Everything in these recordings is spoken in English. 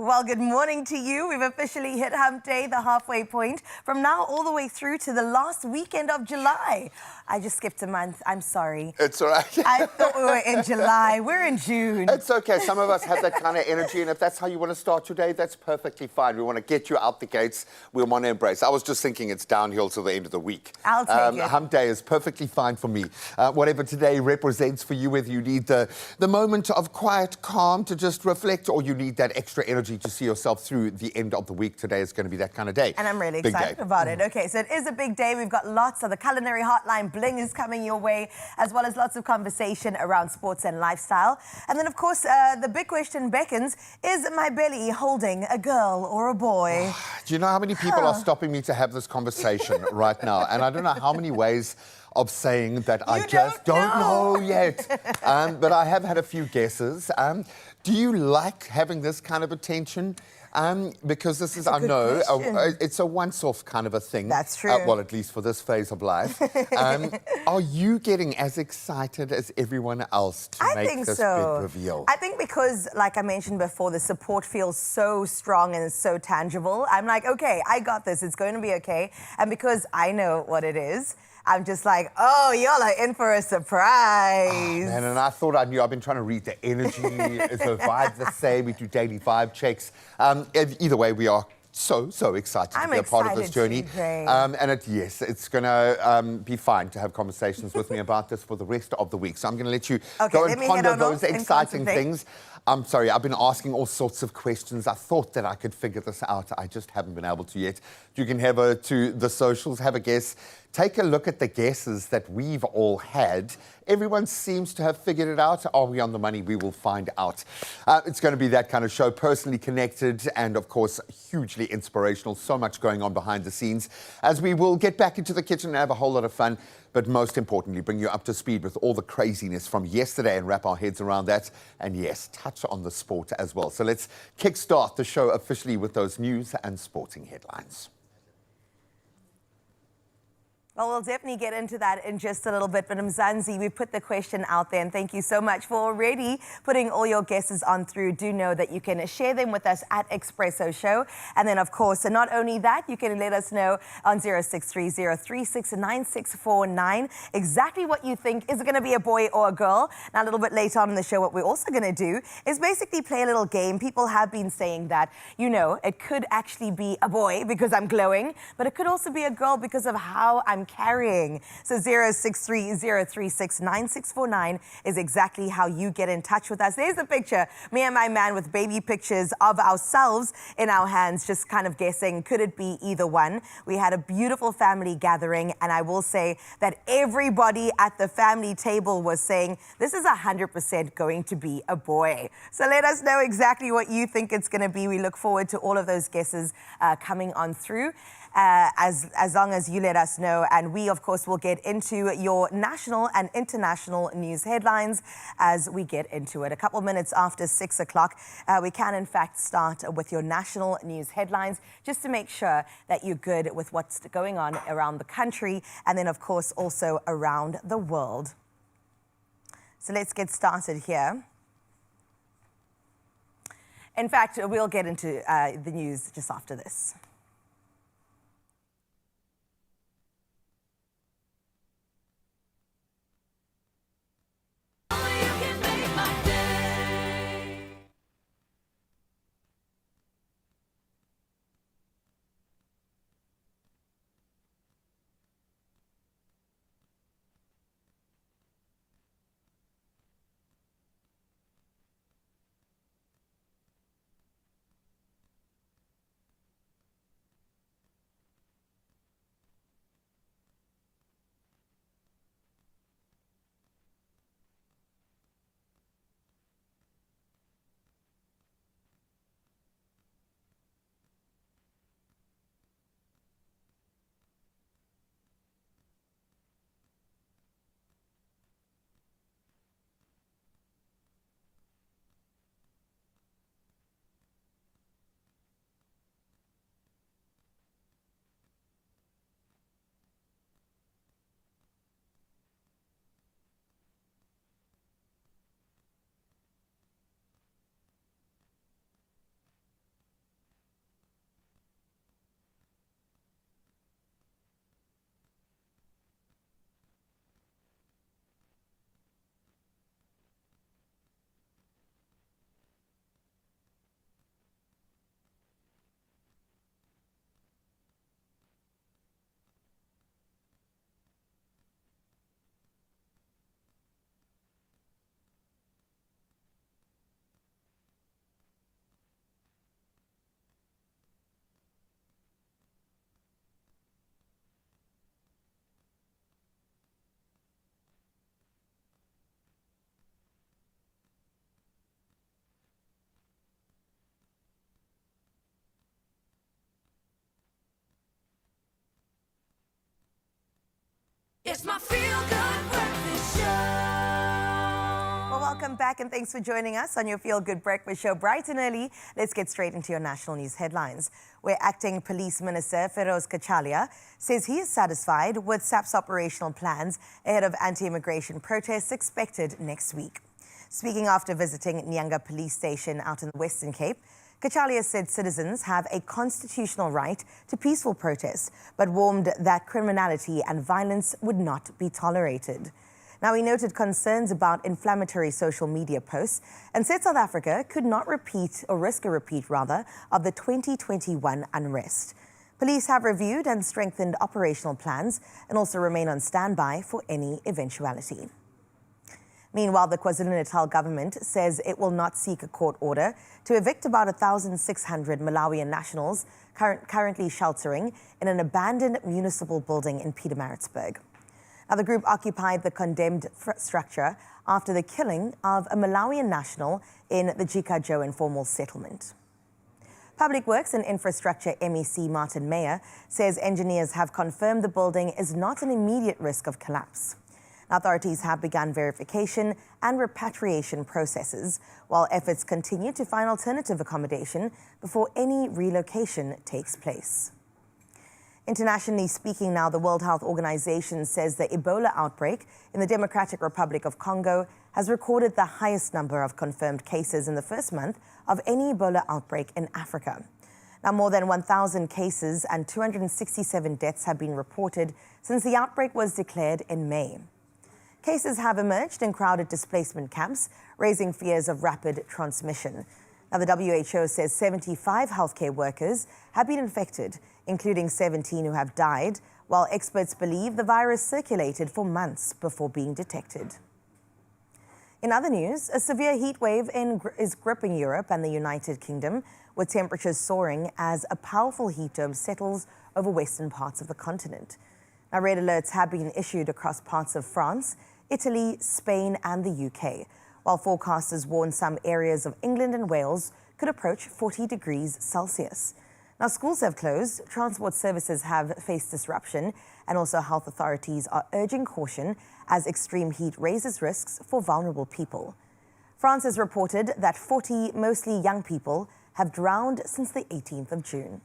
Well, good morning to you. We've officially hit hump day, the halfway point, from now all the way through to the last weekend of July. I just skipped a month. I'm sorry. It's all right. I thought we were in July. We're in June. It's okay. Some of us have that kind of energy, and if that's how you want to start your day, that's perfectly fine. We want to get you out the gates. We want to embrace. I was just thinking it's downhill till the end of the week. I'll take it. Hump day is perfectly fine for me. Whatever today represents for you, whether you need the moment of quiet calm to just reflect, or you need that extra energy to see yourself through the end of the week, today is going to be that kind of day. And I'm really excited about it. Okay, so it is a big day. We've got lots of the culinary hotline bling is coming your way, as well as lots of conversation around sports and lifestyle. And then, of course, the big question beckons, is my belly holding a girl or a boy? Do you know how many people are stopping me to have this conversation right now? And I don't know how many ways of saying that I just don't know yet. But I have had a few guesses. Do you like having this kind of attention? Because this is, I know, it's a once-off kind of a thing. That's true. Well, at least for this phase of life. Are you getting as excited as everyone else to make this big reveal? I think because, like I mentioned before, the support feels so strong and so tangible. I'm like, okay, I got this. It's going to be okay. And because I know what it is, I'm just like, oh, y'all are in for a surprise. Oh, man, and I thought I knew. I've been trying to read the energy. Is the vibe the same? We do daily vibe checks. Either way, we are so excited to be a part of this journey. And yes, it's going to be fine to have conversations with me about this for the rest of the week. So I'm going to let you go and ponder those exciting things. I'm sorry, I've been asking all sorts of questions. I thought that I could figure this out. I just haven't been able to yet. You can head over to the socials, have a guess. Take a look at the guesses that we've all had. Everyone seems to have figured it out. Are we on the money? We will find out. It's going to be that kind of show, personally connected and, of course, hugely inspirational. So much going on behind the scenes as we will get back into the kitchen and have a whole lot of fun. But most importantly, bring you up to speed with all the craziness from yesterday and wrap our heads around that. And yes, touch on the sport as well. So let's kickstart the show officially with those news and sporting headlines. Well, we'll definitely get into that in just a little bit. But Mzansi, we put the question out there, and thank you so much for already putting all your guesses on through. Do know that you can share them with us at Expresso Show. And then, of course, not only that, you can let us know on 0630369649 exactly what you think. Is it going to be a boy or a girl? Now, a little bit later on in the show, what we're also going to do is basically play a little game. People have been saying that, you know, it could actually be a boy because I'm glowing, but it could also be a girl because of how I'm carrying. So 0630369649 is exactly how you get in touch with us. There's a picture, me and my man with baby pictures of ourselves in our hands, just kind of guessing, could it be either one? We had a beautiful family gathering, and I will say that everybody at the family table was saying, this is 100% going to be a boy. So let us know exactly what you think it's going to be. We look forward to all of those guesses coming on through. As long as you let us know. And we, of course, will get into your national and international news headlines as we get into it. A couple minutes after 6 o'clock, we can, in fact, start with your national news headlines, just to make sure that you're good with what's going on around the country and then, of course, also around the world. So let's get started here. In fact, we'll get into the news just after this. It's my feel-good breakfast show. Well, welcome back and thanks for joining us on your Feel Good Breakfast Show bright and early. Let's get straight into your national news headlines, where Acting Police Minister Feroz Kachalia says he is satisfied with SAP's operational plans ahead of anti-immigration protests expected next week. Speaking after visiting Nyanga Police Station out in the Western Cape, Kachalia said citizens have a constitutional right to peaceful protest, but warned that criminality and violence would not be tolerated. Now, he noted concerns about inflammatory social media posts and said South Africa could not risk a repeat of the 2021 unrest. Police have reviewed and strengthened operational plans and also remain on standby for any eventuality. Meanwhile, the KwaZulu-Natal government says it will not seek a court order to evict about 1,600 Malawian nationals currently sheltering in an abandoned municipal building in Pietermaritzburg. Now, the group occupied the condemned structure after the killing of a Malawian national in the Jikajo informal settlement. Public Works and Infrastructure MEC Martin Meyer says engineers have confirmed the building is not an immediate risk of collapse. Authorities have begun verification and repatriation processes, while efforts continue to find alternative accommodation before any relocation takes place. Internationally speaking now, the World Health Organization says the Ebola outbreak in the Democratic Republic of Congo has recorded the highest number of confirmed cases in the first month of any Ebola outbreak in Africa. Now, more than 1,000 cases and 267 deaths have been reported since the outbreak was declared in May. Cases have emerged in crowded displacement camps, raising fears of rapid transmission. Now, the WHO says 75 healthcare workers have been infected, including 17 who have died, while experts believe the virus circulated for months before being detected. In other news, a severe heat wave is gripping Europe and the United Kingdom, with temperatures soaring as a powerful heat dome settles over western parts of the continent. Now, red alerts have been issued across parts of France, Italy, Spain and the UK, while forecasters warn some areas of England and Wales could approach 40 degrees Celsius. Now, schools have closed, transport services have faced disruption, and also health authorities are urging caution as extreme heat raises risks for vulnerable people. France has reported that 40 mostly young people have drowned since the 18th of June.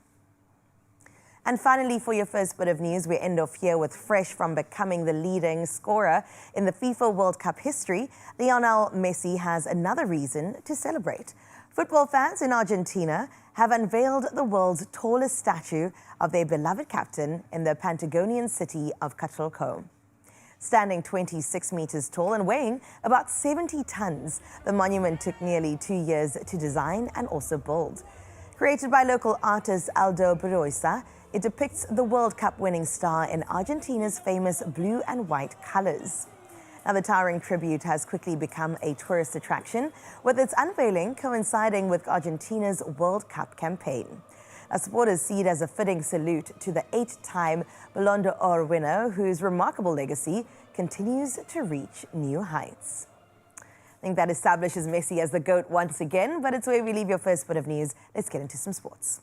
And finally, for your first bit of news, we end off here with fresh from becoming the leading scorer in the FIFA World Cup history. Lionel Messi has another reason to celebrate. Football fans in Argentina have unveiled the world's tallest statue of their beloved captain in the Patagonian city of Coatzacoalcos. Standing 26 meters tall and weighing about 70 tons, the monument took nearly 2 years to design and also build. Created by local artist Aldo Broisa, it depicts the World Cup winning star in Argentina's famous blue and white colors. Now, the towering tribute has quickly become a tourist attraction, with its unveiling coinciding with Argentina's World Cup campaign. Now, supporters see it as a fitting salute to the 8-time Ballon d'Or winner, whose remarkable legacy continues to reach new heights. I think that establishes Messi as the GOAT once again, but it's where we leave your first bit of news. Let's get into some sports.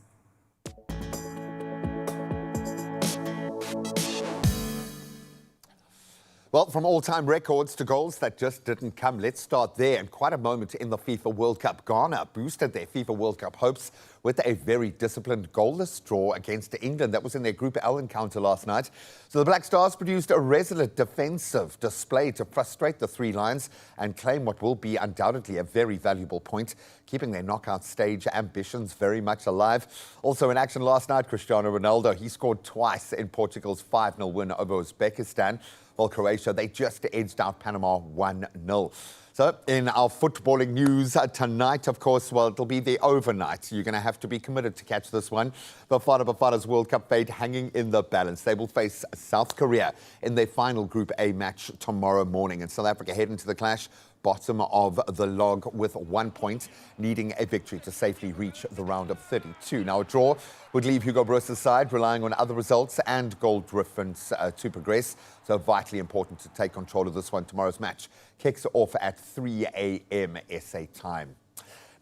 Well, from all-time records to goals that just didn't come, let's start there. And quite a moment in the FIFA World Cup. Ghana boosted their FIFA World Cup hopes with a very disciplined goalless draw against England. That was in their Group L encounter last night. So the Black Stars produced a resolute defensive display to frustrate the Three Lions and claim what will be undoubtedly a very valuable point, keeping their knockout stage ambitions very much alive. Also in action last night, Cristiano Ronaldo, he scored twice in Portugal's 5-0 win over Uzbekistan. While Croatia, they just edged out Panama 1-0. So in our footballing news tonight, of course, well, it'll be the overnight. You're going to have to be committed to catch this one. Bafana's World Cup fate hanging in the balance. They will face South Korea in their final Group A match tomorrow morning. And South Africa head into the clash, bottom of the log with 1 point, needing a victory to safely reach the round of 32. Now, a draw would leave Hugo Broos's side relying on other results and goal difference to progress. So vitally important to take control of this one. Tomorrow's match kicks off at 3 a.m. SA time.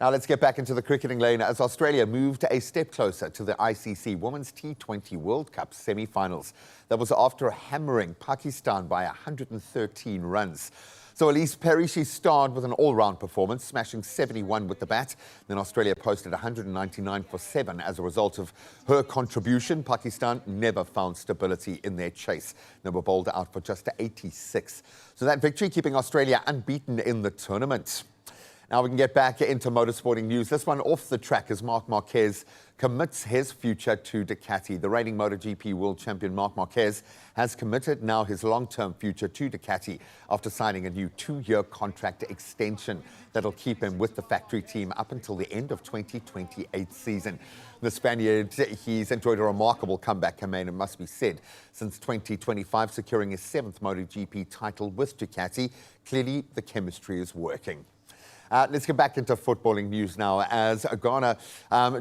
Now let's get back into the cricketing lane as Australia moved a step closer to the ICC Women's T20 World Cup semi-finals. That was after hammering Pakistan by 113 runs. So Elise Perry, she starred with an all-round performance, smashing 71 with the bat. Then Australia posted 199 for 7 as a result of her contribution. Pakistan never found stability in their chase. They were bowled out for just 86. So that victory keeping Australia unbeaten in the tournament. Now we can get back into motorsporting news. This one off the track as Marc Marquez commits his future to Ducati. The reigning MotoGP world champion Marc Marquez has committed now his long-term future to Ducati after signing a new 2-year contract extension that'll keep him with the factory team up until the end of 2028 season. The Spaniard, he's enjoyed a remarkable comeback campaign, it must be said, since 2025, securing his 7th MotoGP title with Ducati. Clearly, the chemistry is working. Let's get back into footballing news now as Ghana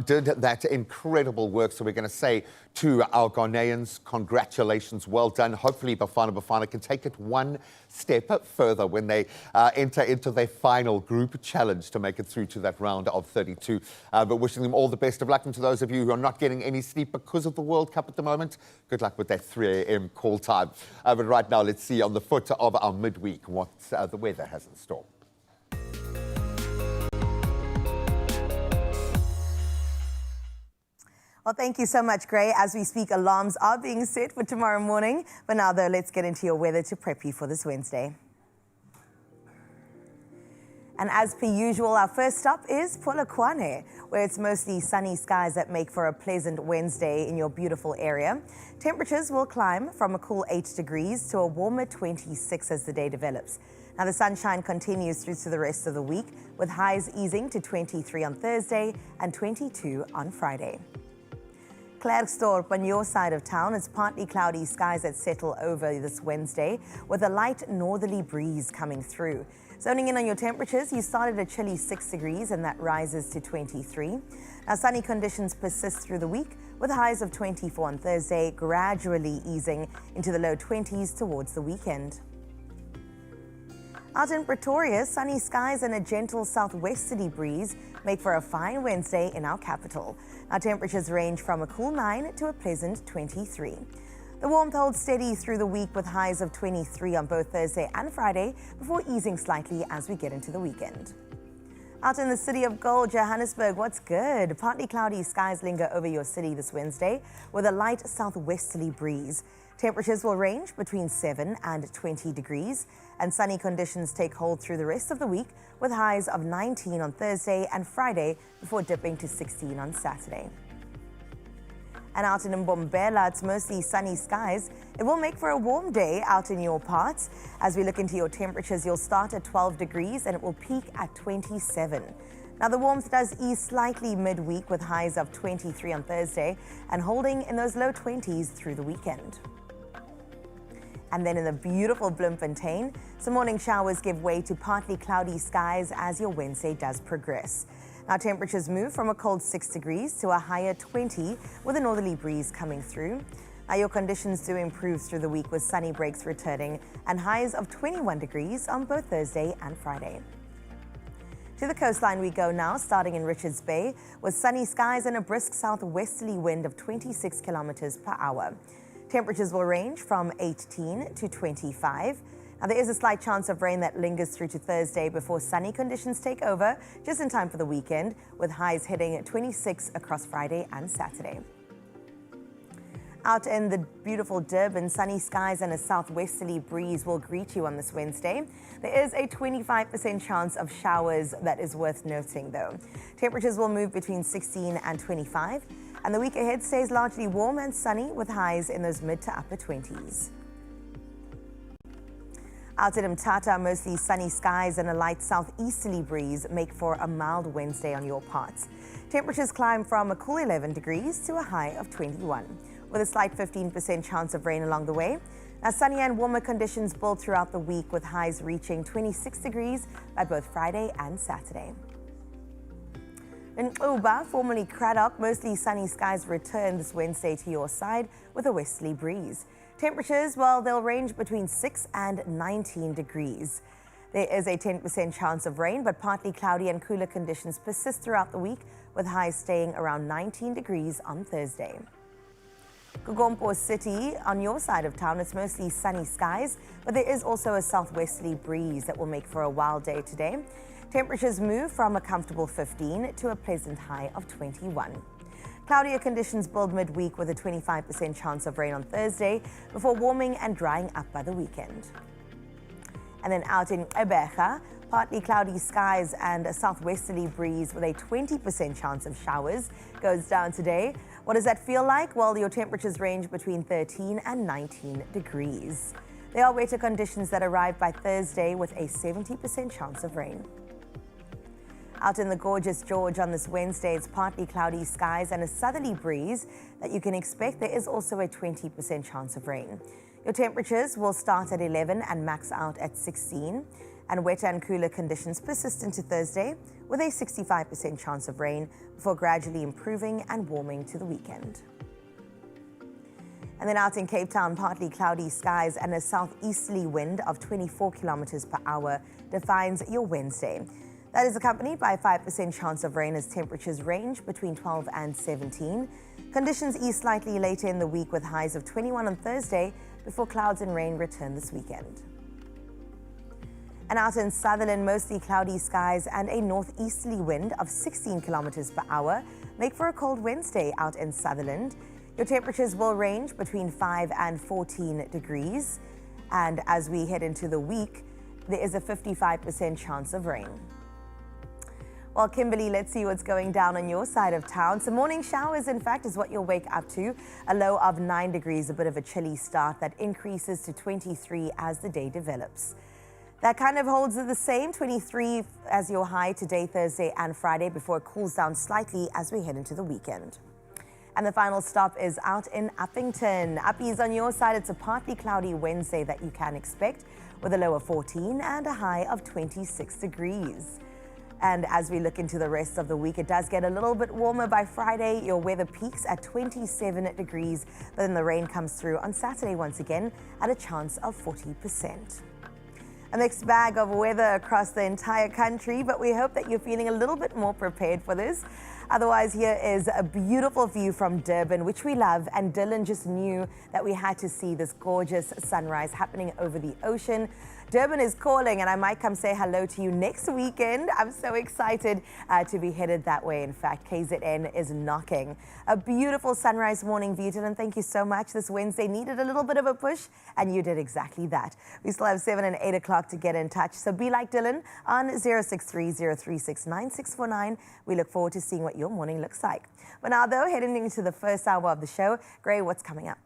did that incredible work. So we're going to say to our Ghanaians, congratulations, well done. Hopefully Bafana can take it one step further when they enter into their final group challenge to make it through to that round of 32. But wishing them all the best of luck. And to those of you who are not getting any sleep because of the World Cup at the moment, good luck with that 3 a.m. call time. But right now, let's see on the foot of our midweek what the weather has in store. Well, thank you so much, Gray. As we speak, alarms are being set for tomorrow morning. But now, though, let's get into your weather to prep you for this Wednesday. And as per usual, our first stop is Polokwane, where it's mostly sunny skies that make for a pleasant Wednesday in your beautiful area. Temperatures will climb from a cool 8 degrees to a warmer 26 as the day develops. Now, the sunshine continues through to the rest of the week, with highs easing to 23 on Thursday and 22 on Friday. Klerksdorp, on your side of town, it's partly cloudy skies that settle over this Wednesday with a light northerly breeze coming through. Zoning in on your temperatures, you started at chilly 6 degrees and that rises to 23. Now, sunny conditions persist through the week with highs of 24 on Thursday, gradually easing into the low 20s towards the weekend. Out in Pretoria, sunny skies and a gentle southwesterly breeze make for a fine Wednesday in our capital. Our temperatures range from a cool 9 to a pleasant 23. The warmth holds steady through the week with highs of 23 on both Thursday and Friday before easing slightly as we get into the weekend. Out in the city of gold, Johannesburg, what's good? Partly cloudy skies linger over your city this Wednesday with a light southwesterly breeze. Temperatures will range between 7 and 20 degrees, and sunny conditions take hold through the rest of the week with highs of 19 on Thursday and Friday before dipping to 16 on Saturday. And out in Mbombela, it's mostly sunny skies. It will make for a warm day out in your parts. As we look into your temperatures, you'll start at 12 degrees and it will peak at 27. Now, the warmth does ease slightly midweek with highs of 23 on Thursday and holding in those low 20s through the weekend. And then in the beautiful Bloemfontein, some morning showers give way to partly cloudy skies as your Wednesday does progress. Now, temperatures move from a cold 6 degrees to a higher 20 with a northerly breeze coming through. Now, your conditions do improve through the week with sunny breaks returning and highs of 21 degrees on both Thursday and Friday. To the coastline we go now, starting in Richards Bay, with sunny skies and a brisk southwesterly wind of 26 kilometers per hour. Temperatures will range from 18 to 25. Now, there is a slight chance of rain that lingers through to Thursday before sunny conditions take over, just in time for the weekend, with highs hitting 26 across Friday and Saturday. Out in the beautiful Durban, sunny skies and a southwesterly breeze will greet you on this Wednesday. There is a 25% chance of showers that is worth noting, though. Temperatures will move between 16 and 25. And the week ahead stays largely warm and sunny with highs in those mid to upper 20s. Out at Mthatha, mostly sunny skies and a light southeasterly breeze make for a mild Wednesday on your parts. Temperatures climb from a cool 11 degrees to a high of 21, with a slight 15% chance of rain along the way. Now, sunny and warmer conditions build throughout the week with highs reaching 26 degrees by both Friday and Saturday. In Uba, formerly Craddock, mostly sunny skies return this Wednesday to your side with a westerly breeze. Temperatures, well, they'll range between 6 and 19 degrees. There is a 10% chance of rain, but partly cloudy and cooler conditions persist throughout the week, with highs staying around 19 degrees on Thursday. Gugompo City, on your side of town, it's mostly sunny skies, but there is also a southwesterly breeze that will make for a wild day today. Temperatures move from a comfortable 15 to a pleasant high of 21. Cloudier conditions build midweek with a 25% chance of rain on Thursday before warming and drying up by the weekend. And then out in Ebeja, partly cloudy skies and a southwesterly breeze with a 20% chance of showers goes down today. What does that feel like? Well, your temperatures range between 13 and 19 degrees. There are wetter conditions that arrive by Thursday with a 70% chance of rain. Out in the gorgeous George on this Wednesday, it's partly cloudy skies and a southerly breeze that you can expect. There is also a 20% chance of rain. Your temperatures will start at 11 and max out at 16. And wetter and cooler conditions persist into Thursday with a 65% chance of rain before gradually improving and warming to the weekend. And then out in Cape Town, partly cloudy skies and a southeasterly wind of 24 kilometers per hour defines your Wednesday. That is accompanied by a 5% chance of rain as temperatures range between 12 and 17. Conditions ease slightly later in the week with highs of 21 on Thursday before clouds and rain return this weekend. And out in Sutherland, mostly cloudy skies and a northeasterly wind of 16 kilometers per hour make for a cold Wednesday out in Sutherland. Your temperatures will range between 5 and 14 degrees. And as we head into the week, there is a 55% chance of rain. Well, Kimberly, let's see what's going down on your side of town. Some morning showers, in fact, is what you'll wake up to. A low of 9 degrees, a bit of a chilly start that increases to 23 as the day develops. That kind of holds the same, 23 as your high today, Thursday and Friday, before it cools down slightly as we head into the weekend. And the final stop is out in Uppington. Uppies on your side, it's a partly cloudy Wednesday that you can expect with a low of 14 and a high of 26 degrees. And as we look into the rest of the week, it does get a little bit warmer by Friday. Your weather peaks at 27 degrees, but then the rain comes through on Saturday once again at a chance of 40%. A mixed bag of weather across the entire country, but we hope that you're feeling a little bit more prepared for this. Otherwise, here is a beautiful view from Durban, which we love, and Dylan just knew that we had to see this gorgeous sunrise happening over the ocean. Durban is calling, and I might come say hello to you next weekend. I'm so excited to be headed that way. In fact, KZN is knocking. A beautiful sunrise morning view, Dylan. Thank you so much. This Wednesday needed a little bit of a push, and you did exactly that. We still have 7 and 8 o'clock to get in touch, so be like Dylan on 063-036-9649. We look forward to seeing what your morning looks like. But now, though, heading into the first hour of the show, Gray, what's coming up?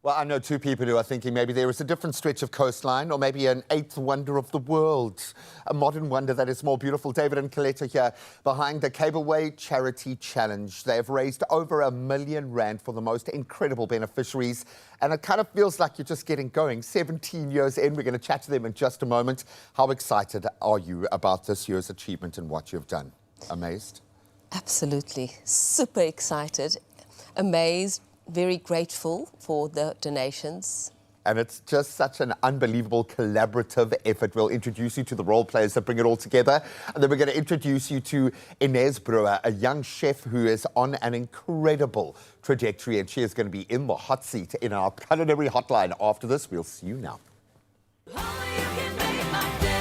Well, I know two people who are thinking maybe there is a different stretch of coastline or maybe an eighth wonder of the world, a modern wonder that is more beautiful. David and Coletta here behind the Cableway Charity Challenge. They have raised over R1 million for the most incredible beneficiaries, and it kind of feels like you're just getting going. 17 years in, we're going to chat to them in just a moment. How excited are you about this year's achievement and what you've done? Amazed? Absolutely. Super excited, amazed, very grateful for the donations. And it's just such an unbelievable collaborative effort. We'll introduce you to the role players that bring it all together. And then we're going to introduce you to Inez Brewer, a young chef who is on an incredible trajectory. And she is going to be in the hot seat in our culinary hotline after this. We'll see you now. Only you can make my day.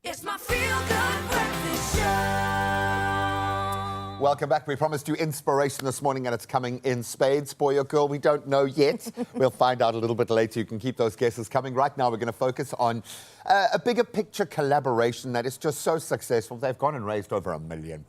It's my feel-good breakfast show. Welcome back. We promised you inspiration this morning, and it's coming in spades. Boy or girl, we don't know yet. We'll find out a little bit later. You can keep those guesses coming. Right now, we're going to focus on a bigger picture collaboration that is just so successful. They've gone and raised over $1 million.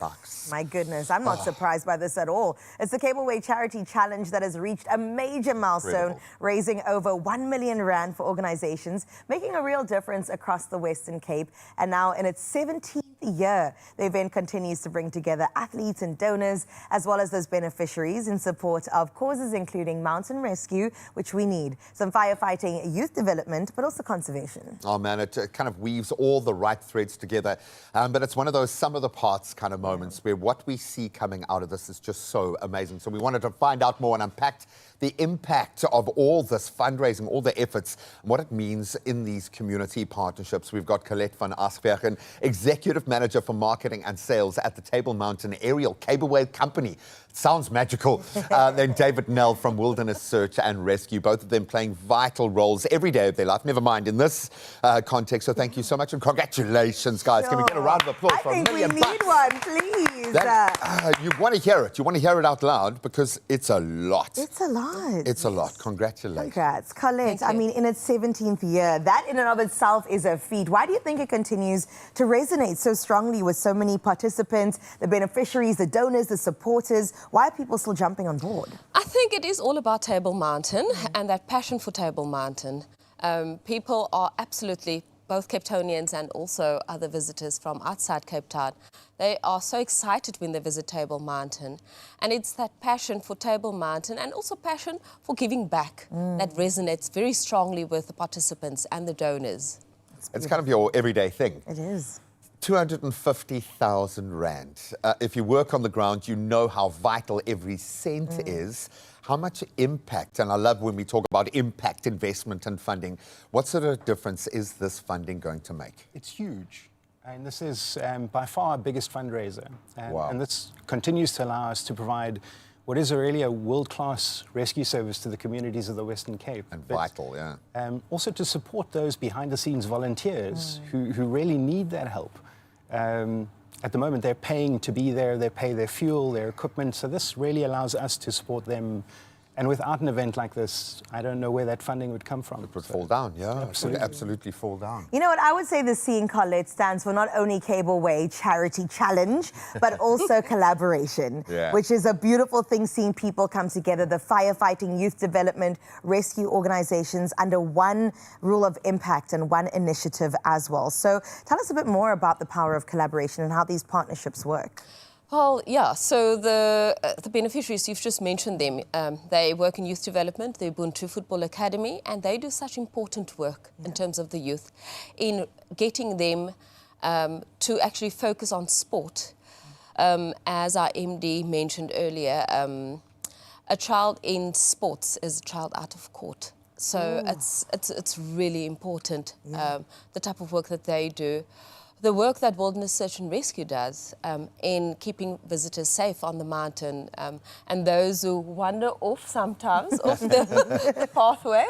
My goodness, I'm not surprised by this at all. It's the Cableway Charity Challenge that has reached a major milestone, Incredible. raising over 1 million rand for organizations, making a real difference across the Western Cape. And now in its 17th year, the event continues to bring together athletes and donors, as well as those beneficiaries in support of causes including mountain rescue, which we need, some firefighting, youth development, but also conservation. Oh man, it kind of weaves all the right threads together. But it's one of those sum of the parts kind of moments where what we see coming out of this is just so amazing. So we wanted to find out more and unpack the impact of all this fundraising, all the efforts, and what it means in these community partnerships. We've got Colette van Aspbergen, Executive Manager for Marketing and Sales at the Table Mountain Aerial Cableway Company. Sounds magical. Then David Nell from Wilderness Search and Rescue, both of them playing vital roles every day of their life, never mind in this context. So thank you so much and congratulations, guys. Can we get a round of applause for $1 million? I think we need one, please. You want to hear it. You want to hear it out loud because it's a lot. It's a lot. It's a lot. Congratulations. Congrats. Colette, I mean, in its 17th year, that in and of itself is a feat. Why do you think it continues to resonate so strongly with so many participants, the beneficiaries, the donors, the supporters? Why are people still jumping on board? I think it is all about Table Mountain and that passion for Table Mountain. People are absolutely, both Cape Townians and also other visitors from outside Cape Town, they are so excited when they visit Table Mountain. And it's that passion for Table Mountain and also passion for giving back that resonates very strongly with the participants and the donors. It's kind of your everyday thing. It is. 250,000 rand. If you work on the ground, you know how vital every cent is. How much impact, and I love when we talk about impact investment and funding, what sort of difference is this funding going to make? It's huge. And this is by far our biggest fundraiser. Wow. And this continues to allow us to provide what is really a world-class rescue service to the communities of the Western Cape. And vital, yeah. Also to support those behind-the-scenes volunteers who really need that help. At the moment, they're paying to be there. They pay their fuel, their equipment. So this really allows us to support them. And without an event like this, I don't know where that funding would come from. It would fall down, yeah. Absolutely. It would absolutely fall down. You know what? I would say the C in Colette stands for not only Cableway Charity Challenge, but also collaboration, Yeah. which is a beautiful thing, seeing people come together, the firefighting, youth development, rescue organizations under one rule of impact and one initiative as well. So tell us a bit more about the power of collaboration and how these partnerships work. Well, yeah, so the beneficiaries, you've just mentioned them. They work in youth development, the Ubuntu Football Academy, and they do such important work in terms of the youth, in getting them to actually focus on sport. As our MD mentioned earlier, a child in sports is a child out of court. So it's really important, the type of work that they do. The work that Wilderness Search and Rescue does in keeping visitors safe on the mountain and those who wander off sometimes off the pathway,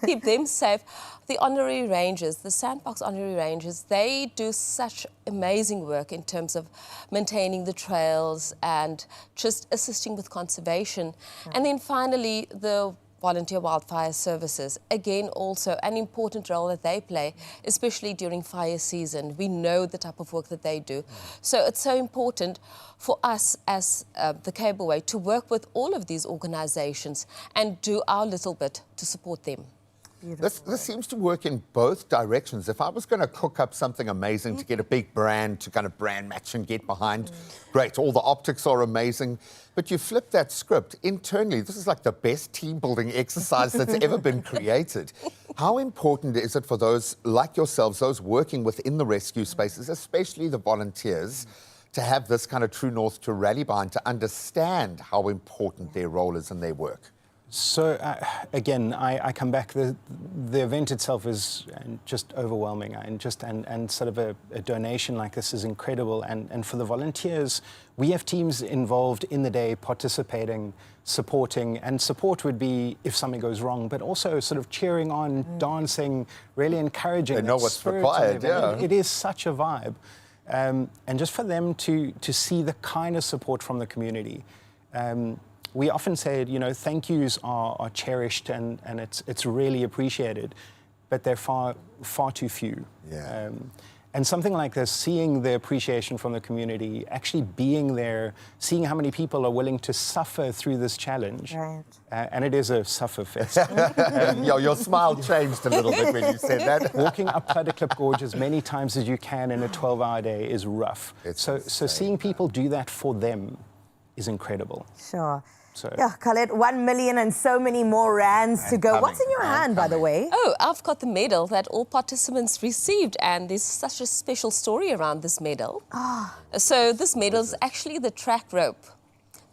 keep them safe. The honorary rangers, the Sandbox honorary rangers, they do such amazing work in terms of maintaining the trails and just assisting with conservation. And then finally, the volunteer wildfire services, again, also an important role that they play, especially during fire season. We know the type of work that they do. So it's so important for us as the Cableway to work with all of these organizations and do our little bit to support them. This seems to work in both directions. If I was going to cook up something amazing to get a big brand to kind of brand match and get behind, great, all the optics are amazing. But you flip that script internally. This is like the best team building exercise that's ever been created. How important is it for those like yourselves, those working within the rescue spaces, especially the volunteers, to have this kind of true north to rally behind, to understand how important their role is in their work? So again, I come back. The event itself is just overwhelming, and sort of a donation like this is incredible. And for the volunteers, we have teams involved in the day, participating, supporting, and support would be if something goes wrong, but also sort of cheering on, dancing, really encouraging. They know what's required. Yeah, it is such a vibe, and just for them to see the kind of support from the community. We often say, you know, thank yous are cherished and it's really appreciated, but they're far too few. Yeah. And something like this, seeing the appreciation from the community, actually being there, seeing how many people are willing to suffer through this challenge. Right. And it is a suffer fest. Your smile changed a little bit when you said that. Walking up Club Gorge as many times as you can in a 12-hour day is rough. So seeing people do that for them is incredible. Sure. So. Yeah, Khaled, 1 million and so many more rands to go. Coming, What's in your hand, by the way? Oh, I've got the medal that all participants received, and there's such a special story around this medal. So this medal is actually the track rope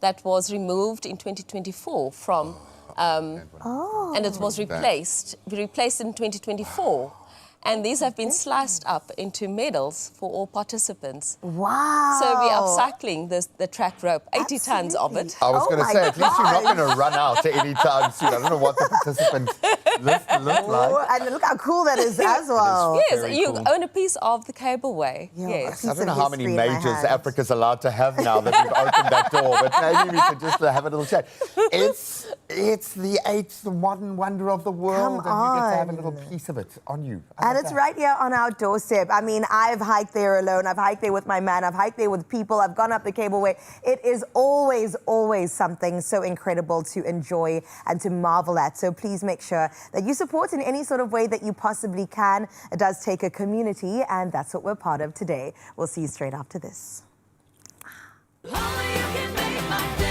that was removed in 2024 from, and it was replaced in 2024. And these have been sliced up into medals for all participants. Wow. So we're upcycling the track rope, 80 tons of it. I was going to my say, at least you're not gosh. going to run out at any time soon. I don't know what the participants look like. Oh, and look how cool that is as well. Yes, Very you cool. own a piece of the cableway. Yeah. Yes. I don't know how many history in my majors hand. Africa's allowed to have now that we've opened that door, but maybe we could just have a little chat. It's the eighth modern wonder of the world, Come and you get to have a on. little piece of it on you. And it's right here on our doorstep. I mean, I've hiked there alone. I've hiked there with my man. I've hiked there with people. I've gone up the cableway. It is always, always something so incredible to enjoy and to marvel at. So please make sure that you support in any sort of way that you possibly can. It does take a community, and that's what we're part of today. We'll see you straight after this. Only you can make my day.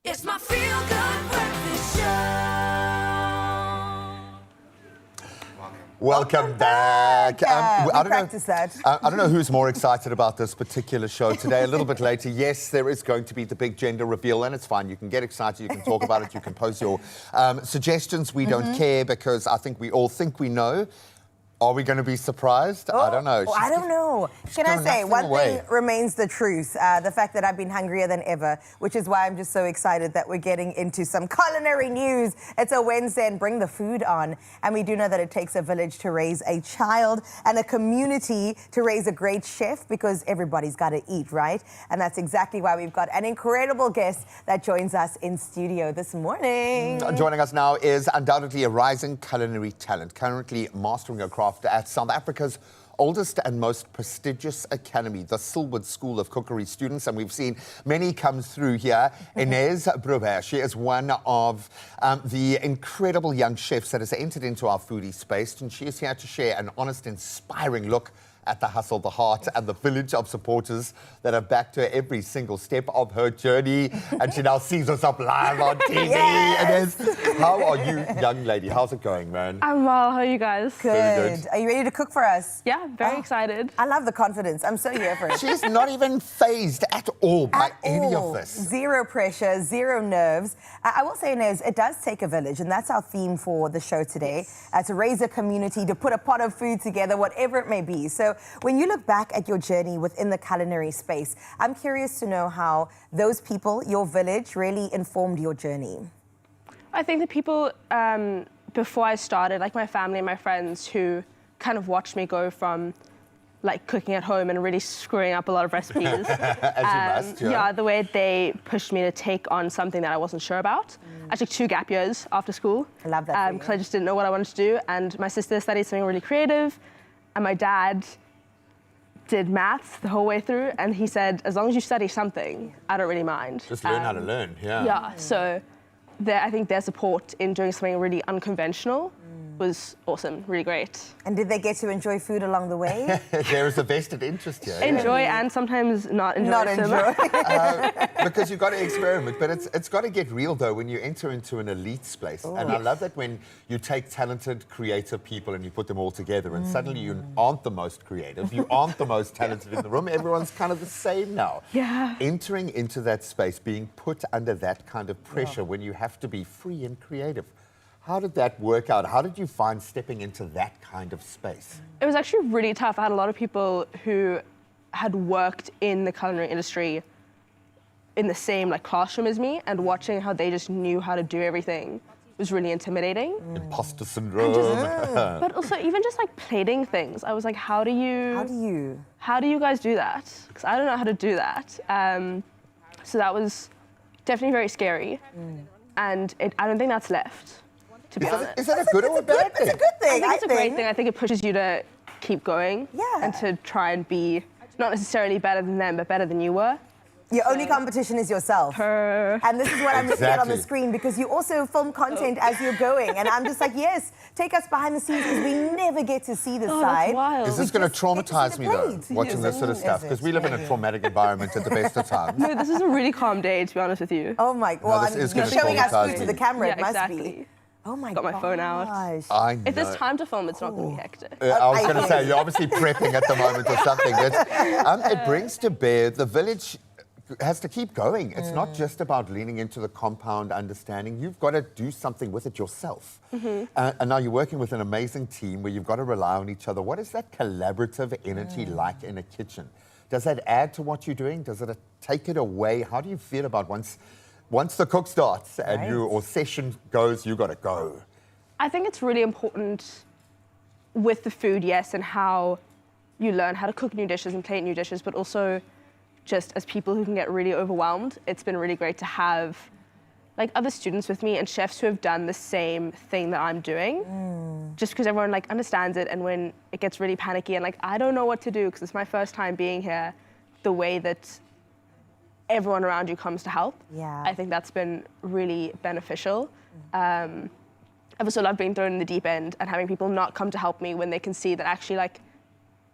It's my feel-good breakfast show. Welcome back. We practiced that. I don't know who's more excited about this particular show today. A little bit later, yes, there is going to be the big gender reveal, and it's fine. You can get excited, you can talk about it, you can post your suggestions. We don't care because I think we all think we know. Are we going to be surprised? I don't know. Oh, I don't know. Can I throwing say, nothing one away. thing remains the truth. The fact that I've been hungrier than ever, which is why I'm just so excited that we're getting into some culinary news. It's a Wednesday and bring the food on. And we do know that it takes a village to raise a child and a community to raise a great chef because everybody's got to eat, right? And that's exactly why we've got an incredible guest that joins us in studio this morning. Joining us now is undoubtedly a rising culinary talent, currently mastering her craft at South Africa's oldest and most prestigious academy, the Silwood School of Cookery students, and we've seen many come through here. Inez Bruber, she is one of the incredible young chefs that has entered into our foodie space, and she is here to share an honest, inspiring look at the Hustle, the Heart, and the village of supporters that have backed her every single step of her journey. And she now sees us up live on TV. Yes. How are you, young lady? How's it going, man? I'm well. How are you guys? Very good. Are you ready to cook for us? Yeah, very excited. I love the confidence. I'm so here for it. She's not even phased at all by any of this. Zero pressure, zero nerves. I will say, Inez, it does take a village, and that's our theme for the show today, to raise a community, to put a pot of food together, whatever it may be. So when you look back at your journey within the culinary space, I'm curious to know how those people, your village, really informed your journey. I think the people before I started, like my family and my friends, who kind of watched me go from like cooking at home and really screwing up a lot of recipes. As you must, yeah, the way they pushed me to take on something that I wasn't sure about. I took 2 gap years after school. I love that. Because I just didn't know what I wanted to do. And my sister studied something really creative, and my dad did maths the whole way through. And he said, as long as you study something, I don't really mind. Just learn how to learn, yeah. Yeah, so I think their support in doing something really unconventional was awesome, really great. And did they get to enjoy food along the way? There is a vested interest here. Enjoy and sometimes not enjoy. Not so much. enjoy. Because you've got to experiment, but it's got to get real though when you enter into an elite space. And I love that when you take talented, creative people and you put them all together, and suddenly you aren't the most creative, you aren't the most talented in the room. Everyone's kind of the same now. Yeah. Entering into that space, being put under that kind of pressure when you have to be free and creative. How did that work out? How did you find stepping into that kind of space? It was actually really tough. I had a lot of people who had worked in the culinary industry in the same like classroom as me, and watching how they just knew how to do everything was really intimidating. Imposter syndrome. But also even just like plating things. I was like, how do you guys do that? Because I don't know how to do that. So that was definitely very scary. And I don't think that's left. To be honest. Is that a good or a bad thing? It's a good thing. I think it's a great thing. I think it pushes you to keep going. Yeah. And to try and be not necessarily better than them, but better than you were. Your only competition is yourself. And this is what I'm looking at on the screen, because you also film content as you're going. And I'm just like, yes, take us behind the scenes, because we never get to see this side. That's wild. Is this going to traumatize me though, watching this sort of stuff? Because we live in a traumatic environment at the best of times. No, this is a really calm day, to be honest with you. Oh my, well, this is you're gonna showing us traumatize food to you. the camera, Yeah, it must exactly. be. Oh my Got my phone out. gosh. I know. If there's time to film, it's not going to be hectic. I was going to say, you're obviously prepping at the moment or something. But it brings to bear the village has to keep going. It's not just about leaning into the compound understanding. You've got to do something with it yourself. And now you're working with an amazing team where you've got to rely on each other. What is that collaborative energy like in a kitchen? Does that add to what you're doing? Does it take it away? How do you feel about once the cook starts and or session goes, you got to go? I think it's really important with the food, yes, and how you learn how to cook new dishes and plate new dishes, but also just as people who can get really overwhelmed, it's been really great to have like other students with me and chefs who have done the same thing that I'm doing, just because everyone like understands it. And when it gets really panicky and like, I don't know what to do because it's my first time being here, the way that everyone around you comes to help, I think that's been really beneficial. I've also loved being thrown in the deep end and having people not come to help me when they can see that actually like,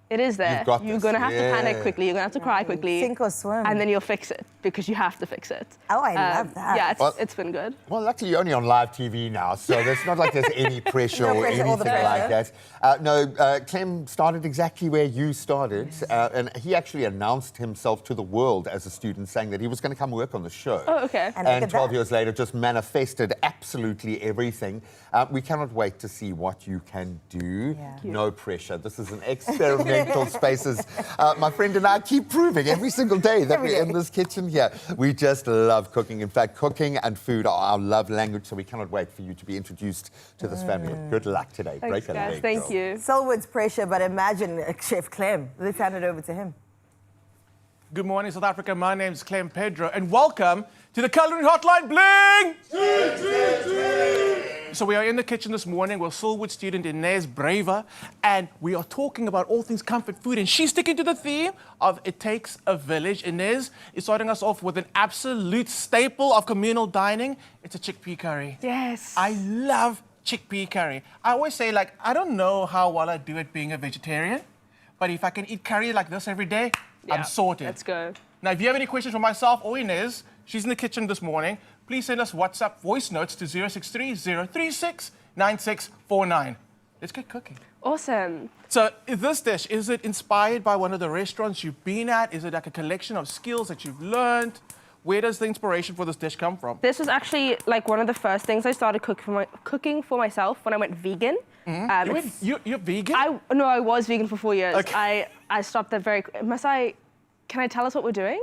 it is there. You're going to have to panic quickly. You're going to have to cry quickly. Sink or swim. And then you'll fix it because you have to fix it. Oh, I love that. Yeah, it's been good. Well, luckily you're only on live TV now, so there's not like there's any pressure No or pressure, anything all the like pressure. that. Clem started exactly where you started, and he actually announced himself to the world as a student, saying that he was going to come work on the show. Oh, okay. And look And at 12 that. years later, just manifested absolutely everything. We cannot wait to see what you can do. No pressure. This is an experimental space. My friend and I keep proving every single day that we're in this kitchen here. We just love cooking. In fact, cooking and food are our love language, so we cannot wait for you to be introduced to this family. Good luck today. Thanks, Break a guys. leg, Thank girl. you. Selwood's pressure, but imagine Chef Clem. Let's hand it over to him. Good morning, South Africa. My name is Clem Pedro, and welcome to the Culinary Hotline Bling! So we are in the kitchen this morning with Silwood student Inez Braver, and we are talking about all things comfort food, and she's sticking to the theme of It Takes a Village. Inez is starting us off with an absolute staple of communal dining. It's a chickpea curry. Yes. I love chickpea curry. I always say, like, I don't know how well I do at being a vegetarian, but if I can eat curry like this every day, I'm sorted. Let's go. Now, if you have any questions for myself or Inez, she's in the kitchen this morning, please send us WhatsApp voice notes to 063-036-9649. Let's get cooking. Awesome. So this dish, is it inspired by one of the restaurants you've been at? Is it like a collection of skills that you've learned? Where does the inspiration for this dish come from? This was actually like one of the first things I started cooking for myself when I went vegan. You're vegan? I was vegan for 4 years. Okay. I stopped that very. Can I tell us what we're doing?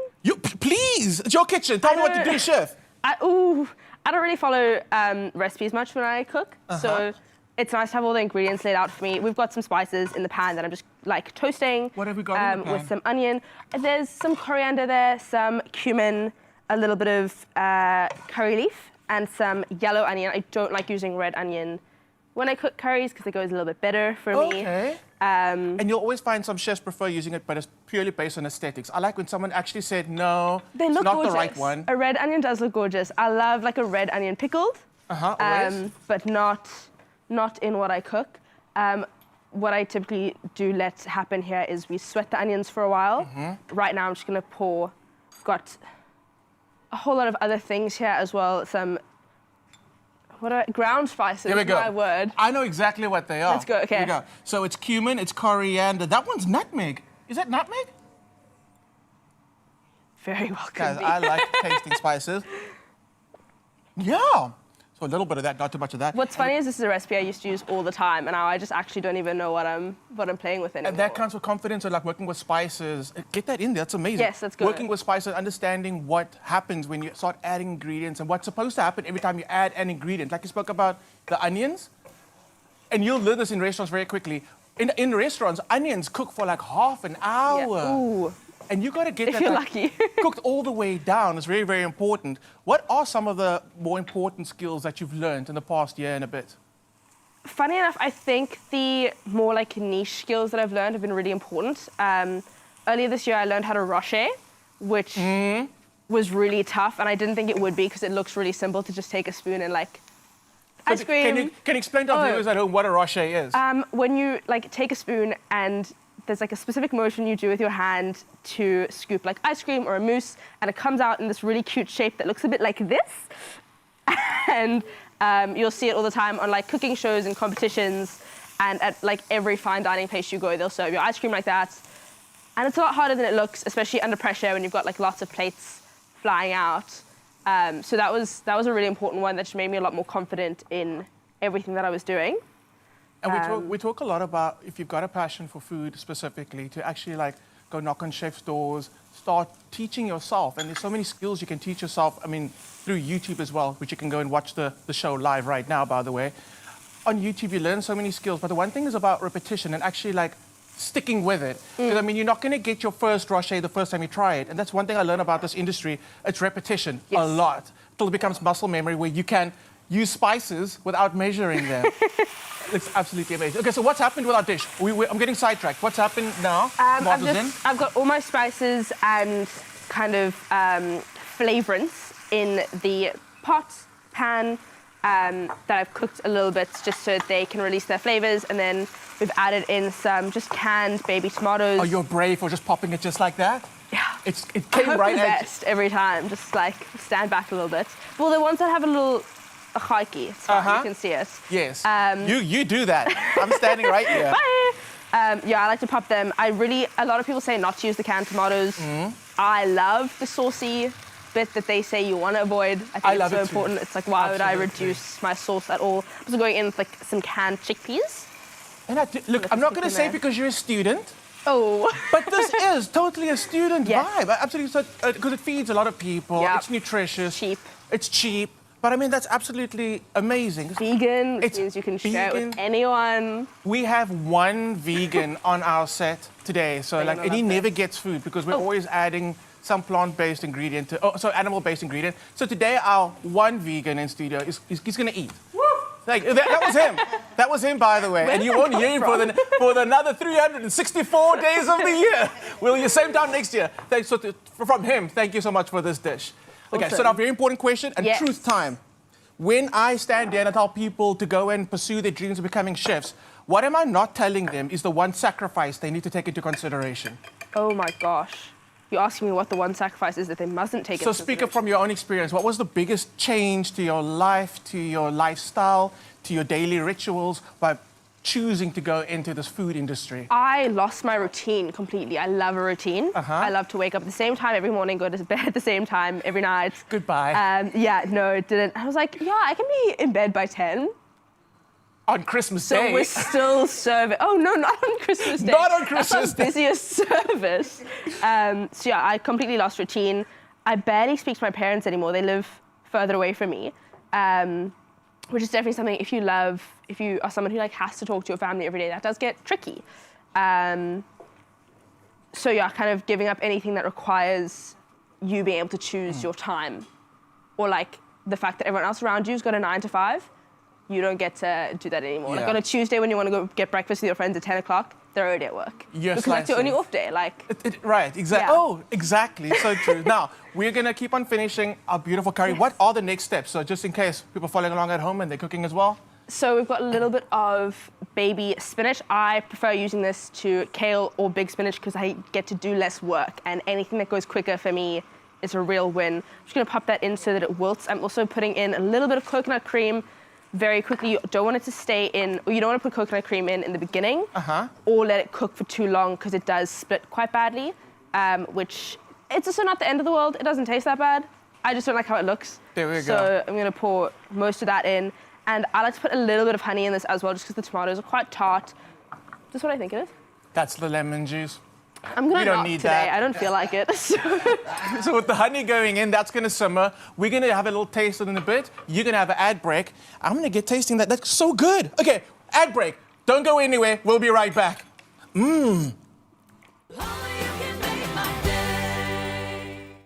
Please, it's your kitchen. Tell me what to do, chef. I don't really follow recipes much when I cook, so it's nice to have all the ingredients laid out for me. We've got some spices in the pan that I'm just like toasting. What have we got in the pan? With some onion. There's some coriander there, some cumin, a little bit of curry leaf, and some yellow onion. I don't like using red onion when I cook curries because it goes a little bit better for me. Okay. And you'll always find some chefs prefer using it, but it's purely based on aesthetics. I like when someone actually said, no, they it's look not gorgeous. the right one. A red onion does look gorgeous. I love like a red onion pickled, but not in what I cook. What I typically do let happen here is we sweat the onions for a while. Right now I'm just gonna pour, I've got a whole lot of other things here as well. Some, ground spices, Here we go. my word. I know exactly what they are. Let's go, okay. Here we go. So it's cumin, it's coriander. That one's nutmeg. Is that nutmeg? Very well could Guys, be. I like tasting spices. Yeah. So a little bit of that, not too much of that. What's funny is this is a recipe I used to use all the time, and now I just actually don't even know what I'm playing with anymore. And that comes with confidence, or like working with spices. Get that in there, that's amazing. Yes, that's good. Working with spices, understanding what happens when you start adding ingredients and what's supposed to happen every time you add an ingredient. Like you spoke about the onions, and you'll learn this in restaurants very quickly. In restaurants, onions cook for like half an hour. Yeah. Ooh. And you got to get If that you're like, lucky. cooked all the way down. It's very, very important. What are some of the more important skills that you've learned in the past year and a bit? Funny enough, I think the more like niche skills that I've learned have been really important. Earlier this year, I learned how to rocher, which was really tough, and I didn't think it would be because it looks really simple to just take a spoon and like ice cream. Can you explain to our viewers at home what a rocher is? When you like take a spoon and there's like a specific motion you do with your hand to scoop like ice cream or a mousse, and it comes out in this really cute shape that looks a bit like this. And you'll see it all the time on like cooking shows and competitions, and at like every fine dining place you go, they'll serve your ice cream like that. And it's a lot harder than it looks, especially under pressure when you've got like lots of plates flying out. So that was a really important one that just made me a lot more confident in everything that I was doing. And we talk a lot about, if you've got a passion for food specifically, to actually like go knock on chef's doors, start teaching yourself. And there's so many skills you can teach yourself, I mean, through YouTube as well, which you can go and watch the show live right now, by the way. On YouTube, you learn so many skills, but the one thing is about repetition and actually like sticking with it. Because I mean, you're not going to get your first rocher the first time you try it. And that's one thing I learned about this industry. It's repetition a lot, till it becomes muscle memory where you can use spices without measuring them. It's absolutely amazing. Okay, so what's happened with our dish? I'm getting sidetracked. What's happened now? I've got all my spices and kind of flavorants in the pot, pan, that I've cooked a little bit just so that they can release their flavors. And then we've added in some just canned baby tomatoes. Oh, you're brave for just popping it just like that? Yeah. It I came hope right the out. best every time. Just like stand back a little bit. Well, the ones that have a little chaiki, it's fine, you can see it. Yes. You do that. I'm standing right here. Bye. Yeah, I like to pop them. A lot of people say not to use the canned tomatoes. I love the saucy bit that they say you want to avoid. I think it's so important. It's like, why would I reduce my sauce at all? I'm also going in with like some canned chickpeas. And look, I'm not going to say because you're a student. Oh. But this is totally a student vibe. Absolutely, because it feeds a lot of people. Yep. It's nutritious. Cheap. It's cheap. But I mean, that's absolutely amazing. Vegan, which means you can share it with anyone. We have one vegan on our set today. So like, and he never gets food because we're always adding some plant-based ingredient animal-based ingredient. So today, our one vegan in studio he's going to eat. Woo! Like, that was him. That was him, by the way. And you won't hear him for another 364 days of the year. We'll hear same time next year. Thanks from him. Thank you so much for this dish. Okay, so now very important question and truth time. when I stand here and I tell people to go and pursue their dreams of becoming chefs, what am I not telling them is the one sacrifice they need to take into consideration? Oh my gosh. You're asking me what the one sacrifice is that they mustn't take So into speak up from your own experience. What was the biggest change to your life, to your lifestyle, to your daily rituals by choosing to go into this food industry? I lost my routine completely. I love a routine. I love to wake up at the same time every morning, go to bed at the same time every night. Goodbye. Yeah, no, it didn't. I was like, yeah, I can be in bed by 10. On Christmas So Day. we're still serving. Oh, no, not on Christmas Day. Not on Christmas That's our busiest service. So yeah, I completely lost routine. I barely speak to my parents anymore. They live further away from me. Which is definitely something, if you are someone who like has to talk to your family every day, that does get tricky. So yeah, kind of giving up anything that requires you being able to choose your time, or like the fact that everyone else around you's got a 9 to 5, you don't get to do that anymore. Like Yeah. on a Tuesday when you want to go get breakfast with your friends at 10 o'clock, they're already at work. You're because that's your only slicing. off day. Like, Right, exactly. Yeah. Oh, exactly. So true. Now, we're going to keep on finishing our beautiful curry. What are the next steps? So just in case people are following along at home and they're cooking as well. so we've got a little bit of baby spinach. I prefer using this to kale or big spinach because I get to do less work, and anything that goes quicker for me is a real win. I'm just gonna pop that in so that it wilts. I'm also putting in a little bit of coconut cream very quickly. You don't want it to stay in, or you don't want to put coconut cream in the beginning, or let it cook for too long because it does split quite badly, which it's also not the end of the world. It doesn't taste that bad. I just don't like how it looks. There we go. So I'm gonna pour most of that in. And I like to put a little bit of honey in this as well, just because the tomatoes are quite tart. That's what I think it is. That's the lemon juice. I'm gonna We don't not need today. that. I don't feel like it. So So with the honey going in, that's going to simmer. We're going to have a little taste in a bit. You're going to have an ad break. I'm going to get tasting that. That's so good. Okay, ad break. Don't go anywhere. We'll be right back. Only you can make my day.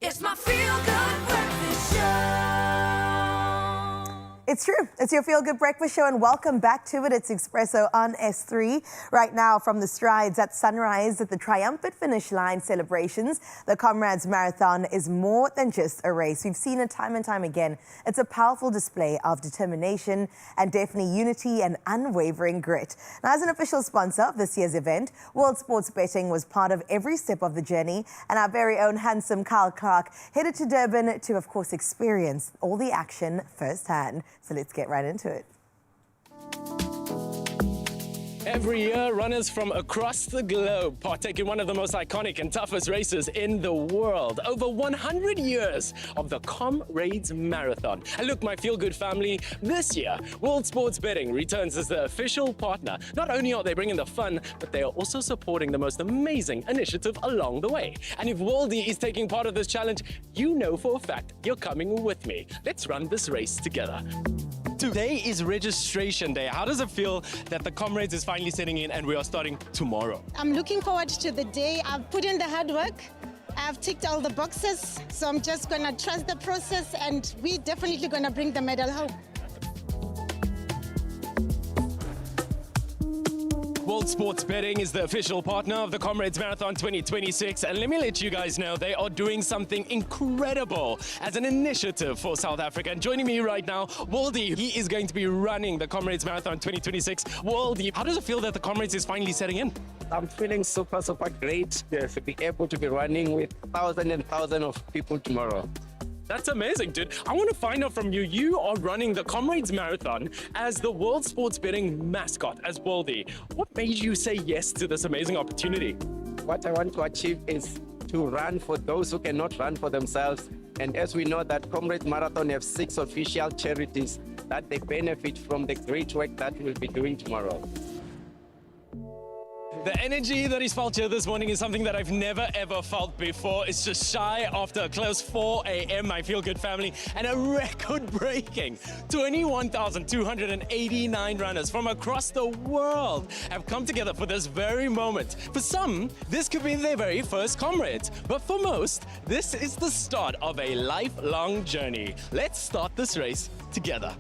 It's my feel-good breakfast show. It's true. It's your Feel Good Breakfast Show, and welcome back to it. It's Expresso on S3. Right now, from the strides at sunrise at the triumphant finish line celebrations, the Comrades Marathon is more than just a race. We've seen it time and time again. It's a powerful display of determination and definitely unity and unwavering grit. Now, as an official sponsor of this year's event, World Sports Betting was part of every step of the journey, and our very own handsome Kyle Clark headed to Durban to, of course, experience all the action firsthand. So let's get right into it. Every year, runners from across the globe partake in one of the most iconic and toughest races in the world. Over 100 years of the Comrades Marathon. And look, my feel-good family, this year, World Sports Betting returns as the official partner. Not only are they bringing the fun, but they are also supporting the most amazing initiative along the way. And if Worldy is taking part of this challenge, you know for a fact you're coming with me. Let's run this race together. Today is registration day. How does it feel that the Comrades is finally setting in and we are starting tomorrow? I'm looking forward to the day. I've put in the hard work. I've ticked all the boxes. So I'm just going to trust the process, and we're definitely going to bring the medal home. World Sports Betting is the official partner of the Comrades Marathon 2026. And let me let you guys know they are doing something incredible as an initiative for South Africa. And joining me right now, Waldy. He is going to be running the Comrades Marathon 2026. Waldy, how does it feel that the Comrades is finally setting in? I'm feeling super, super great to be able to be running with thousands and thousands of people tomorrow. That's amazing, dude. I want to find out from you. You are running the Comrades Marathon as the World Sports Betting mascot, as Waldy. What made you say yes to this amazing opportunity? What I want to achieve is to run for those who cannot run for themselves. And as we know that Comrades Marathon have 6 official charities that they benefit from the great work that we'll be doing tomorrow. The energy that is felt here this morning is something that I've never ever felt before. It's just shy after a close 4 a.m. My Feel Good family and a record-breaking 21,289 runners from across the world have come together for this very moment. For some, this could be their very first Comrades, but for most, this is the start of a lifelong journey. Let's start this race together.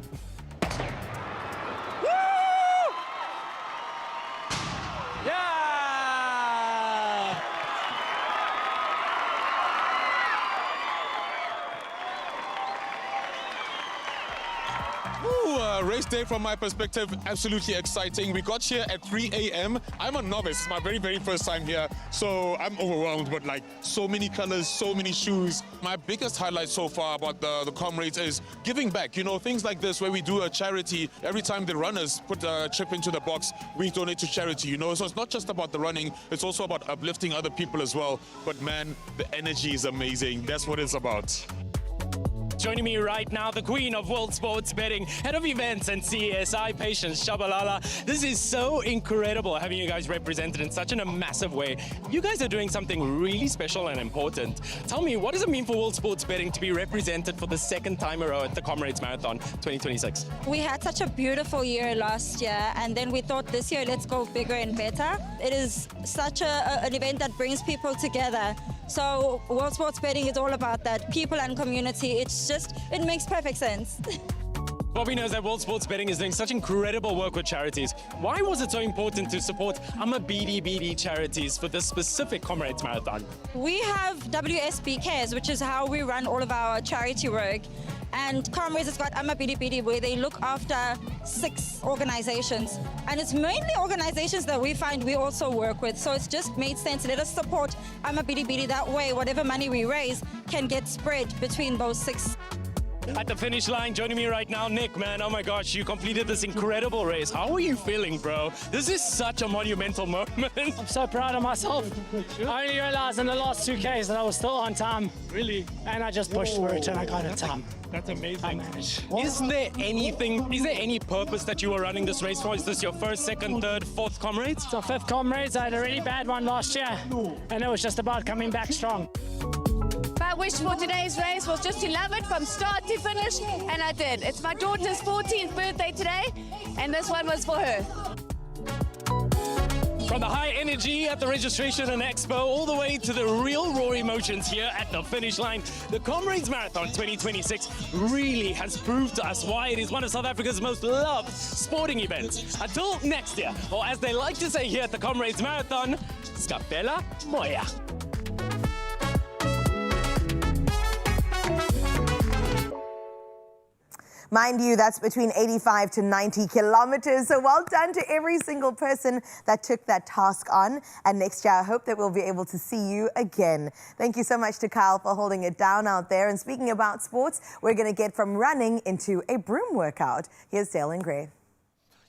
Race day from my perspective, absolutely exciting. We got here at 3 a.m. I'm a novice, it's my very first time here, so I'm overwhelmed with like so many colors, so many shoes. My biggest highlight so far about the Comrades is giving back. You know, things like this where we do a charity. Every time the runners put a chip into the box, we donate to charity, you know. So it's not just about the running, it's also about uplifting other people as well. But man, the energy is amazing. That's what it's about. Joining me right now, the queen of World Sports Betting, head of events and CSI, Patience Shabalala. This is so incredible having you guys represented in such a massive way. You guys are doing something really special and important. Tell me, what does it mean for World Sports Betting to be represented for the second time in a row at the Comrades Marathon 2026? We had such a beautiful year last year, and then we thought this year, let's go bigger and better. It is such an event that brings people together. So World Sports Betting is all about that, people and community. It makes perfect sense. Bobby knows that World Sports Betting is doing such incredible work with charities. Why was it so important to support BD charities for this specific Comrades Marathon? We have WSB Cares, which is how we run all of our charity work. And Comrades has got BD where they look after 6 organizations. And it's mainly organizations that we find we also work with. So it's just made sense. Let us support BD. That way, whatever money we raise can get spread between those 6. At the finish line, joining me right now, Nick, man, oh my gosh, you completed this incredible race. How are you feeling, bro? This is such a monumental moment. I'm so proud of myself. I only realized in the last 2Ks that I was still on time. Really? And I just pushed for it and I got it time. That's amazing. I managed. Is there any purpose that you were running this race for? Is this your first, second, third, fourth Comrades? So 5th Comrades, I had a really bad one last year. And it was just about coming back strong. My wish for today's race was just to love it from start to finish, and I did. It's my daughter's 14th birthday today, and this one was for her. From the high energy at the registration and expo all the way to the real raw emotions here at the finish line, the Comrades Marathon 2026 really has proved to us why it is one of South Africa's most loved sporting events. Until next year, or as they like to say here at the Comrades Marathon, Skapela Moya. Mind you, that's between 85 to 90 kilometers. So well done to every single person that took that task on. And next year, I hope that we'll be able to see you again. Thank you so much to Kyle for holding it down out there. And speaking about sports, we're going to get from running into a broom workout. Here's Dale and Gray.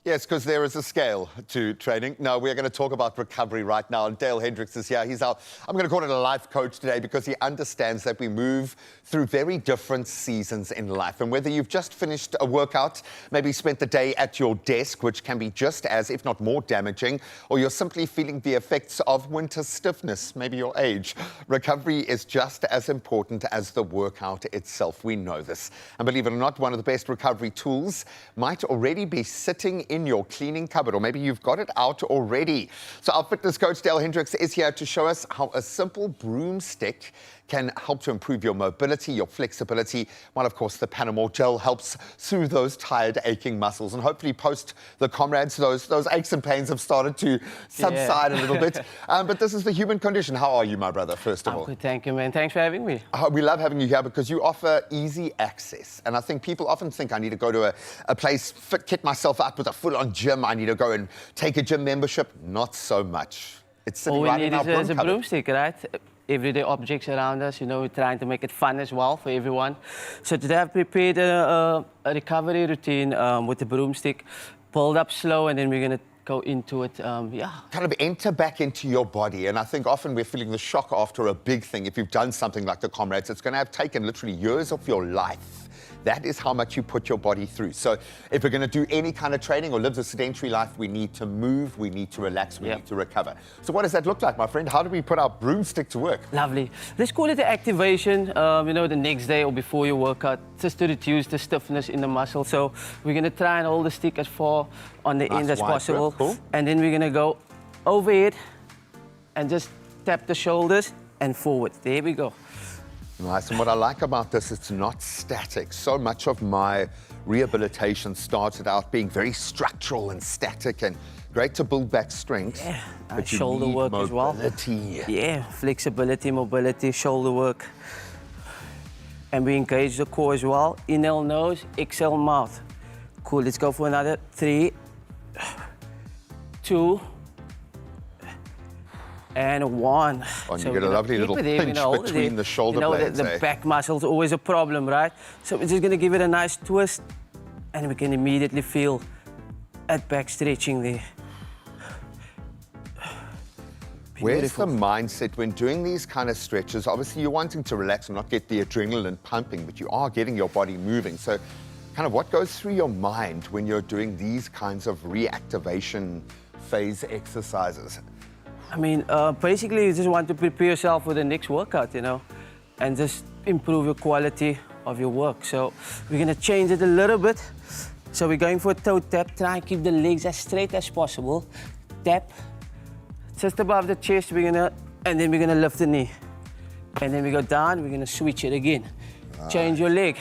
Yes, because there is a scale to training. No, we're going to talk about recovery right now. And Dale Hendricks is here. He's our, I'm going to call it a life coach today because he understands that we move through very different seasons in life. And whether you've just finished a workout, maybe spent the day at your desk, which can be just as, if not more damaging, or you're simply feeling the effects of winter stiffness, maybe your age, recovery is just as important as the workout itself. We know this. And believe it or not, one of the best recovery tools might already be sitting in your cleaning cupboard, or maybe you've got it out already. So our fitness coach, Dale Hendricks, is here to show us how a simple broomstick can help to improve your mobility, your flexibility, while, of course, the Panamore gel helps soothe those tired, aching muscles. And hopefully, post the comrades, those aches and pains have started to subside a little bit. But this is the human condition. How are you, my brother, first of all? Good, thank you, man. Thanks for having me. We love having you here because you offer easy access. And I think people often think I need to go to a place, kit myself up with a full-on gym. I need to go and take a gym membership. Not so much. It's sitting right in our broom is a cupboard. broomstick, right? Everyday objects around us, you know, we're trying to make it fun as well for everyone. So today I've prepared a recovery routine with the broomstick, pulled up slow, and then we're going to go into it, Kind of enter back into your body. And I think often we're feeling the shock after a big thing. If you've done something like the comrades, it's going to have taken literally years of your life. That is how much you put your body through. So if we're going to do any kind of training or live the sedentary life, we need to move, we need to relax, we need to recover. So what does that look like, my friend? How do we put our broomstick to work? Lovely. Let's call it the activation, you know, the next day or before your workout, just to reduce the stiffness in the muscle. So we're going to try and hold the stick as far on the end as possible. Cool. And then we're going to go overhead and just tap the shoulders and forward. There we go. Nice, and what I like about this, it's not static. So much of my rehabilitation started out being very structural and static, and great to build back strength. Yeah, but you shoulder need work mobility. as well. Yeah, flexibility, mobility, shoulder work. And we engage the core as well. Inhale nose, exhale mouth. Cool, let's go for another 3, 2, and 1. Oh, and you get a lovely little pinch between the shoulder blades. The back muscle's always a problem, right? So we're just going to give it a nice twist, and we can immediately feel that back stretching there. Where's the mindset when doing these kind of stretches? Obviously, you're wanting to relax and not get the adrenaline pumping, but you are getting your body moving. So kind of what goes through your mind when you're doing these kinds of reactivation phase exercises? I mean, basically, you just want to prepare yourself for the next workout, you know, and just improve your quality of your work. So we're going to change it a little bit. So we're going for a toe tap. Try and keep the legs as straight as possible. Tap. Just above the chest, and then we're going to lift the knee. And then we go down, we're going to switch it again. Change your leg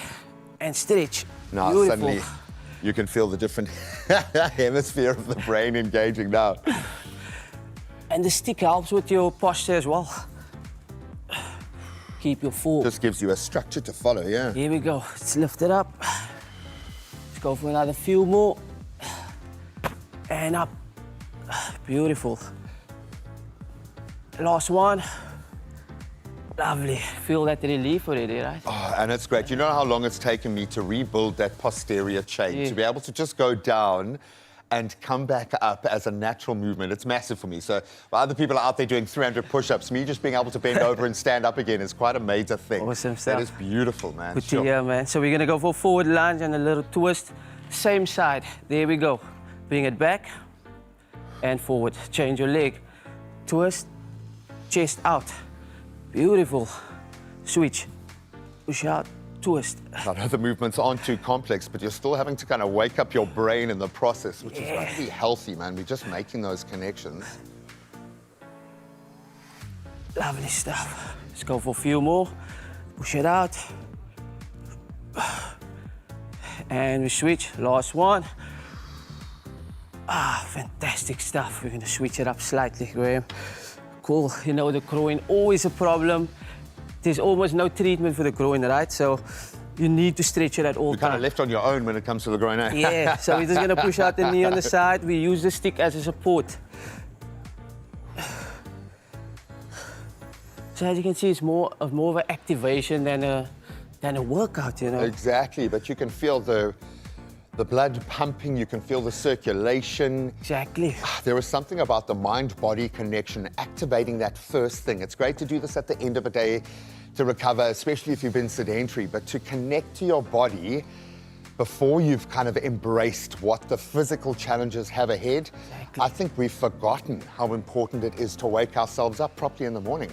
and stretch. Now, beautiful. Suddenly, you can feel the different hemisphere of the brain engaging now. And the stick helps with your posture as well. Keep your form. Just gives you a structure to follow, yeah. Here we go. Let's lift it up. Let's go for another few more. And up. Beautiful. Last one. Lovely. Feel that relief already, right? Oh, and it's great. You know how long it's taken me to rebuild that posterior chain, to be able to just go down and come back up as a natural movement. It's massive for me. So while other people are out there doing 300 push-ups, me just being able to bend over and stand up again is quite a major thing. Awesome stuff. That is beautiful, man. Good to hear, man. So we're gonna go for forward lunge and a little twist. Same side. There we go. Bring it back and forward. Change your leg. Twist, chest out. Beautiful. Switch. Push out. Twist. I know the movements aren't too complex, but you're still having to kind of wake up your brain in the process, which is really healthy, man. We're just making those connections. Lovely stuff. Let's go for a few more. Push it out. And we switch. Last one. Fantastic stuff. We're going to switch it up slightly, Graham. Cool. You know, the groin, always a problem. There's almost no treatment for the groin, right? So you need to stretch it at all times. You're kind of left on your own when it comes to the groin, eh? Yeah, so we're just going to push out the knee on the side. We use the stick as a support. So as you can see, it's more of an activation than a workout, you know? Exactly, but you can feel the blood pumping, you can feel the circulation. Exactly. There is something about the mind-body connection, activating that first thing. It's great to do this at the end of a day to recover, especially if you've been sedentary, but to connect to your body before you've kind of embraced what the physical challenges have ahead. Exactly. I think we've forgotten how important it is to wake ourselves up properly in the morning.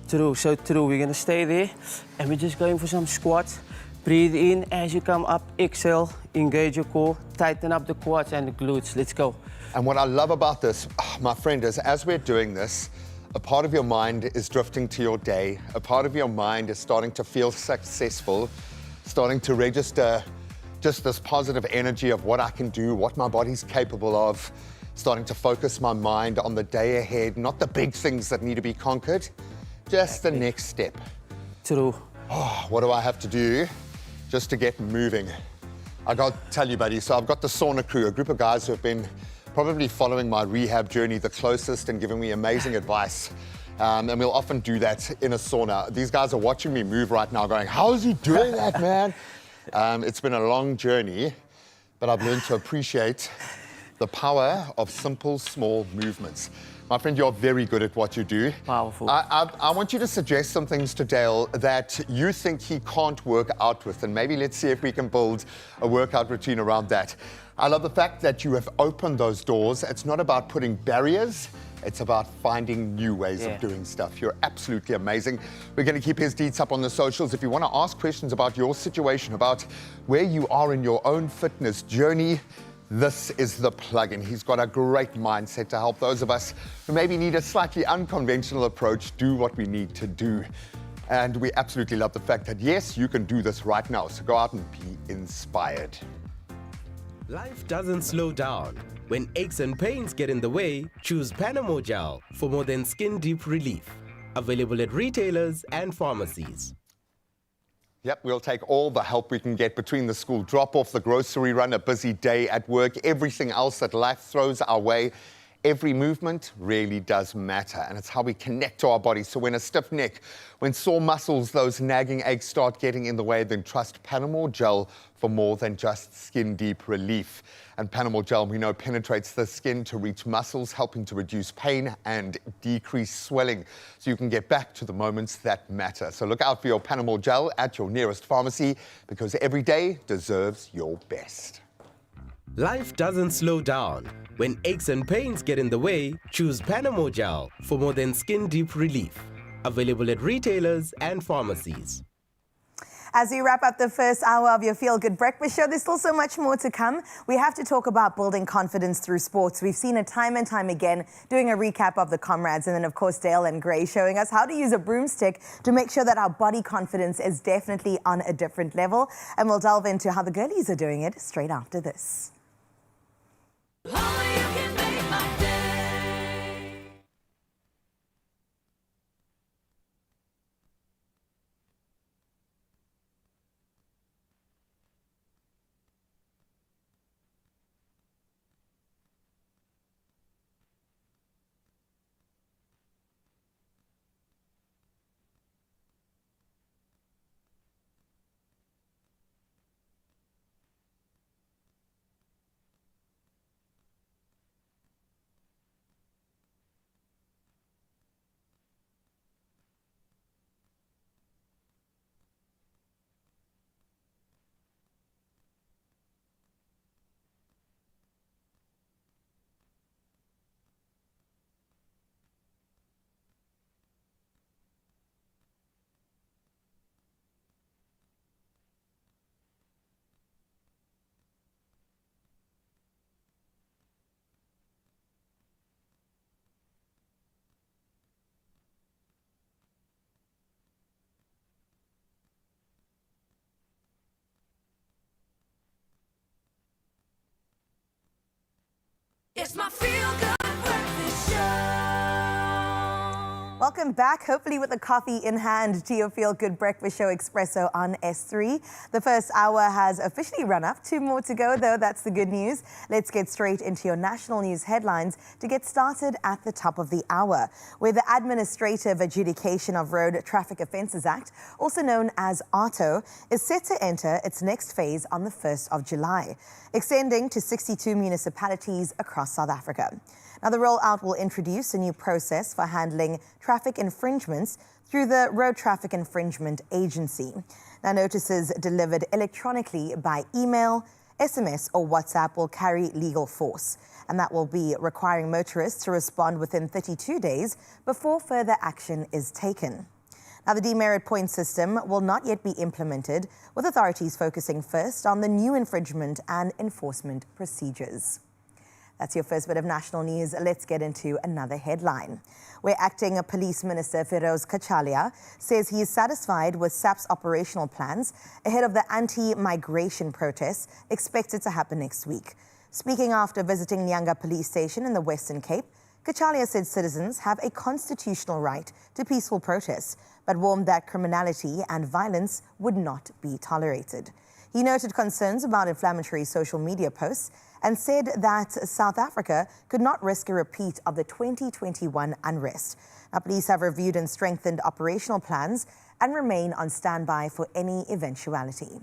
True, so true. We're going to stay there and we're just going for some squats. Breathe in as you come up, exhale, engage your core, tighten up the quads and the glutes. Let's go. And what I love about this, my friend, is as we're doing this, a part of your mind is drifting to your day. A part of your mind is starting to feel successful, starting to register just this positive energy of what I can do, what my body's capable of, starting to focus my mind on the day ahead, not the big things that need to be conquered, just the next step. True. Oh, what do I have to do just to get moving? I got to tell you, buddy, so I've got the sauna crew, a group of guys who have been probably following my rehab journey the closest and giving me amazing advice. And we'll often do that in a sauna. These guys are watching me move right now going, how is he doing that, man? It's been a long journey, but I've learned to appreciate the power of simple, small movements. My friend, you're very good at what you do. Powerful. I want you to suggest some things to Dale that you think he can't work out with, and maybe let's see if we can build a workout routine around that. I love the fact that you have opened those doors. It's not about putting barriers, it's about finding new ways of doing stuff. You're absolutely amazing. We're going to keep his deets up on the socials. If you want to ask questions about your situation, about where you are in your own fitness journey, this is the plug-in. He's got a great mindset to help those of us who maybe need a slightly unconventional approach do what we need to do. And we absolutely love the fact that, yes, you can do this right now. So go out and be inspired. Life doesn't slow down. When aches and pains get in the way, choose Panamo Gel for more than skin-deep relief. Available at retailers and pharmacies. Yep, we'll take all the help we can get between the school drop-off, the grocery run, a busy day at work, everything else that life throws our way. Every movement really does matter, and it's how we connect to our bodies. So when a stiff neck, when sore muscles, those nagging aches start getting in the way, then trust Panamo Gel for more than just skin-deep relief. And Panamo Gel, we know, penetrates the skin to reach muscles, helping to reduce pain and decrease swelling, so you can get back to the moments that matter. So look out for your Panamo Gel at your nearest pharmacy, because every day deserves your best. Life doesn't slow down. When aches and pains get in the way, choose Panamo Gel for more than skin-deep relief. Available at retailers and pharmacies. As we wrap up the first hour of your Feel Good Breakfast Show, there's still so much more to come. We have to talk about building confidence through sports. We've seen it time and time again, doing a recap of the comrades, and then of course Dale and Gray showing us how to use a broomstick to make sure that our body confidence is definitely on a different level. And we'll delve into how the girlies are doing it straight after this. It's my Feel Good Breakfast Show. Welcome back, hopefully with a coffee in hand, to your Feel Good Breakfast Show Expresso on S3. The first hour has officially run up. 2 more to go, though. That's the good news. Let's get straight into your national news headlines to get started at the top of the hour, where the Administrative Adjudication of Road Traffic Offences Act, also known as ARTO, is set to enter its next phase on the 1st of July, extending to 62 municipalities across South Africa. Now, the rollout will introduce a new process for handling traffic infringements through the Road Traffic Infringement Agency. Now, notices delivered electronically by email, SMS or WhatsApp will carry legal force, and that will be requiring motorists to respond within 32 days before further action is taken. Now, the demerit point system will not yet be implemented, with authorities focusing first on the new infringement and enforcement procedures. That's your first bit of national news. Let's get into another headline, where Acting Police Minister Feroz Kachalia says he is satisfied with SAP's operational plans ahead of the anti-migration protests expected to happen next week. Speaking after visiting Nyanga Police Station in the Western Cape, Kachalia said citizens have a constitutional right to peaceful protests, but warned that criminality and violence would not be tolerated. He noted concerns about inflammatory social media posts and said that South Africa could not risk a repeat of the 2021 unrest. Now, police have reviewed and strengthened operational plans and remain on standby for any eventuality.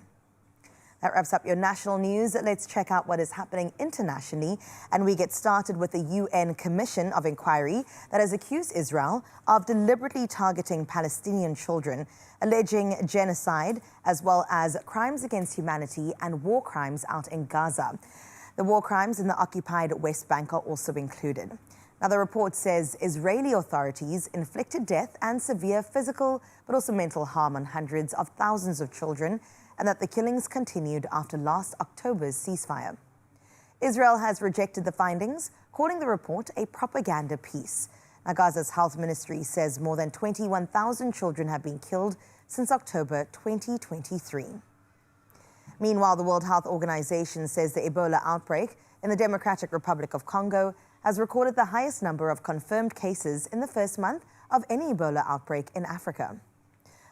That wraps up your national news. Let's check out what is happening internationally. And we get started with the UN Commission of Inquiry that has accused Israel of deliberately targeting Palestinian children, alleging genocide as well as crimes against humanity and war crimes out in Gaza. The war crimes in the occupied West Bank are also included. Now, the report says Israeli authorities inflicted death and severe physical but also mental harm on hundreds of thousands of children, and that the killings continued after last October's ceasefire. Israel has rejected the findings, calling the report a propaganda piece. Now, Gaza's health ministry says more than 21,000 children have been killed since October 2023. Meanwhile, the World Health Organization says the Ebola outbreak in the Democratic Republic of Congo has recorded the highest number of confirmed cases in the first month of any Ebola outbreak in Africa.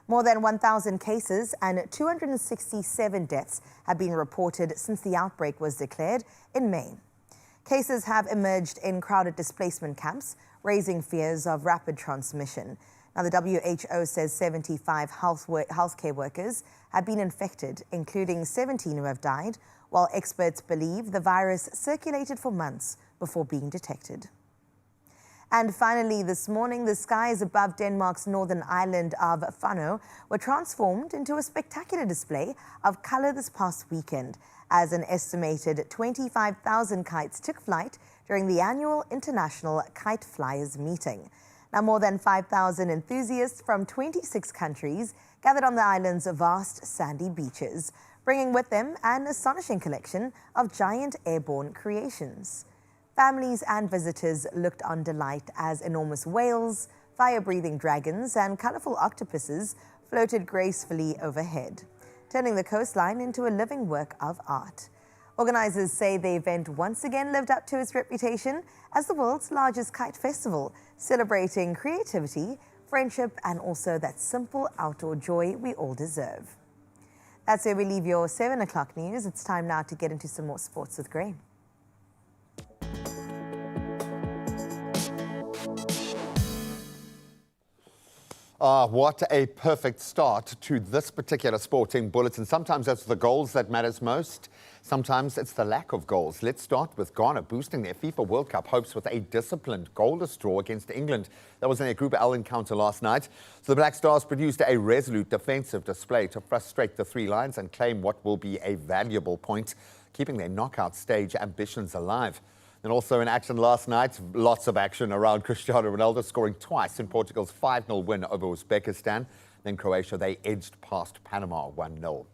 More than 1,000 cases and 267 deaths have been reported since the outbreak was declared in May. Cases have emerged in crowded displacement camps, raising fears of rapid transmission. Now, the WHO says 75 healthcare workers have been infected, including 17 who have died, while experts believe the virus circulated for months before being detected. And finally, this morning, the skies above Denmark's northern island of Fano were transformed into a spectacular display of colour this past weekend, as an estimated 25,000 kites took flight during the annual International Kite Flyers meeting. Now, more than 5,000 enthusiasts from 26 countries gathered on the island's vast sandy beaches, bringing with them an astonishing collection of giant airborne creations. Families and visitors looked on delight as enormous whales, fire-breathing dragons, and colourful octopuses floated gracefully overhead, turning the coastline into a living work of art. Organisers say the event once again lived up to its reputation as the world's largest kite festival, celebrating creativity, friendship, and also that simple outdoor joy we all deserve. That's where we leave your 7 o'clock news. It's time now to get into some more sports with Graeme. What a perfect start to this particular sporting bulletin. Sometimes it's the goals that matters most. Sometimes it's the lack of goals. Let's start with Ghana boosting their FIFA World Cup hopes with a disciplined goalless draw against England. That was in their Group L encounter last night. So the Black Stars produced a resolute defensive display to frustrate the Three Lions and claim what will be a valuable point, keeping their knockout stage ambitions alive. And also in action last night, lots of action around Cristiano Ronaldo scoring twice in Portugal's 5-0 win over Uzbekistan. Then Croatia, they edged past Panama 1-0.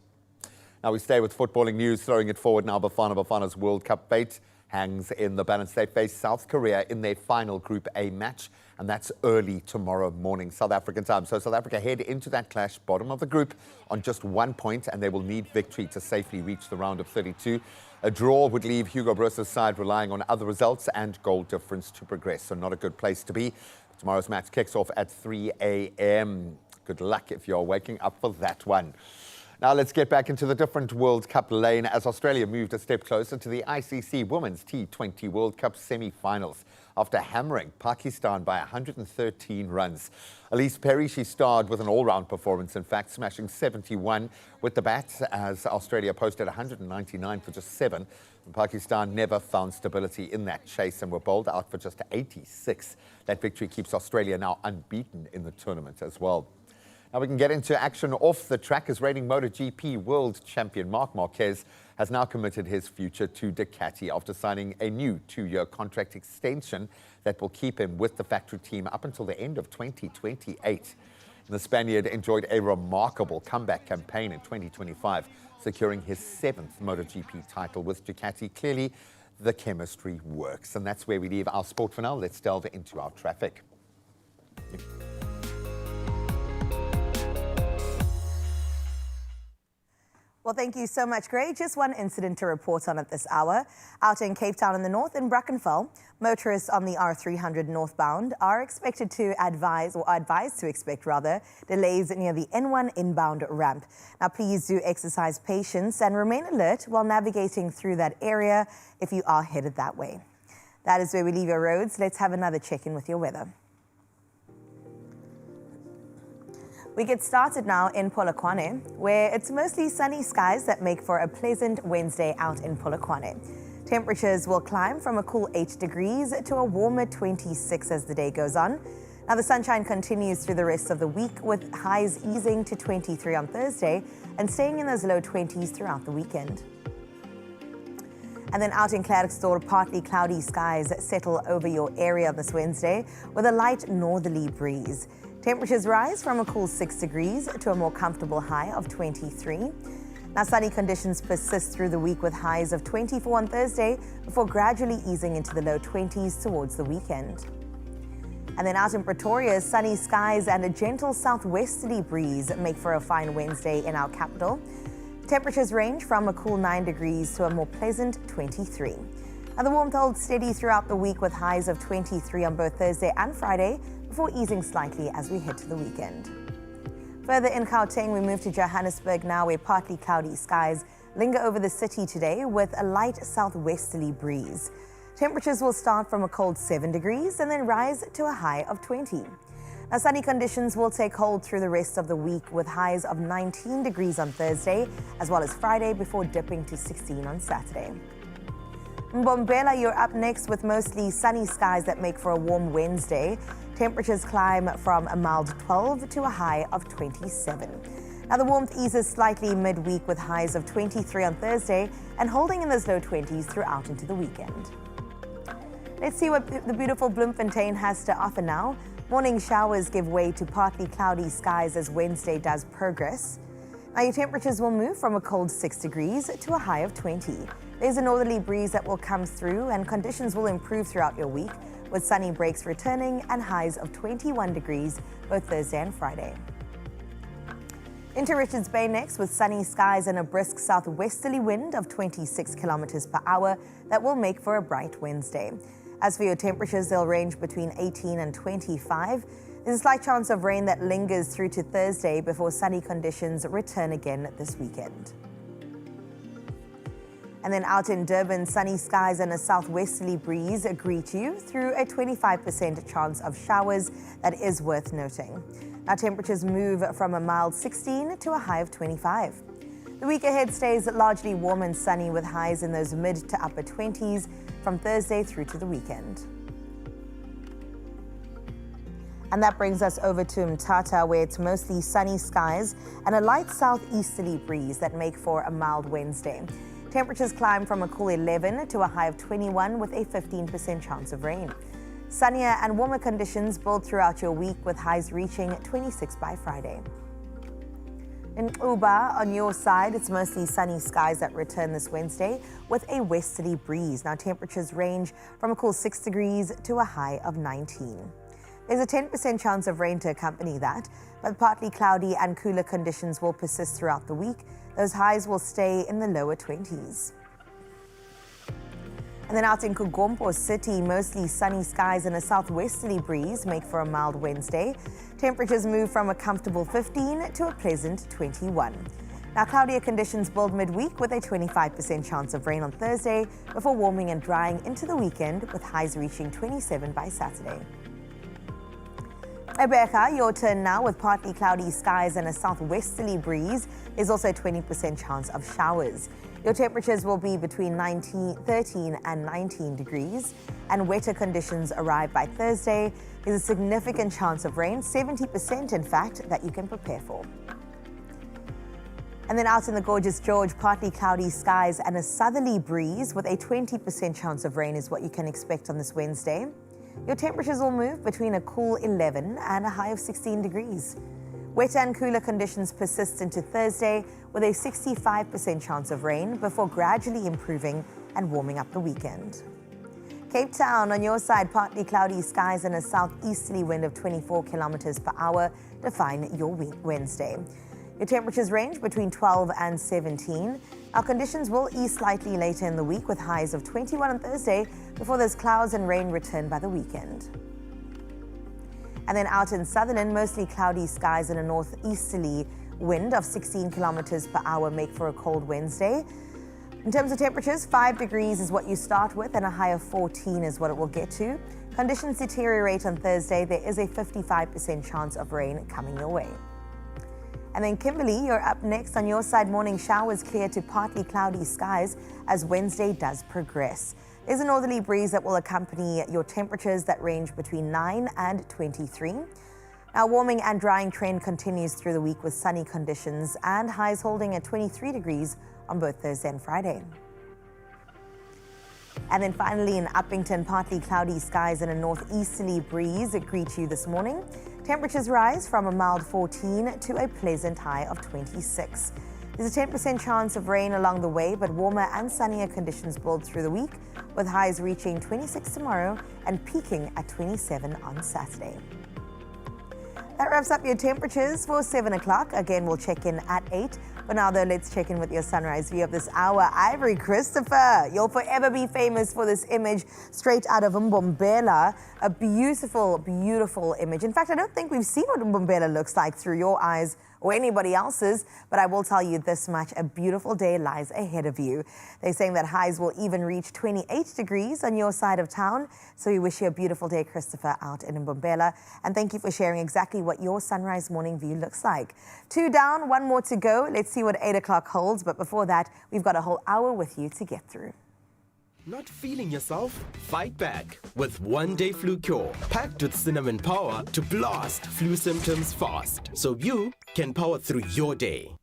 Now we stay with footballing news, throwing it forward now. Bafana's World Cup fate hangs in the balance. They face South Korea in their final Group A match, and that's early tomorrow morning, South African time. So South Africa head into that clash, bottom of the group, on just 1 point, and they will need victory to safely reach the round of 32. A draw would leave Hugo Broos's side relying on other results and goal difference to progress, so not a good place to be. Tomorrow's match kicks off at 3 a.m. Good luck if you're waking up for that one. Now let's get back into the different World Cup lane as Australia moved a step closer to the ICC Women's T20 World Cup semi-finals after hammering Pakistan by 113 runs. Elise Perry, she starred with an all-round performance, in fact, smashing 71 with the bat as Australia posted 199 for just 7. And Pakistan never found stability in that chase and were bowled out for just 86. That victory keeps Australia now unbeaten in the tournament as well. Now we can get into action off the track as reigning MotoGP world champion Marc Marquez has now committed his future to Ducati after signing a new 2-year contract extension that will keep him with the factory team up until the end of 2028. And the Spaniard enjoyed a remarkable comeback campaign in 2025, securing his 7th MotoGP title with Ducati. Clearly, the chemistry works. And that's where we leave our sport for now. Let's delve into our traffic. Well, thank you so much, Gray. Just one incident to report on at this hour. Out in Cape Town in the north, in Brackenfell, motorists on the R300 northbound are expected to advised to expect delays near the N1 inbound ramp. Now, please do exercise patience and remain alert while navigating through that area if you are headed that way. That is where we leave your roads. Let's have another check-in with your weather. We get started now in Polokwane, where it's mostly sunny skies that make for a pleasant Wednesday out in Polokwane. Temperatures will climb from a cool 8 degrees to a warmer 26 as the day goes on. Now, the sunshine continues through the rest of the week, with highs easing to 23 on Thursday and staying in those low 20s throughout the weekend. And then out in Klerksdorp, partly cloudy skies settle over your area this Wednesday with a light northerly breeze. Temperatures rise from a cool 6 degrees to a more comfortable high of 23. Now, sunny conditions persist through the week with highs of 24 on Thursday before gradually easing into the low 20s towards the weekend. And then out in Pretoria, sunny skies and a gentle southwesterly breeze make for a fine Wednesday in our capital. Temperatures range from a cool 9 degrees to a more pleasant 23. Now, the warmth holds steady throughout the week with highs of 23 on both Thursday and Friday, before easing slightly as we head to the weekend. Further in Gauteng, we move to Johannesburg now, where partly cloudy skies linger over the city today with a light southwesterly breeze. Temperatures will start from a cold 7 degrees and then rise to a high of 20. Now, sunny conditions will take hold through the rest of the week with highs of 19 degrees on Thursday as well as Friday before dipping to 16 on Saturday. Mbombela, you're up next with mostly sunny skies that make for a warm Wednesday. Temperatures climb from a mild 12 to a high of 27. Now, the warmth eases slightly midweek with highs of 23 on Thursday and holding in those low 20s throughout into the weekend. Let's see what the beautiful Bloemfontein has to offer now. Morning showers give way to partly cloudy skies as Wednesday does progress. Now, your temperatures will move from a cold 6 degrees to a high of 20. There's a northerly breeze that will come through and conditions will improve throughout your week, with sunny breaks returning and highs of 21 degrees both Thursday and Friday. Into Richards Bay next with sunny skies and a brisk southwesterly wind of 26 kilometers per hour that will make for a bright Wednesday. As for your temperatures, they'll range between 18 and 25. There's a slight chance of rain that lingers through to Thursday before sunny conditions return again this weekend. And then out in Durban, sunny skies and a southwesterly breeze greet you through a 25% chance of showers that is worth noting. Now, temperatures move from a mild 16 to a high of 25. The week ahead stays largely warm and sunny with highs in those mid to upper 20s from Thursday through to the weekend. And that brings us over to Mthatha, where it's mostly sunny skies and a light southeasterly breeze that make for a mild Wednesday. Temperatures climb from a cool 11 to a high of 21 with a 15% chance of rain. Sunnier and warmer conditions build throughout your week with highs reaching 26 by Friday. In Uba, on your side, it's mostly sunny skies that return this Wednesday with a westerly breeze. Now, temperatures range from a cool 6 degrees to a high of 19. There's a 10% chance of rain to accompany that, but partly cloudy and cooler conditions will persist throughout the week. Those highs will stay in the lower 20s. And then out in Kugompo City, mostly sunny skies and a southwesterly breeze make for a mild Wednesday. Temperatures move from a comfortable 15 to a pleasant 21. Now, cloudier conditions build midweek with a 25% chance of rain on Thursday before warming and drying into the weekend with highs reaching 27 by Saturday. Ebeka, your turn now with partly cloudy skies and a southwesterly breeze. There's also a 20% chance of showers. Your temperatures will be between 13 and 19 degrees, and wetter conditions arrive by Thursday. There's a significant chance of rain, 70% in fact, that you can prepare for. And then out in the gorgeous George, partly cloudy skies and a southerly breeze with a 20% chance of rain is what you can expect on this Wednesday. Your temperatures will move between a cool 11 and a high of 16 degrees. Wet and cooler conditions persist into Thursday with a 65% chance of rain before gradually improving and warming up the weekend. Cape Town, on your side, partly cloudy skies and a southeasterly wind of 24 kilometers per hour define your Wednesday. Your temperatures range between 12 and 17. Our conditions will ease slightly later in the week with highs of 21 on Thursday before those clouds and rain return by the weekend. And then out in Sutherland, mostly cloudy skies and a northeasterly wind of 16 kilometers per hour make for a cold Wednesday. In terms of temperatures, 5 degrees is what you start with and a high of 14 is what it will get to. Conditions deteriorate on Thursday. There is a 55% chance of rain coming your way. And then Kimberley, you're up next. On your side, morning showers clear to partly cloudy skies as Wednesday does progress. There's a northerly breeze that will accompany your temperatures that range between 9 and 23. Now, warming and drying trend continues through the week with sunny conditions and highs holding at 23 degrees on both Thursday and Friday. And then finally in Uppington, partly cloudy skies and a northeasterly breeze greet you this morning. Temperatures rise from a mild 14 to a pleasant high of 26. There's a 10% chance of rain along the way, but warmer and sunnier conditions build through the week, with highs reaching 26 tomorrow and peaking at 27 on Saturday. That wraps up your temperatures for 7 o'clock. Again, we'll check in at 8. For now, though, let's check in with your sunrise view of this hour. Ivory Christopher, you'll forever be famous for this image straight out of Mbombela. A beautiful, beautiful image. In fact, I don't think we've seen what Mbombela looks like through your eyes or anybody else's, but I will tell you this much, a beautiful day lies ahead of you. They're saying that highs will even reach 28 degrees on your side of town. So we wish you a beautiful day, Christopher, out in Mbombela. And thank you for sharing exactly what your sunrise morning view looks like. 2 down, 1 more to go. Let's see what 8 o'clock holds. But before that, we've got a whole hour with you to get through. Not feeling yourself? Fight back with one-day flu cure, packed with cinnamon power to blast flu symptoms fast, so you can power through your day.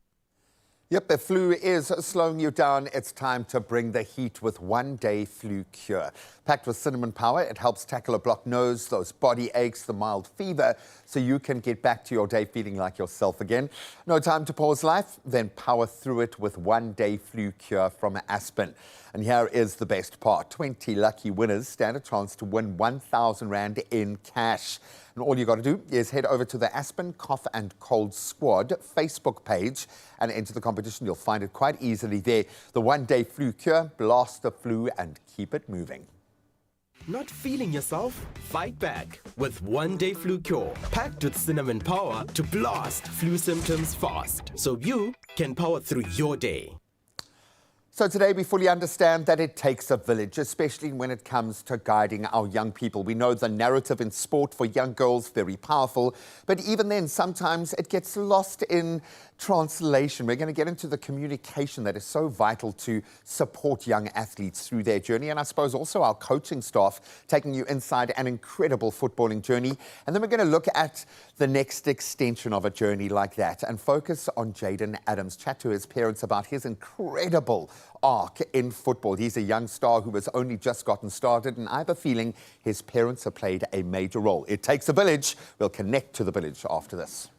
Yep, if flu is slowing you down, it's time to bring the heat with one-day flu cure. Packed with cinnamon power, it helps tackle a blocked nose, those body aches, the mild fever, so you can get back to your day feeling like yourself again. No time to pause life? Then power through it with one-day flu cure from Aspen. And here is the best part. 20 lucky winners stand a chance to win 1,000 Rand in cash. And all you got to do is head over to the Aspen Cough and Cold Squad Facebook page and enter the competition. You'll find it quite easily there. The one-day flu cure, blast the flu and keep it moving. Not feeling yourself? Fight back with one-day flu cure, packed with cinnamon power to blast flu symptoms fast, so you can power through your day. So today we fully understand that it takes a village, especially when it comes to guiding our young people. We know the narrative in sport for young girls, very powerful, but even then sometimes it gets lost in translation. We're going to get into the communication that is so vital to support young athletes through their journey, and I suppose also our coaching staff taking you inside an incredible footballing journey. And then we're going to look at the next extension of a journey like that and focus on Jaden Adams, chat to his parents about his incredible arc in football. He's a young star who has only just gotten started, and I have a feeling his parents have played a major role. It takes a village. We'll connect to the village after this.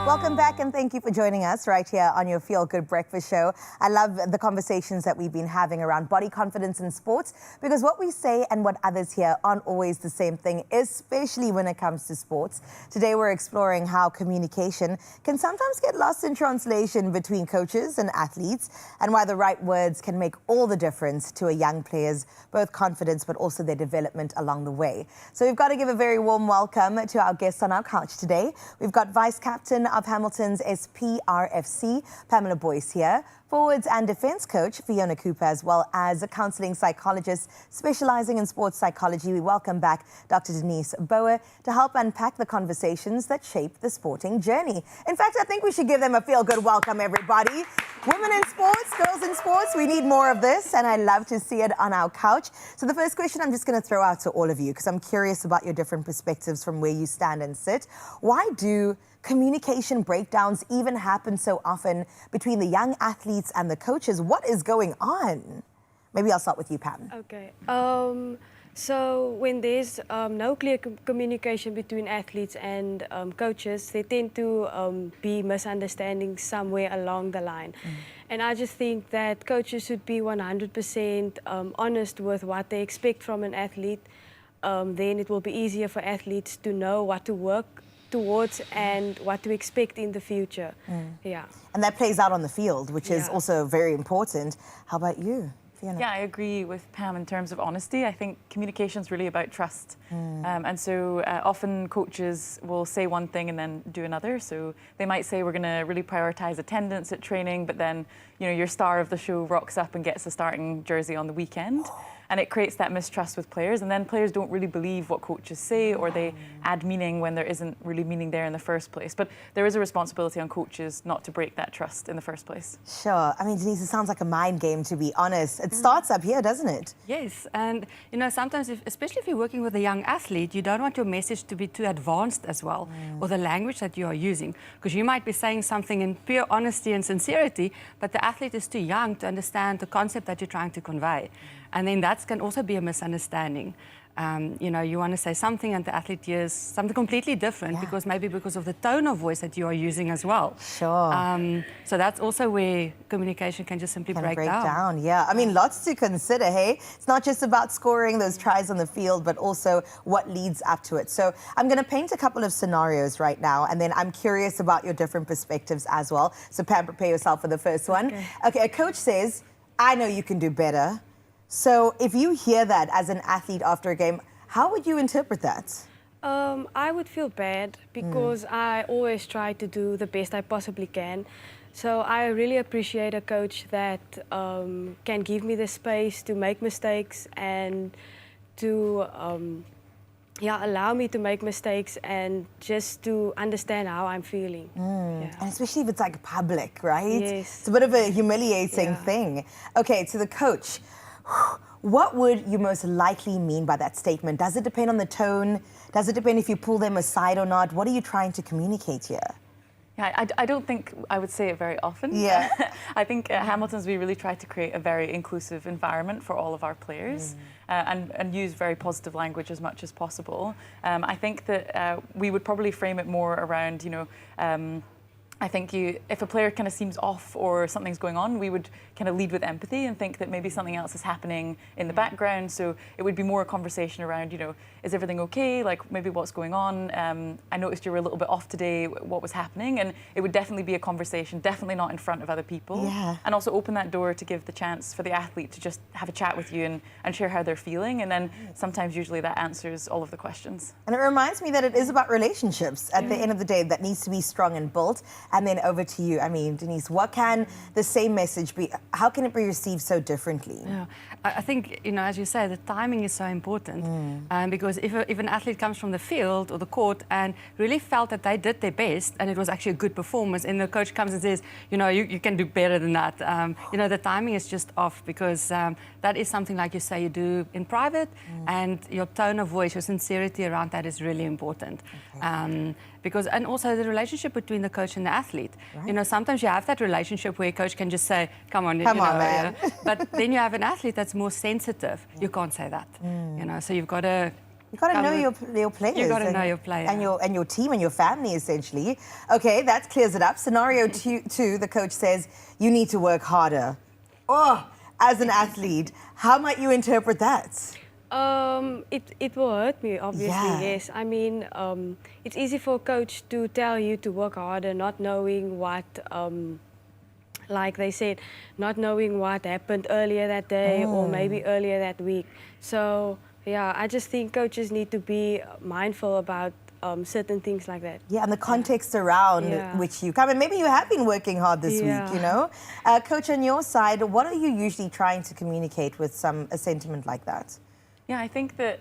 Welcome back and thank you for joining us right here on your Feel Good Breakfast Show. I love the conversations that we've been having around body confidence in sports because what we say and what others hear aren't always the same thing, especially when it comes to sports. Today we're exploring how communication can sometimes get lost in translation between coaches and athletes and why the right words can make all the difference to a young player's both confidence but also their development along the way. So we've got to give a very warm welcome to our guests on our couch today. We've got Vice Captain of Hamilton's SPRFC, Pamela Boyce here, forwards and defence coach Fiona Cooper, as well as a counselling psychologist specialising in sports psychology. We welcome back Dr. Denise Boer to help unpack the conversations that shape the sporting journey. In fact, I think we should give them a feel-good welcome, everybody. Women in sports, girls in sports, we need more of this, and I love to see it on our couch. So the first question I'm just going to throw out to all of you, because I'm curious about your different perspectives from where you stand and sit. Why do communication breakdowns even happen so often between the young athletes and the coaches? What is going on? Maybe I'll start with you, Pam. Okay. So when there's no clear communication between athletes and coaches, they tend to be misunderstandings somewhere along the line. And I just think that coaches should be 100% honest with what they expect from an athlete. Then it will be easier for athletes to know what to work towards and what to expect in the future. Yeah. And that plays out on the field, which is also very important. How about you, Fiona? Yeah, I agree with Pam in terms of honesty. I think communication is really about trust. And so often coaches will say one thing and then do another. So they might say, we're going to really prioritize attendance at training, but then, you know, your star of the show rocks up and gets a starting jersey on the weekend. And it creates that mistrust with players, and then players don't really believe what coaches say, or they add meaning when there isn't really meaning there in the first place. But there is a responsibility on coaches not to break that trust in the first place. Sure. I mean, Denise, it sounds like a mind game, to be honest. It starts up here, doesn't it? Yes, and you know, sometimes, especially if you're working with a young athlete, you don't want your message to be too advanced as well, or the language that you are using, because you might be saying something in pure honesty and sincerity, but the athlete is too young to understand the concept that you're trying to convey. And then that can also be a misunderstanding. You know, you want to say something and the athlete hears something completely different because of the tone of voice that you are using as well. Sure. So that's also where communication can just simply break down. Yeah, I mean, lots to consider, hey? It's not just about scoring those tries on the field, but also what leads up to it. So I'm going to paint a couple of scenarios right now, and then I'm curious about your different perspectives as well. So Pam, prepare yourself for the first one. Okay, a coach says, I know you can do better. So if you hear that as an athlete after a game, how would you interpret that? I would feel bad because I always try to do the best I possibly can. So I really appreciate a coach that can give me the space to make mistakes and to allow me to make mistakes and just to understand how I'm feeling. And especially if it's like public, right? Yes. It's a bit of a humiliating thing. Okay, to the coach. What would you most likely mean by that statement? Does it depend on the tone? Does it depend if you pull them aside or not? What are you trying to communicate here? Yeah, I don't think I would say it very often. Yeah. I think at Hamilton's we really try to create a very inclusive environment for all of our players and use very positive language as much as possible. I think that we would probably frame it more around, you know, I think if a player kind of seems off or something's going on, we would kind of lead with empathy and think that maybe something else is happening in the background. So it would be more a conversation around, you know, is everything okay? Like maybe what's going on? I noticed you were a little bit off today. What was happening? And it would definitely be a conversation, definitely not in front of other people. Yeah. And also open that door to give the chance for the athlete to just have a chat with you and share how they're feeling. And then sometimes usually that answers all of the questions. And it reminds me that it is about relationships at the end of the day that needs to be strong and built. And then over to you. I mean, Denise, what can the same message be? How can it be received so differently? Yeah, I think, you know, as you say, the timing is so important. Because if an athlete comes from the field or the court and really felt that they did their best and it was actually a good performance, and the coach comes and says, you know, you can do better than that. You know, the timing is just off because that is something, like you say, you do in private, and your tone of voice, your sincerity around that is really important. And also the relationship between the coach and the athlete. Right. You know, sometimes you have that relationship where a coach can just say, come on, man. But then you have an athlete that's more sensitive. You can't say that. You know, so you've got to You got to know your players. You got to know your player. And your team and your family, essentially. Okay, that clears it up. Scenario two, the coach says, you need to work harder. Oh, as an athlete, how might you interpret that? It will hurt me, obviously, yes. I mean, it's easy for a coach to tell you to work harder, not knowing what, like they said, not knowing what happened earlier that day or maybe earlier that week. So, yeah, I just think coaches need to be mindful about certain things like that. Yeah, and the context around which you come. And maybe you have been working hard this week, you know? Coach, on your side, what are you usually trying to communicate with a sentiment like that? Yeah, I think that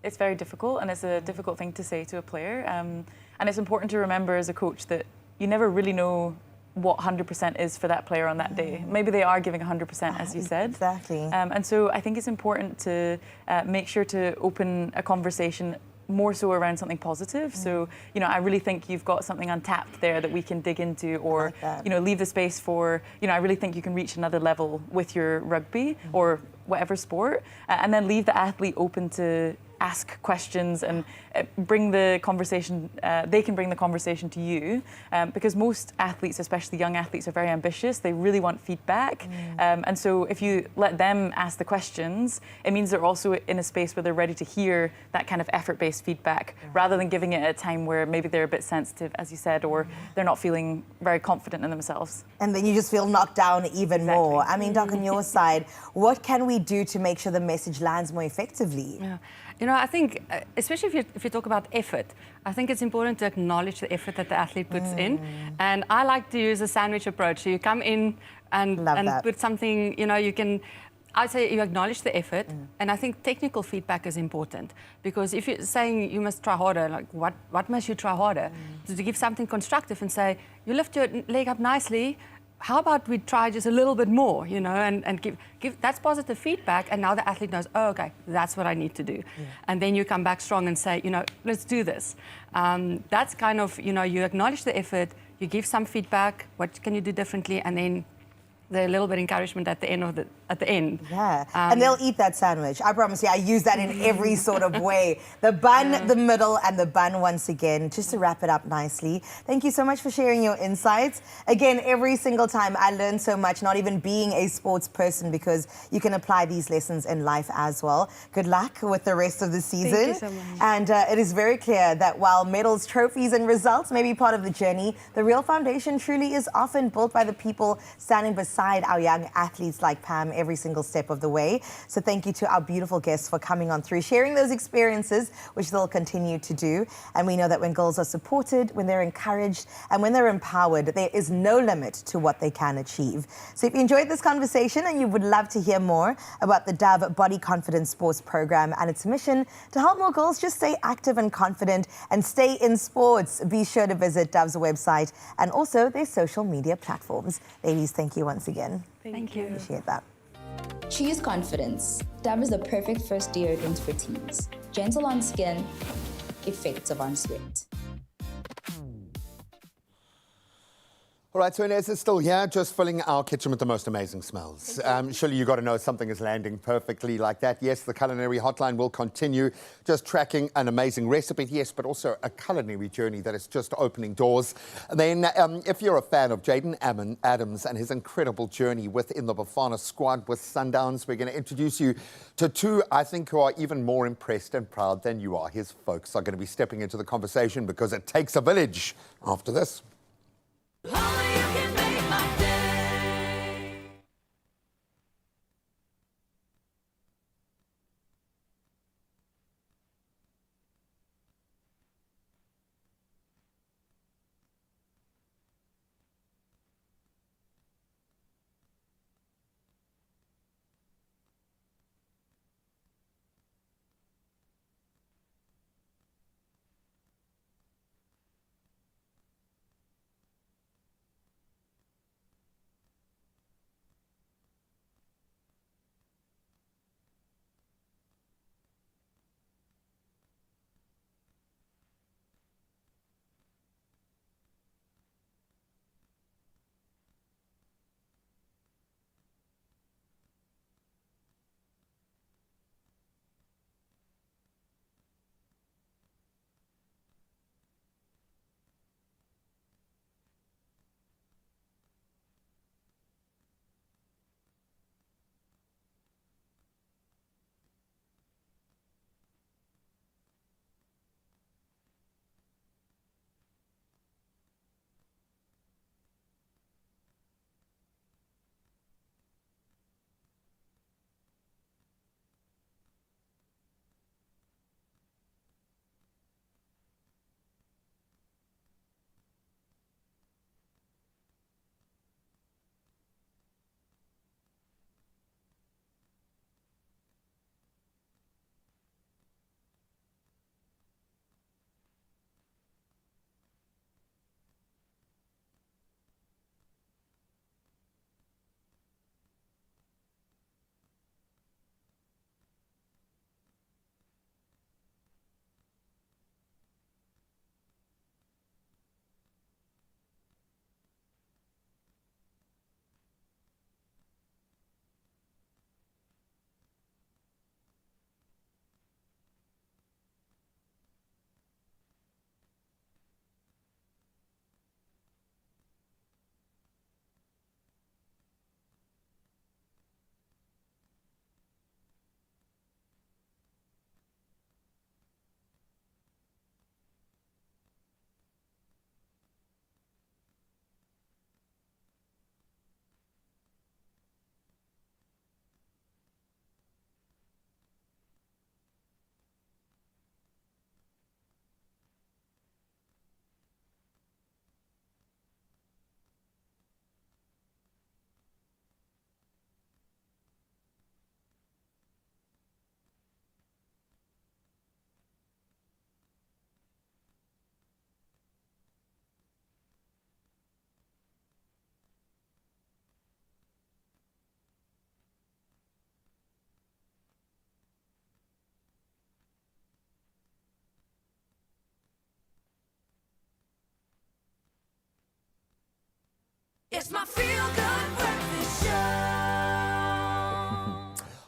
it's very difficult, and it's a difficult thing to say to a player. And it's important to remember as a coach that you never really know what 100% is for that player on that day. Maybe they are giving 100%, as you said. Exactly. And so I think it's important to make sure to open a conversation more so around something positive. So, you know, I really think you've got something untapped there that we can dig into, or, you know, leave the space for, you know, I really think you can reach another level with your rugby or whatever sport, and then leave the athlete open to ask questions and bring the conversation, they can bring the conversation to you, because most athletes, especially young athletes, are very ambitious. They really want feedback. And so if you let them ask the questions, it means they're also in a space where they're ready to hear that kind of effort-based feedback, rather than giving it at a time where maybe they're a bit sensitive, as you said, or they're not feeling very confident in themselves. And then you just feel knocked down even more. I mean, Doc, on your side, what can we do to make sure the message lands more effectively? Yeah. You know, I think, especially if you talk about effort, I think it's important to acknowledge the effort that the athlete puts in. And I like to use a sandwich approach. So you come in and put something, you know, you can, I'd say you acknowledge the effort. And I think technical feedback is important, because if you're saying you must try harder, like what must you try harder? To give something constructive and say, you lift your leg up nicely, how about we try just a little bit more, you know, and give that's positive feedback, and now the athlete knows, oh, okay, that's what I need to do. And then you come back strong and say, you know, let's do this. That's kind of, you know, you acknowledge the effort, you give some feedback, what can you do differently, and then the little bit of encouragement at the end. Yeah, and they'll eat that sandwich. I promise you, I use that in every sort of way. The bun, the middle, and the bun once again, just to wrap it up nicely. Thank you so much for sharing your insights. Again, every single time I learn so much, not even being a sports person, because you can apply these lessons in life as well. Good luck with the rest of the season. Thank you so much. And it is very clear that while medals, trophies, and results may be part of the journey, the real foundation truly is often built by the people standing beside our young athletes like Pam every single step of the way. So thank you to our beautiful guests for coming on through, sharing those experiences, which they'll continue to do. And we know that when girls are supported, when they're encouraged, and when they're empowered, there is no limit to what they can achieve. So if you enjoyed this conversation and you would love to hear more about the Dove Body Confidence Sports Program and its mission to help more girls just stay active and confident and stay in sports, be sure to visit Dove's website and also their social media platforms. Ladies, thank you once again. Thank you. Appreciate that. Choose confidence. Dove is the perfect first deodorant for teens. Gentle on skin, effective on sweat. All right, so Inez is still here, just filling our kitchen with the most amazing smells. Surely you got to know something is landing perfectly like that. Yes, the culinary hotline will continue, just tracking an amazing recipe, yes, but also a culinary journey that is just opening doors. And then, if you're a fan of Jaden Adams and his incredible journey within the Bafana squad with Sundowns, we're going to introduce you to two, I think, who are even more impressed and proud than you are. His folks are going to be stepping into the conversation because it takes a village after this.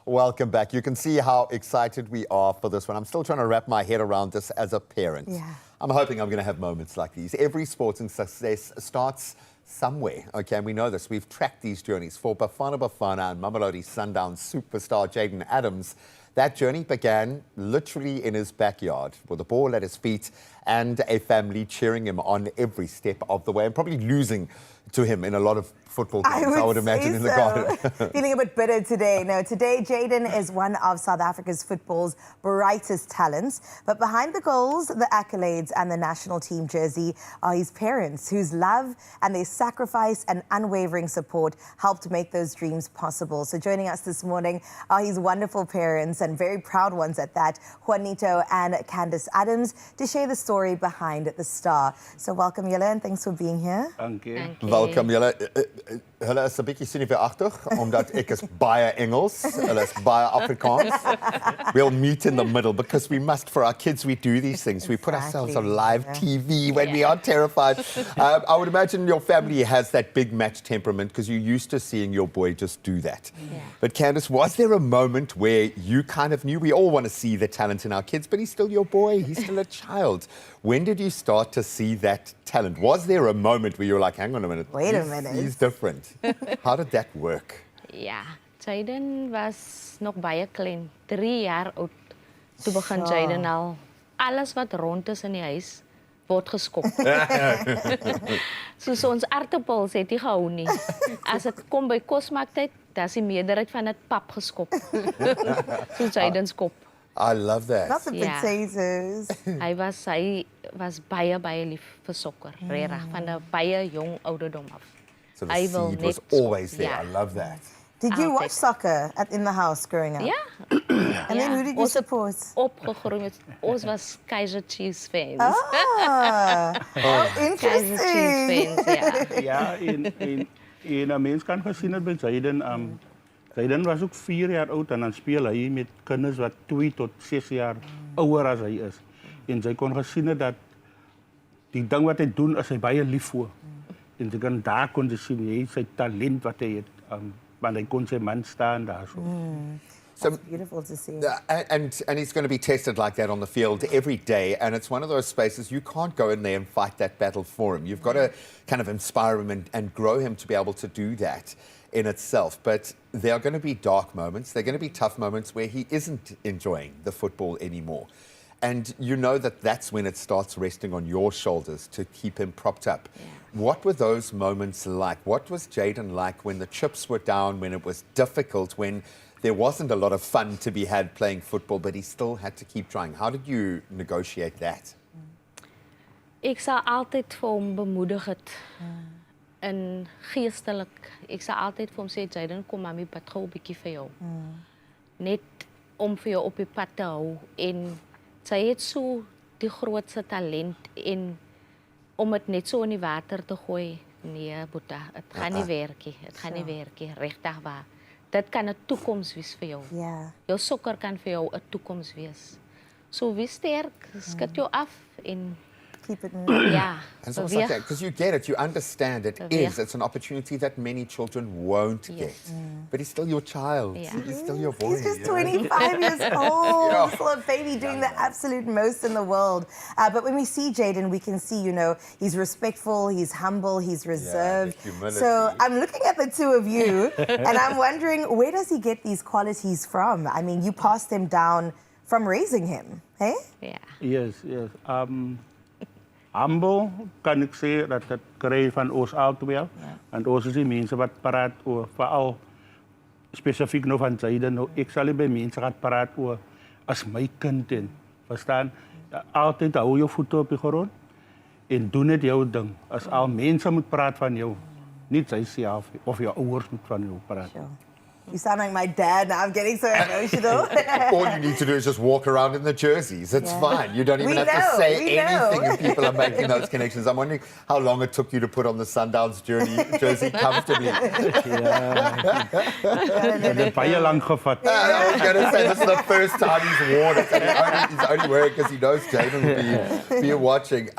Welcome back. You can see how excited we are for this one. I'm still trying to wrap my head around this as a parent. Yeah. I'm hoping I'm going to have moments like these. Every sporting success starts somewhere, okay, and we know this. We've tracked these journeys for Bafana Bafana and Mamelodi Sundowns superstar Jaden Adams. That journey began literally in his backyard with a ball at his feet and a family cheering him on every step of the way and probably losing to him in a lot of football games, I would imagine, in the garden. Feeling a bit bitter today. No, today Jaden is one of South Africa's football's brightest talents. But behind the goals, the accolades and the national team jersey are his parents, whose love and their sacrifice and unwavering support helped make those dreams possible. So joining us this morning are his wonderful parents, and very proud ones at that, Juanito and Candice Adams, to share the story behind the star. So welcome, Julle, and thanks for being here. Thank you. Welkom julle. Hulle is 'n bietjie senuweeagtig omdat ek is baie Engels, hulle is baie Afrikaans. We'll meet in the middle because we must, for our kids, we do these things. We put ourselves on live TV when we are terrified. I would imagine your family has that big match temperament because you're used to seeing your boy just do that. But Candice, was there a moment where you kind of knew, we all want to see the talent in our kids, but he's still your boy, he's still a child. When did you start to see that talent? Was there a moment where you were like, hang on a minute, wait a minute, he's different? How did that work? Ja, Jaden was nog baie klein, 3 jaar oud. Toe begin Jaden al, alles wat rond is in die huis, word geskop. Soos ons aartappels het hy gehou nie. As dit kom by kosmaaktyd, dan is die meerderheid van dit pap geskop. Soos Jaden's kop. I love that. Not the potatoes. Hy was baie lief vir sokker, regtig, van 'n baie jong ouderdom af. So the seed was always there. I love that. Did you watch soccer in the house growing up? Yeah. And then who did you support? Opgegroeid met, ons was Kaizer Chiefs fans. Interesting. Kaizer Chiefs fans, Ja, in 'n mens kan gesien het by Jaden, Jaden was ook 4 jaar oud en dan speel hy met kinders wat 2 tot 6 jaar ouer as hy is. En jy kon gesien het dat die ding wat hy doen is hy baie lief voor. En jy kan daar kon jy sien hy sy talent wat hy het, want hy kon sy man staan daar so. That's beautiful to see. And he's going to be tested like that on the field every day. And it's one of those spaces you can't go in there and fight that battle for him. You've got to kind of inspire him and grow him to be able to do that in itself. But there are going to be dark moments. There are going to be tough moments where he isn't enjoying the football anymore. And you know that that's when it starts resting on your shoulders to keep him propped up. What were those moments like? What was Jaden like when the chips were down, when it was difficult, when there wasn't a lot of fun to be had playing football, but he still had to keep trying? How did you negotiate that? Ek sal altyd vir hom bemoedig het. En geestelik. Ek sal altyd vir hom sê, Jaden, kom mami bid gou 'n bietjie vir jou. Net om vir jou op die pad te hou. En sy het so die grootste talent en om dit net so in die water te gooi. Nee, Boeta, dit gaan nie werk nie. Dit gaan nie werk nie, regtig waar. Dit kan 'n toekoms wees vir jou. Ja. Jou sokker kan vir jou 'n toekoms wees. So wees sterk, skud jou af en keep it moving. Ja. And it's almost like that, because you get it, you understand it is. It's an opportunity that many children won't get. But he's still your child. He's still your boy. He's just 25 years old. Still a baby doing the absolute most in the world. But when we see Jaden, we can see, you know, he's respectful, he's humble, he's reserved. So I'm looking at the two of you, and I'm wondering, where does he get these qualities from? I mean, you passed them down from raising him, hey? Yeah. Yes. Humble kan ek sê dat het kry van ons altwel. En ons is die mense wat praat oor, veral spesifiek nou van Jaden. Nou, ek sal nie by mense gaan praat oor as my kind en, verstaan? Altyd hou jou voete op die grond en doen net jou ding. As al mense moet praat van jou, niet sy self of jou ouers moet van jou praat. You sound like my dad now. I'm getting so emotional. All you need to do is just walk around in the jerseys. It's fine. You don't even have to say anything and people are making those connections. I'm wondering how long it took you to put on the Sundowns jersey comfortably. Baie lang gevat. I was going to say, this is the first time he's worn it. And he's only wearing it because he knows Jaden will be watching.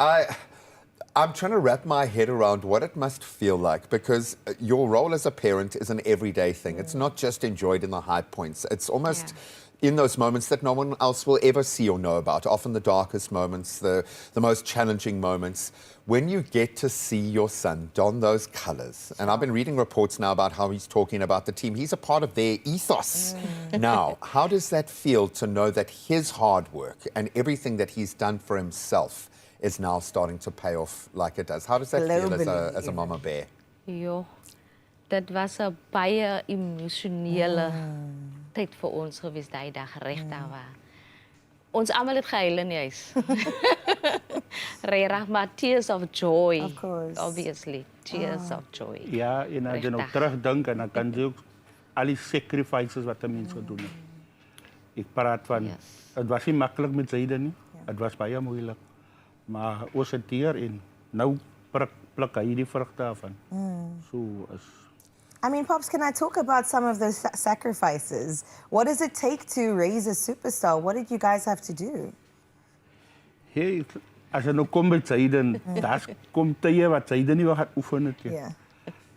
I'm trying to wrap my head around what it must feel like, because your role as a parent is an everyday thing. It's not just enjoyed in the high points. It's almost in those moments that no one else will ever see or know about, often the darkest moments, the most challenging moments. When you get to see your son don those colours, and I've been reading reports now about how he's talking about the team. He's a part of their ethos now. How does that feel to know that his hard work and everything that he's done for himself is now starting to pay off like it does? How does that feel as a mama bear? Jo, dit was 'n baie emosionele tyd vir ons gewees daai dag reg daar waar. Ons almal het gehuil in die huis. Regtig, maar tears of joy. Of course. Obviously, tears of joy. Ja, en als je nou terugdenkt, dan kan je ook al die sacrifices wat de mensen doen. Ik praat van, het was niet makkelijk met Zayden nie. Het was baie moeilijk. Maar ons het hier en nou pluk hy die vrucht daarvan. So is... I mean, Pops, can I talk about some of those sacrifices? What does it take to raise a superstar? What did you guys have to do? Hey, als je nou komt met Zayden, daar komt tye wat Zayden niet wil gaan oefenen.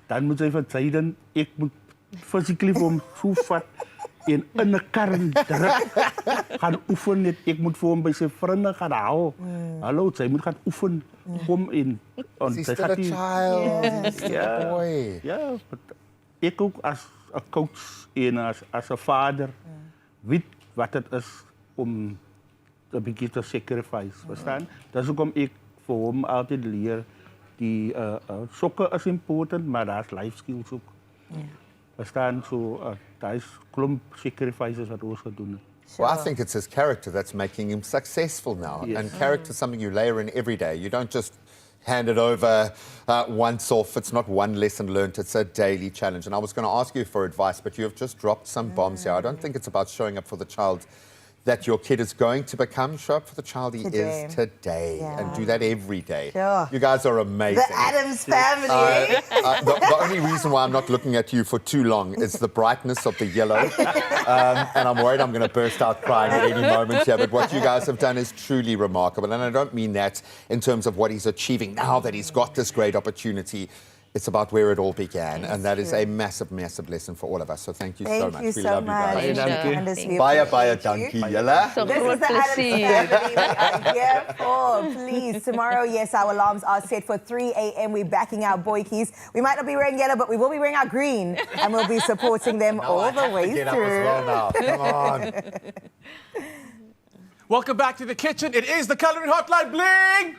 Dan moet jy van Zayden, ik moet physically vir hom so vat en in 'n kar druk gaan oefen net. Ek moet vir hom by sy vriende gaan hou. Hallo, sy moet gaan oefen. Kom in. He's still a child. He's still a boy. Ja, ek ook as 'n coach en as 'n vader weet wat dit is om 'n bietjie te sacrifice, verstaan? Dis hoekom ek vir hom altyd leer die sokke is important, maar daar's life skills ook. Verstaan? So daar is klomp sacrifices wat ons gedoen het. Well, I think it's his character that's making him successful now. Yes. And character is something you layer in every day. You don't just hand it over once off. It's not one lesson learned. It's a daily challenge. And I was going to ask you for advice, but you have just dropped some bombs here. I don't think it's about showing up for the child that your kid is going to become. Show up for the child he is today. And do that every day. You guys are amazing. The Addams family. The only reason why I'm not looking at you for too long is the brightness of the yellow. And I'm worried I'm going to burst out crying at any moment here. But what you guys have done is truly remarkable. And I don't mean that in terms of what he's achieving now that he's got this great opportunity. It's about where it all began, and that is a massive, massive lesson for all of us. So thank you so much. Thank you We so love much. you guys. Tremendously Baie appreciate dankie, you. julle. This is the Addams family we are here for. Please, tomorrow, yes, our alarms are set for 3 a.m. We're backing our boykies. We might not be wearing yellow, but we will be wearing our green, and we'll be supporting them all the way Get through. up as well now. Come on. Welcome back to the kitchen. It is the Colouring Hotline Bling!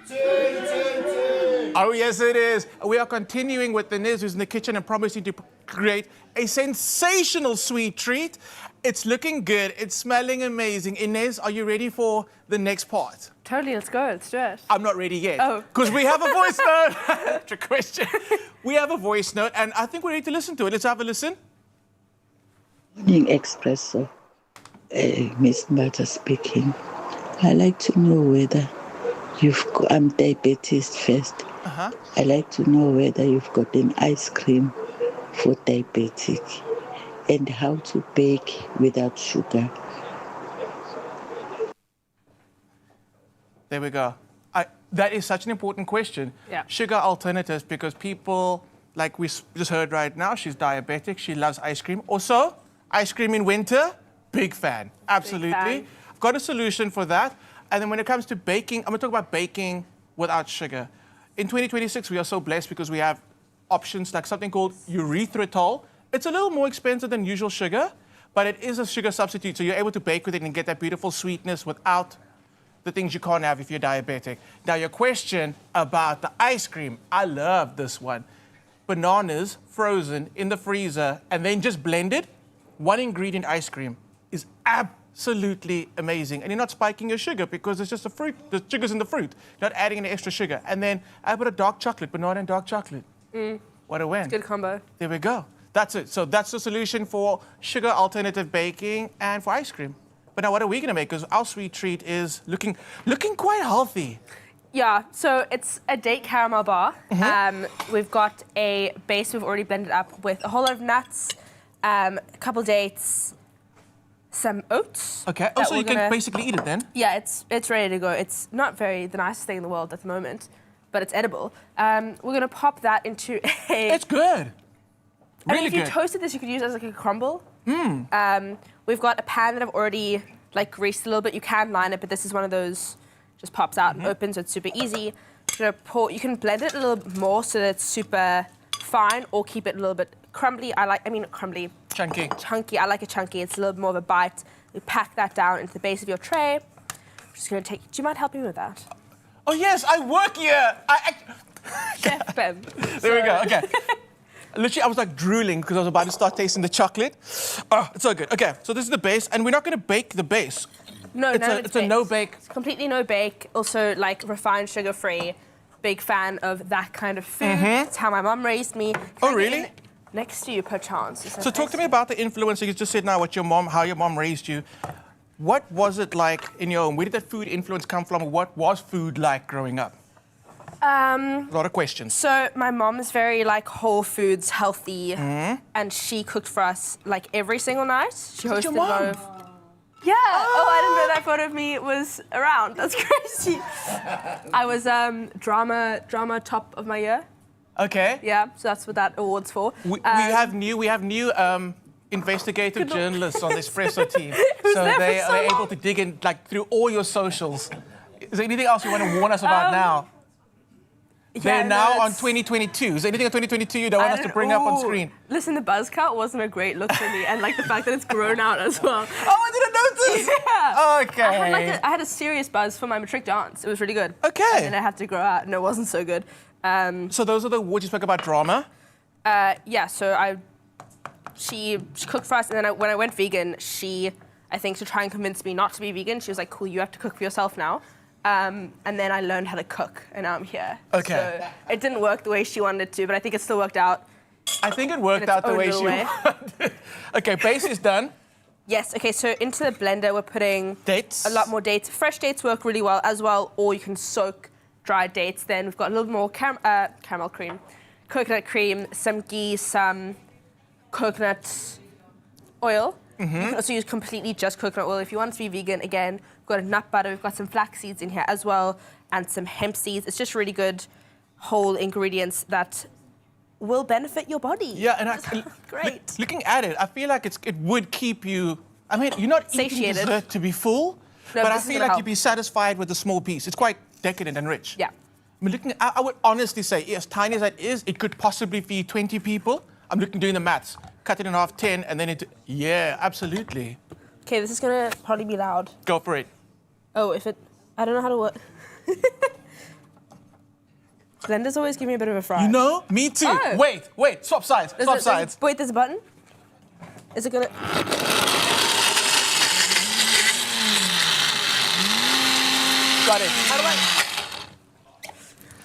Oh, yes, it is. We are continuing with the Niz, who's in the kitchen and promising to create a sensational sweet treat. It's looking good. It's smelling amazing. Inez, are you ready for the next part? Totally, let's go. Let's do it. I'm not ready yet. Oh. Because we have a voice note. Trick question. We have a voice note, and I think we're ready to listen to it. Let's have a listen. Morning, Expresso. Miss Butter speaking. I like to know whether I'm diabetes first. I like to know whether you've got an ice cream for diabetic and how to bake without sugar. There we go. That is such an important question. Yeah. Sugar alternatives, because people, like we just heard right now, she's diabetic, she loves ice cream. Also, ice cream in winter, big fan, absolutely. Big fan. I've got a solution for that. And then when it comes to baking, I'm gonna talk about baking without sugar. In 2026, we are so blessed because we have options like something called erythritol. It's a little more expensive than usual sugar, but it is a sugar substitute, so you're able to bake with it and get that beautiful sweetness without the things you can't have if you're diabetic. Now, your question about the ice cream, I love this one. Bananas frozen in the freezer and then just blended, one ingredient ice cream is absolutely amazing. And you're not spiking your sugar because it's just the fruit, the sugar's in the fruit. You're not adding any extra sugar. And then I put a dark chocolate, banana and dark chocolate. What a win. It's a good combo. There we go. That's it. So that's the solution for sugar alternative baking and for ice cream. But now what are we gonna make? Because our sweet treat is looking quite healthy. Yeah, so it's a date caramel bar. We've got a base we've already blended up with a whole lot of nuts, a couple dates, some oats. Okay. Oh, so you can basically eat it then? Yeah, it's ready to go. It's not the nicest thing in the world at the moment, but it's edible. We're gonna pop that into a... It's good. I mean, Really if you good. toasted this, you could use it as like a crumble. We've got a pan that I've already like greased a little bit. You can line it, but this is one of those just pops out and opens, so it's super easy. Gonna pour, you can blend it a little bit more so that it's super fine, or keep it a little bit crumbly. Crumbly. Chunky. Chunky. I like it chunky. It's a little bit more of a bite. You pack that down into the base of your tray. I'm just gonna take. Do you mind helping me with that? Oh yes, I work here. Chef Ben. There we go. Okay. Literally, I was like drooling because I was about to start tasting the chocolate. Oh, it's so good. Okay, so this is the base, and we're not going to bake the base. No, it's a no bake. It's completely no bake. Also, like refined, sugar-free. Big fan of that kind of food. It's how my mum raised me. Oh, really? Next to you, perchance. So talk to me about the influence. You just said now how your mom raised you. What was it like in your home? Where did that food influence come from? What was food like growing up? A lot of questions. So my mom is very like whole foods, healthy, and she cooked for us like every single night. She hosted your mom? Yeah. Oh, I didn't know that photo of me was around. That's crazy. I was drama top of my year. Okay. Yeah. So that's what that award's for. We have new investigative journalists on the Expresso team, so they are able to dig in like through all your socials. Is there anything else you want to warn us about now? They're now on 2022. Is there anything on 2022 you don't want us to bring up on screen? Listen, the buzz cut wasn't a great look for me, and like the fact that it's grown out as well. Oh, I didn't notice. Yeah. Okay. I had a serious buzz for my matric dance. It was really good. Okay. And then I had to grow out, and it wasn't so good. So those are the awards you spoke about, drama? Yeah. So she cooked for us, and then when I went vegan, I think to try and convince me not to be vegan, she was like, "Cool, you have to cook for yourself now." And then I learned how to cook, and now I'm here. Okay. So it didn't work the way she wanted it to, but I think it still worked out. I think it worked out the way she wanted. Okay, base is done. Yes, okay, so into the blender we're putting dates. A lot more dates. Fresh dates work really well as well, or you can soak dried dates. Then we've got a little more caramel cream, coconut cream, some ghee, some coconut oil. You can also use completely just coconut oil. If you want it to be vegan, again, we've got a nut butter, we've got some flax seeds in here as well, and some hemp seeds. It's just really good whole ingredients that will benefit your body. Yeah, and great. Looking at it, I feel like it would keep you. I mean, you're not eating Satiated. dessert to be full, No, but I this is feel gonna like help. you'd be satisfied with a small piece. It's quite decadent and rich. Yeah. I mean, I would honestly say, as tiny as that is, it could possibly feed 20 people. I'm doing the maths. Cut it in half, 10, and then yeah, absolutely. Okay, this is gonna probably be loud. Go for it. Oh, I don't know how to work. Blenders always give me a bit of a fry. You know, me too. Oh. Wait, swap sides, swap sides. Wait, there's a button? Is it gonna... Got it. How do I...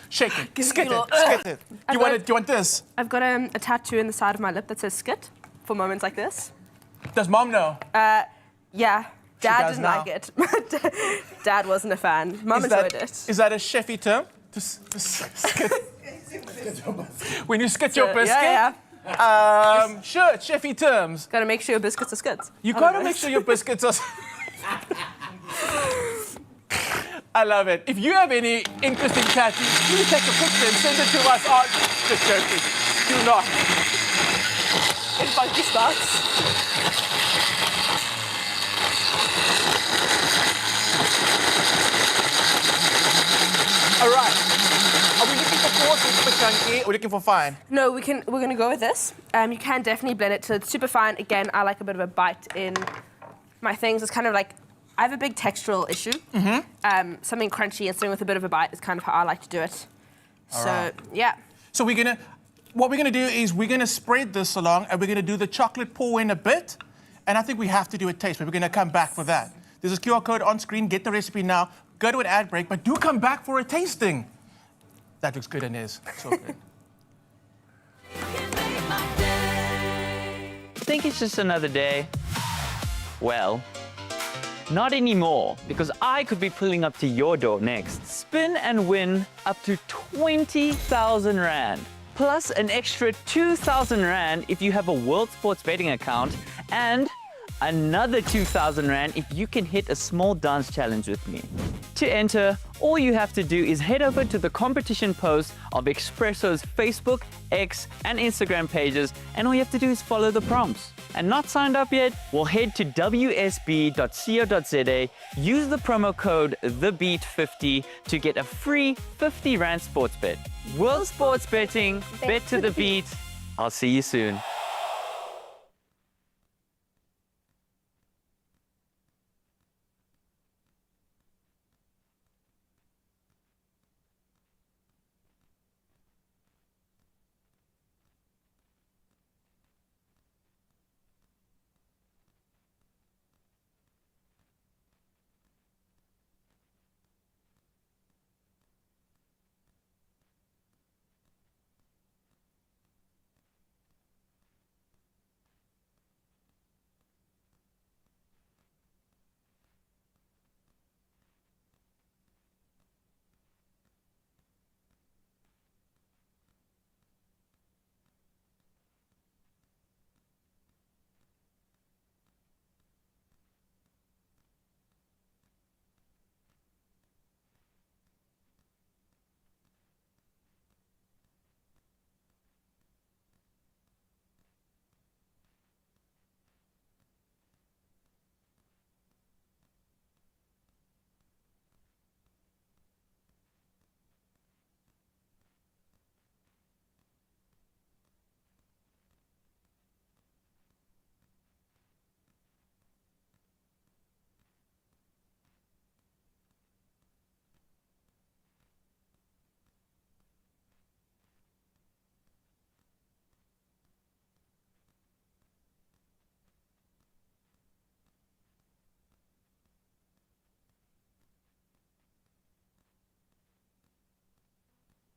Shake it, skit it, skit it. Do you want this? I've got a tattoo in the side of my lip that says skit for moments like this. Does mom know? Yeah. Dad does didn't now. like it. Dad wasn't a fan. Mum enjoyed it. Is that a chefy term? To skit? When you skit your biscuit? Yeah. Sure, chefy terms. Gotta make sure your biscuits are skits. You gotta make sure your biscuits are... I love it. If you have any interesting tattoos, please take a picture and send it to us on... Just joking. Do not. In funky spots. All right. Are we looking for coarse or super chunky? Or are we looking for fine? No, we're gonna go with this. You can definitely blend it till it's super fine. Again, I like a bit of a bite in my things. It's kind of like, I have a big textural issue. Something crunchy and something with a bit of a bite is kind of how I like to do it. Yeah. So what we're gonna do is we're gonna spread this along and we're gonna do the chocolate pour in a bit. And I think we have to do a taste, but we're gonna come back for that. There's a QR code on screen, get the recipe now, go to an ad break, but do come back for a tasting. That looks good, Inez. So good. Think it's just another day? Well, not anymore, because I could be pulling up to your door next. Spin and win up to 20,000 Rand, plus an extra 2,000 Rand if you have a World Sports betting account, and another 2,000 Rand if you can hit a small dance challenge with me. To enter, all you have to do is head over to the competition post of Expresso's Facebook, X, and Instagram pages, and all you have to do is follow the prompts. And not signed up yet? Well, head to wsb.co.za, use the promo code THEBEAT50 to get a free 50 Rand sports bet. World Sports Betting, bet to the beat. I'll see you soon.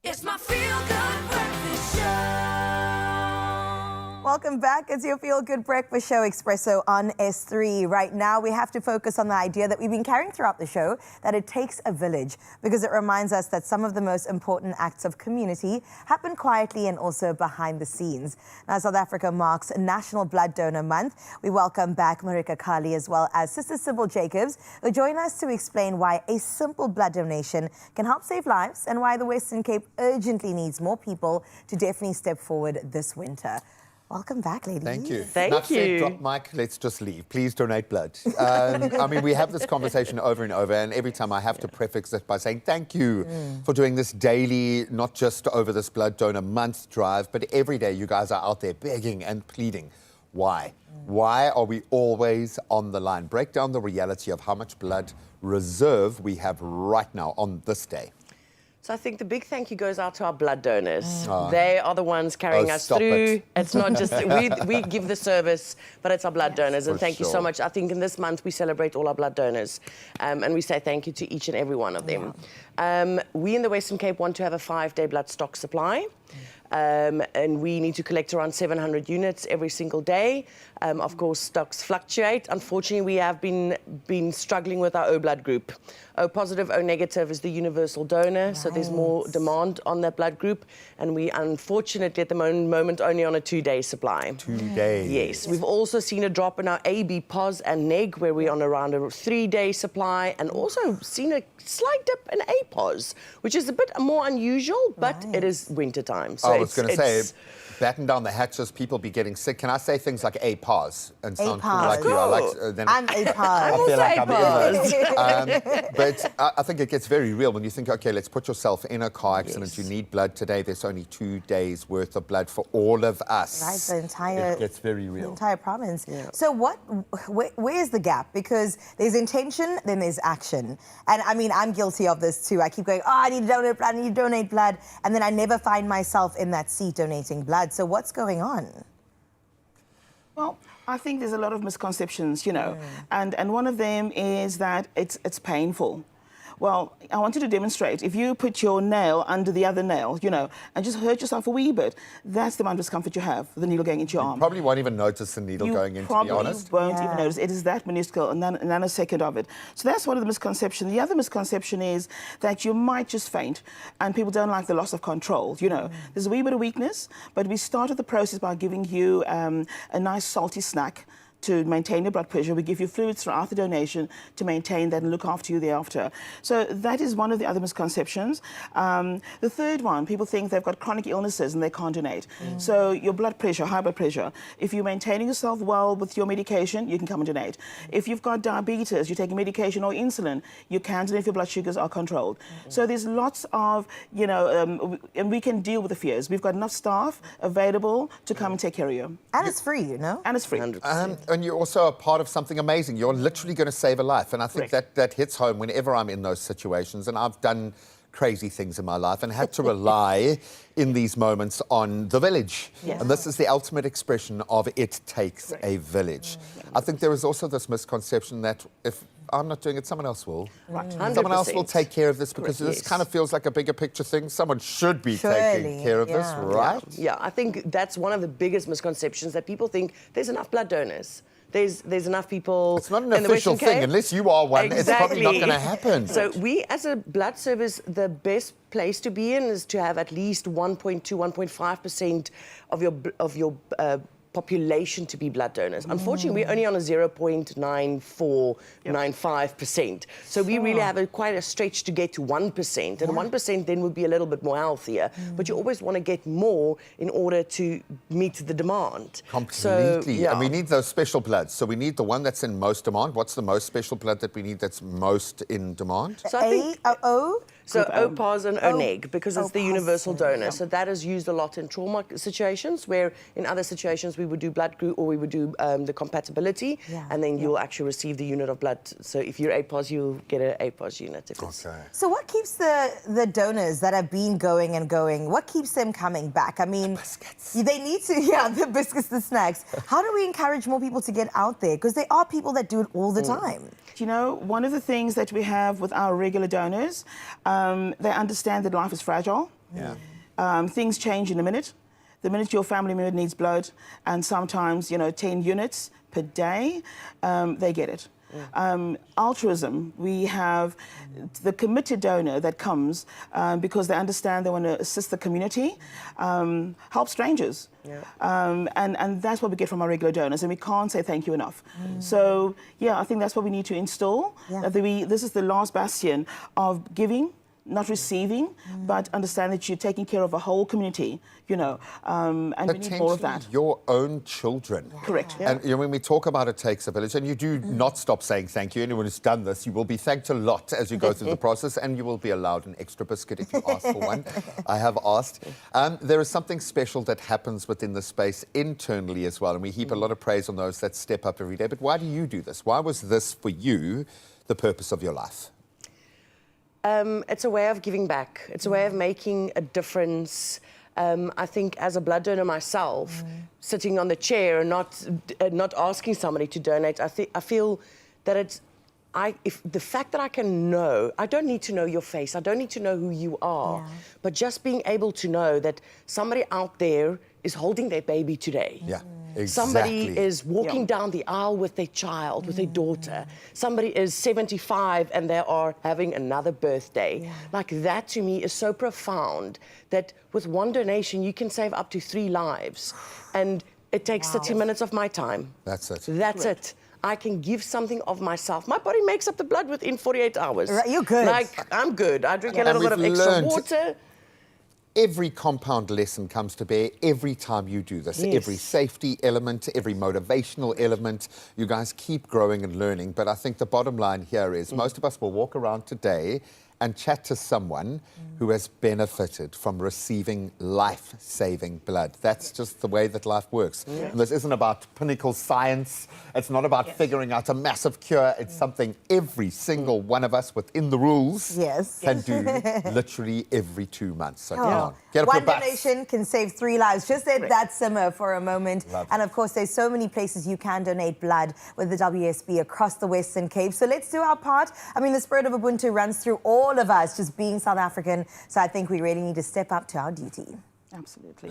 It's my feel-good breakfast show. Welcome back. It's your Feel Good Breakfast Show, Expresso on S3. Right now, we have to focus on the idea that we've been carrying throughout the show, that it takes a village, because it reminds us that some of the most important acts of community happen quietly and also behind the scenes. Now, South Africa marks National Blood Donor Month. We welcome back Marika Kali as well as Sister Sybil Jacobs, who join us to explain why a simple blood donation can help save lives and why the Western Cape urgently needs more people to definitely step forward this winter. Welcome back, ladies. Thank you. Thank Enough you. said, drop mic, let's just leave. Please donate blood. I mean, we have this conversation over and over, and every time I have to prefix it by saying thank you for doing this daily, not just over this Blood Donor Month drive, but every day you guys are out there begging and pleading. Why? Why are we always on the line? Break down the reality of how much blood reserve we have right now on this day. So I think the big thank you goes out to our blood donors. They are the ones carrying us through. It's not just, we give the service, but it's our blood donors. And thank you so much. I think in this month we celebrate all our blood donors. And we say thank you to each and every one of them. We in the Western Cape want to have a 5-day blood stock supply. And we need to collect around 700 units every single day. Of course, stocks fluctuate. Unfortunately, we have been struggling with our O blood group. O positive, O negative is the universal donor, so there's more demand on that blood group. And we, unfortunately, at the moment, only on a 2-day supply. 2 days. Yes. We've also seen a drop in our AB, POS, and neg, where we're on around a 3-day supply, and also seen a slight dip in APOS, which is a bit more unusual, but it is winter time. So I was going to say, batten down the hatches, people be getting sick. Can I say things like APOS and sound cool like you? I'm APOS. I feel like I'm but I think it gets very real when you think, okay, let's put yourself in a car accident. You need blood today. There's only 2 days worth of blood for all of us. Right, the entire... It gets very real. The entire province. Yeah. So where's the gap? Because there's intention, then there's action. And I mean, I'm guilty of this too. I keep going, oh, I need to donate blood, I need to donate blood. And then I never find myself in that seat donating blood. So what's going on? Well, I think there's a lot of misconceptions, you know, and one of them is that it's painful. Well, I want you to demonstrate. If you put your nail under the other nail, you know, and just hurt yourself a wee bit, that's the amount of discomfort you have, the needle going into your arm. Probably won't even notice the needle going in, to be honest. You probably won't even notice. It is that minuscule, a nanosecond of it. So that's one of the misconceptions. The other misconception is that you might just faint, and people don't like the loss of control, you know. There's a wee bit of weakness, but we started the process by giving you a nice salty snack to maintain your blood pressure. We give you fluids throughout the donation to maintain that and look after you thereafter. So that is one of the other misconceptions. The third one, people think they've got chronic illnesses and they can't donate. So your blood pressure, high blood pressure, if you're maintaining yourself well with your medication, you can come and donate. If you've got diabetes, you're taking medication or insulin, you can donate if your blood sugars are controlled. So there's lots of, you know, and we can deal with the fears. We've got enough staff available to come and take care of you. And it's free, you know? And it's free. And you're also a part of something amazing. You're literally going to save a life. And I think that hits home whenever I'm in those situations. And I've done crazy things in my life and had to rely in these moments on the village. Yes. And this is the ultimate expression of it takes a village. I think there is also this misconception that if I'm not doing it, someone else will. Right. Someone else will take care of this because this kind of feels like a bigger picture thing. Someone should be taking care of this, right? Yeah, I think that's one of the biggest misconceptions, that people think there's enough blood donors. There's enough people. It's not an in the official Western thing. Cape. Unless you are one, it's probably not going to happen. So we, as a blood service, the best place to be in is to have at least 1.2, 1.5% of your population to be blood donors. Unfortunately, we're only on a 0.9495%. So we really have quite a stretch to get to 1%. And 1% then would be a little bit more healthier. But you always want to get more in order to meet the demand. Completely. So, And we need those special bloods. So we need the one that's in most demand. What's the most special blood that we need that's most in demand? So I think O? So O pos and O neg, because it's the universal donor. So that is used a lot in trauma situations, where in other situations we would do blood group, or we would do the compatibility, and then you'll actually receive the unit of blood. So if you're A pos, you'll get an A pos unit. If it's So what keeps the donors that have been going and going, what keeps them coming back? I mean, they need to, the biscuits, the snacks. How do we encourage more people to get out there? Because there are people that do it all the time. You know, one of the things that we have with our regular donors, they understand that life is fragile. Things change in a minute. The minute your family member needs blood, and sometimes, 10 units per day, they get it. Altruism, we have the committed donor that comes because they understand they want to assist the community, help strangers. And that's what we get from our regular donors, and we can't say thank you enough. So, I think that's what we need to install. That this is the last bastion of giving, not receiving, but understand that you're taking care of a whole community, and we need more of that. Your own children. Correct. And when we talk about it takes a village, and you do not stop saying thank you. Anyone who's done this, you will be thanked a lot as you go through the process, and you will be allowed an extra biscuit if you ask for one. I have asked. There is something special that happens within the space internally as well, and we heap a lot of praise on those that step up every day. But why do you do this? Why was this, for you, the purpose of your life? It's a way of giving back. It's a way of making a difference. I think as a blood donor myself, sitting on the chair and not asking somebody to donate, I feel that if the fact that I can know, I don't need to know your face, I don't need to know who you are, but just being able to know that somebody out there is holding their baby today. Exactly. Somebody is walking down the aisle with their child, with their daughter. Somebody is 75 and they are having another birthday. Like that to me is so profound that with one donation you can save up to 3 lives. And it takes 30 minutes of my time. That's it. That's it. I can give something of myself. My body makes up the blood within 48 hours. Right, you're good. Like, I'm good. I drink a little bit of extra water. Every compound lesson comes to bear every time you do this. Every safety element, every motivational element. You guys keep growing and learning. But I think the bottom line here is most of us will walk around today and chat to someone who has benefited from receiving life-saving blood. That's just the way that life works. And this isn't about pinnacle science. It's not about figuring out a massive cure. It's something every single one of us within the rules can do literally every 2 months. So come on, get up One your butts. donation can save 3 lives. Just let that simmer for a moment. And of course, there's so many places you can donate blood with the WSB across the Western Cape. So let's do our part. I mean, the spirit of Ubuntu runs through all of us, just being South African. So I think we really need to step up to our duty. Absolutely.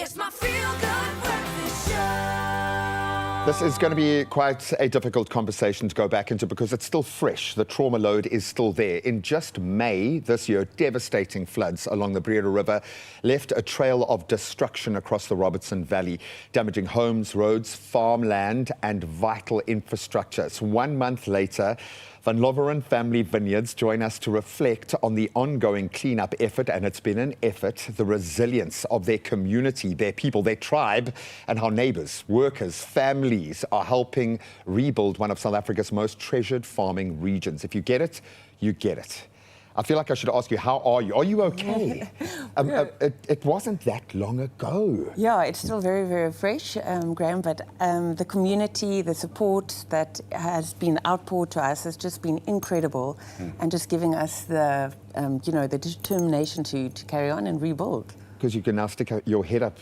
It's my feel-good breakfast show. This is going to be quite a difficult conversation to go back into because it's still fresh. The trauma load is still there. In just May this year, devastating floods along the Breede River left a trail of destruction across the Robertson Valley, damaging homes, roads, farmland and vital infrastructure. So 1 month later, Van Loveren Family Vineyards join us to reflect on the ongoing cleanup effort, and it's been an effort, the resilience of their community, their people, their tribe, and how neighbours, workers, families are helping rebuild one of South Africa's most treasured farming regions. If you get it, you get it. I feel like I should ask you, how are you? Are you okay? It wasn't that long ago. Yeah, it's still very, very fresh, Graham, but the community, the support that has been outpoured to us has just been incredible and just giving us the, the determination to carry on and rebuild. Because you can now stick your head up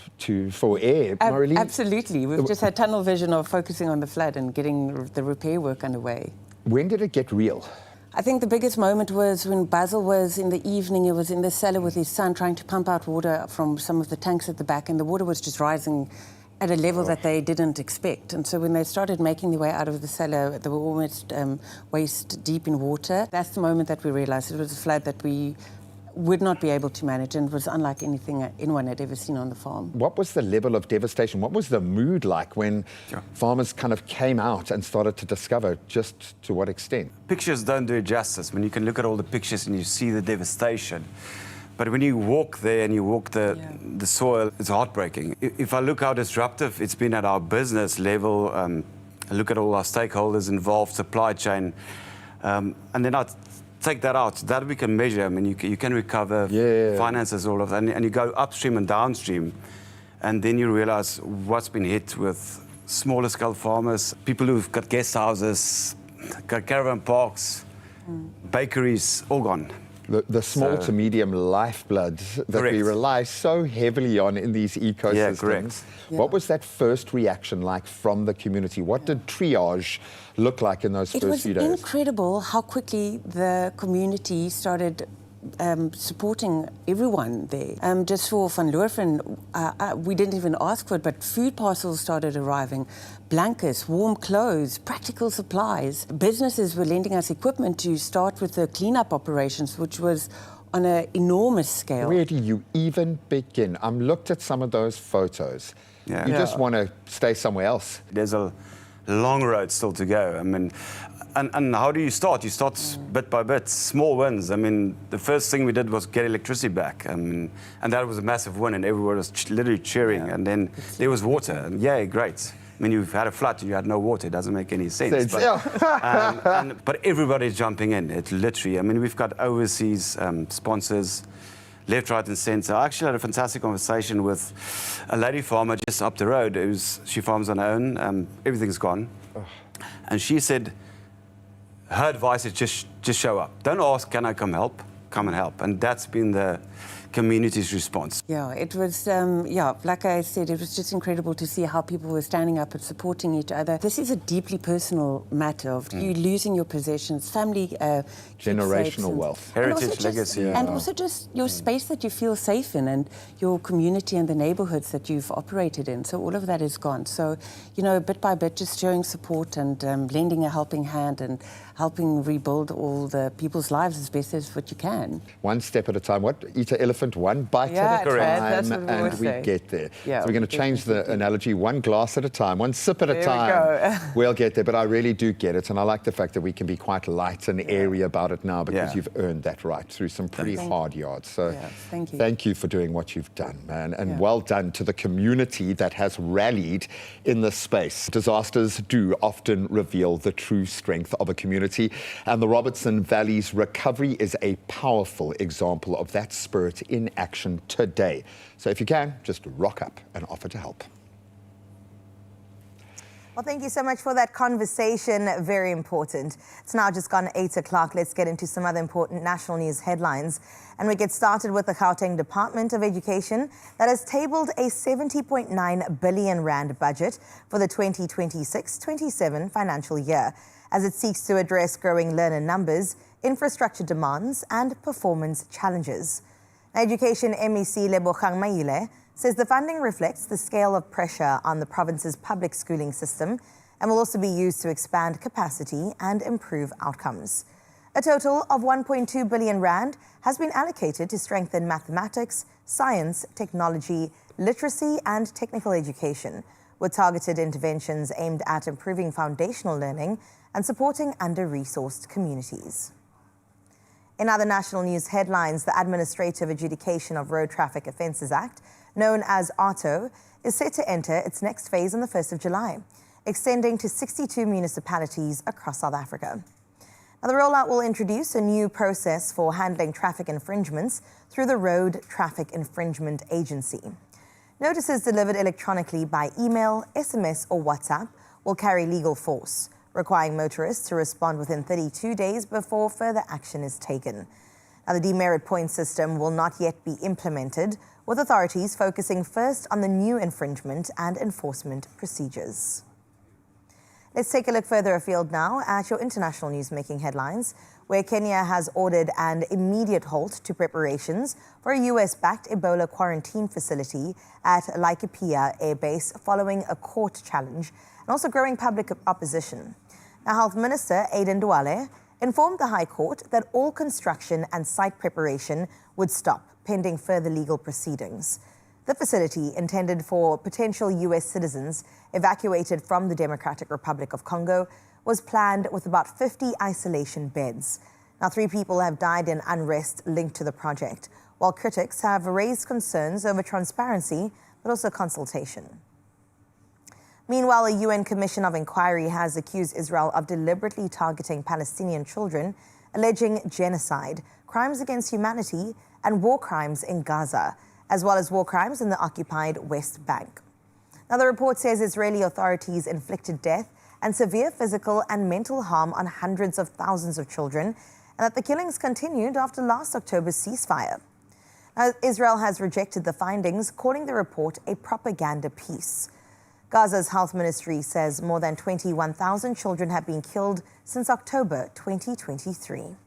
for air, Marilee. Absolutely. We've just had tunnel vision of focusing on the flood and getting the repair work underway. When did it get real? I think the biggest moment was when Basil was in the evening, he was in the cellar with his son trying to pump out water from some of the tanks at the back, and the water was just rising at a level that they didn't expect. And so when they started making their way out of the cellar, they were almost waist deep in water. That's the moment that we realized it was a flood that we would not be able to manage, and it was unlike anything anyone had ever seen on the farm. What was the level of devastation? What was the mood like when farmers kind of came out and started to discover just to what extent? Pictures don't do it justice. When you can look at all the pictures and you see the devastation. But when you walk there and you walk the soil, it's heartbreaking. If I look how disruptive it's been at our business level, I look at all our stakeholders involved, supply chain, and then I take that out, that we can measure. I mean, you can recover finances, all of that, and you go upstream and downstream, and then you realize what's been hit with smaller scale farmers, people who've got guest houses, got caravan parks, bakeries, all gone. The small to medium lifeblood that we rely so heavily on in these ecosystems. Yeah, correct. What was that first reaction like from the community? What did triage look like in those first few days? It was incredible how quickly the community started supporting everyone there. Just for Van Loveren, we didn't even ask for it, but food parcels started arriving, blankets, warm clothes, practical supplies. Businesses were lending us equipment to start with the cleanup operations, which was on an enormous scale. Where do you even begin? I'm looked at some of those photos. You just want to stay somewhere else. There's a long road still to go. I mean, and how do you start? You start bit by bit, small wins. I mean, the first thing we did was get electricity back, and that was a massive win, and everyone was literally cheering. And then there was water, and great. I mean, you've had a flood, you had no water. It doesn't make any sense. But everybody's jumping in. It literally. I mean, we've got overseas sponsors, left, right, and centre. I actually had a fantastic conversation with a lady farmer just up the road. She farms on her own. Everything's gone, and she said her advice is just show up. Don't ask, can I come help? Come and help. And that's been the community's response. Yeah, it was, like I said, it was just incredible to see how people were standing up and supporting each other. This is a deeply personal matter of you losing your possessions, family, generational wealth, heritage, legacy. And also just your space that you feel safe in and your community and the neighborhoods that you've operated in. So all of that is gone. So, bit by bit, just showing support and lending a helping hand and helping rebuild all the people's lives as best as what you can. One step at a time. Eat an elephant one bite at a time, that's what and we say. get there. Yeah, so we're going to change the analogy, one glass at a time, one sip at a time. We'll get there, but I really do get it, and I like the fact that we can be quite light and airy about it now because you've earned that right through some pretty hard yards. So thank you for doing what you've done, man, and well done to the community that has rallied in this space. Disasters do often reveal the true strength of a community, and the Robertson Valley's recovery is a powerful example of that spirit in action today. So if you can, just rock up and offer to help. Well, thank you so much for that conversation. Very important. It's now just gone 8 o'clock. Let's get into some other important national news headlines. And we get started with the Gauteng Department of Education that has tabled a 70.9 billion rand budget for the 2026-27 financial year, as it seeks to address growing learner numbers, infrastructure demands, and performance challenges. Education MEC Lebogang Maile says the funding reflects the scale of pressure on the province's public schooling system and will also be used to expand capacity and improve outcomes. A total of 1.2 billion rand has been allocated to strengthen mathematics, science, technology, literacy and technical education, with targeted interventions aimed at improving foundational learning and supporting under-resourced communities. In other national news headlines, the Administrative Adjudication of Road Traffic Offences Act, known as ARTO, is set to enter its next phase on the 1st of July, extending to 62 municipalities across South Africa. Now, the rollout will introduce a new process for handling traffic infringements through the Road Traffic Infringement Agency. Notices delivered electronically by email, SMS or WhatsApp will carry legal force, requiring motorists to respond within 32 days before further action is taken. Now, the demerit point system will not yet be implemented, with authorities focusing first on the new infringement and enforcement procedures. Let's take a look further afield now at your international news-making headlines, where Kenya has ordered an immediate halt to preparations for a US-backed Ebola quarantine facility at Laikipia Air Base following a court challenge and also growing public opposition. Now, Health Minister Aden Duale informed the High Court that all construction and site preparation would stop pending further legal proceedings. The facility, intended for potential US citizens evacuated from the Democratic Republic of Congo, was planned with about 50 isolation beds. Now, 3 people have died in unrest linked to the project, while critics have raised concerns over transparency, but also consultation. Meanwhile, a UN Commission of Inquiry has accused Israel of deliberately targeting Palestinian children, alleging genocide, crimes against humanity, and war crimes in Gaza, as well as war crimes in the occupied West Bank. Now, the report says Israeli authorities inflicted death and severe physical and mental harm on hundreds of thousands of children, and that the killings continued after last October's ceasefire. Now, Israel has rejected the findings, calling the report a propaganda piece. Gaza's health ministry says more than 21,000 children have been killed since October 2023.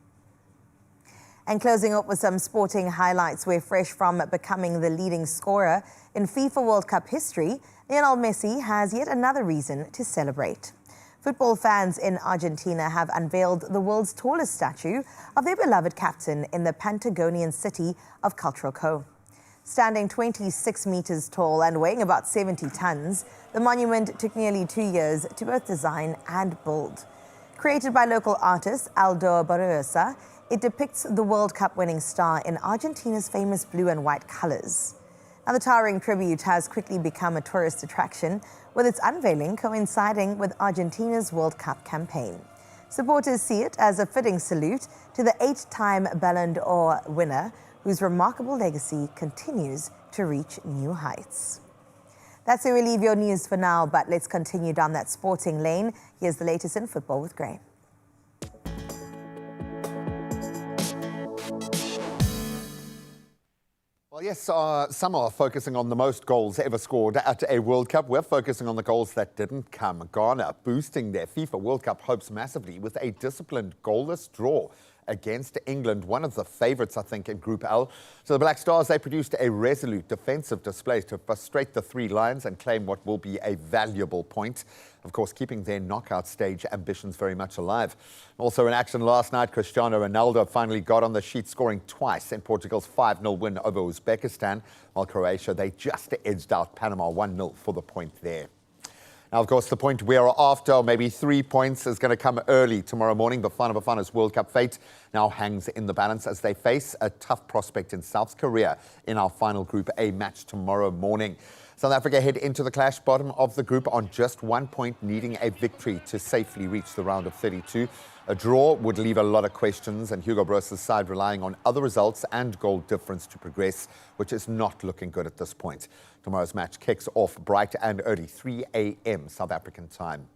And closing up with some sporting highlights, we're fresh from becoming the leading scorer in FIFA World Cup history. Lionel Messi has yet another reason to celebrate. Football fans in Argentina have unveiled the world's tallest statue of their beloved captain in the Patagonian city of Caltroco. Standing 26 meters tall and weighing about 70 tons, the monument took nearly 2 years to both design and build. Created by local artist Aldo Barrosa, it depicts the World Cup winning star in Argentina's famous blue and white colors. Now, the towering tribute has quickly become a tourist attraction, with its unveiling coinciding with Argentina's World Cup campaign. Supporters see it as a fitting salute to the 8-time Ballon d'Or winner, whose remarkable legacy continues to reach new heights. That's where we leave your news for now, but let's continue down that sporting lane. Here's the latest in football with Gray. Well, yes, some are focusing on the most goals ever scored at a World Cup. We're focusing on the goals that didn't come. Ghana boosting their FIFA World Cup hopes massively with a disciplined goalless draw against England, one of the favourites, I think, in Group L. So the Black Stars, they produced a resolute defensive display to frustrate the Three Lions and claim what will be a valuable point. Of course, keeping their knockout stage ambitions very much alive. Also in action last night, Cristiano Ronaldo finally got on the sheet, scoring twice in Portugal's 5-0 win over Uzbekistan, while Croatia, they just edged out Panama 1-0 for the point there. Now, of course, the point we are after, or maybe 3 points, is going to come early tomorrow morning. Bafana Bafana's World Cup fate now hangs in the balance as they face a tough prospect in South Korea in our final Group A match tomorrow morning. South Africa head into the clash, bottom of the group on just 1 point, needing a victory to safely reach the round of 32. A draw would leave a lot of questions, and Hugo Broos' side relying on other results and goal difference to progress, which is not looking good at this point. Tomorrow's match kicks off bright and early, 3 a.m. South African time.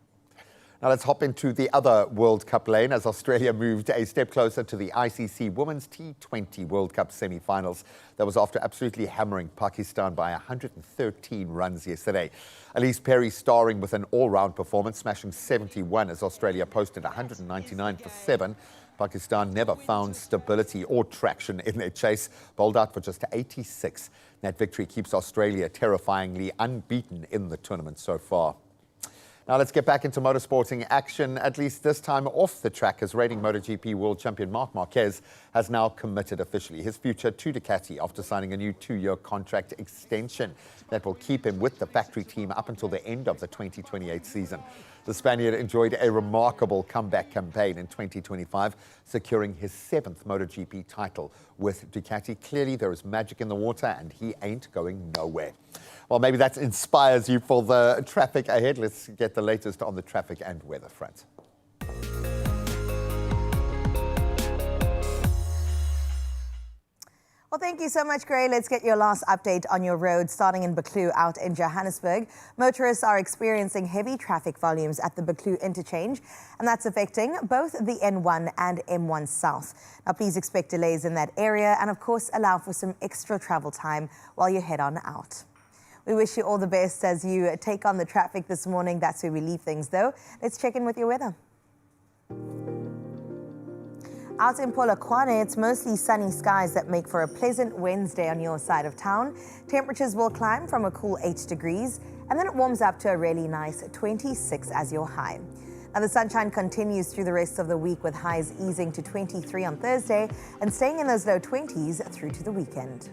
Now let's hop into the other World Cup lane as Australia moved a step closer to the ICC Women's T20 World Cup semi-finals. That was after absolutely hammering Pakistan by 113 runs yesterday. Elise Perry starring with an all-round performance, smashing 71 as Australia posted 199 for 7. Pakistan never found stability or traction in their chase, bowled out for just 86. That victory keeps Australia terrifyingly unbeaten in the tournament so far. Now let's get back into motorsporting action, at least this time off the track, as reigning MotoGP world champion Marc Marquez has now committed officially his future to Ducati after signing a new 2-year contract extension that will keep him with the factory team up until the end of the 2028 season. The Spaniard enjoyed a remarkable comeback campaign in 2025, securing his 7th MotoGP title with Ducati. Clearly there is magic in the water and he ain't going nowhere. Well, maybe that inspires you for the traffic ahead. Let's get the latest on the traffic and weather front. Well, thank you so much, Gray. Let's get your last update on your road, starting in Buccleuch out in Johannesburg. Motorists are experiencing heavy traffic volumes at the Buccleuch interchange, and that's affecting both the N1 and M1 South. Now, please expect delays in that area and, of course, allow for some extra travel time while you head on out. We wish you all the best as you take on the traffic this morning. That's where we leave things, though. Let's check in with your weather. Out in Polokwane, it's mostly sunny skies that make for a pleasant Wednesday on your side of town. Temperatures will climb from a cool 8 degrees, and then it warms up to a really nice 26 as your high. Now, the sunshine continues through the rest of the week with highs easing to 23 on Thursday and staying in those low 20s through to the weekend.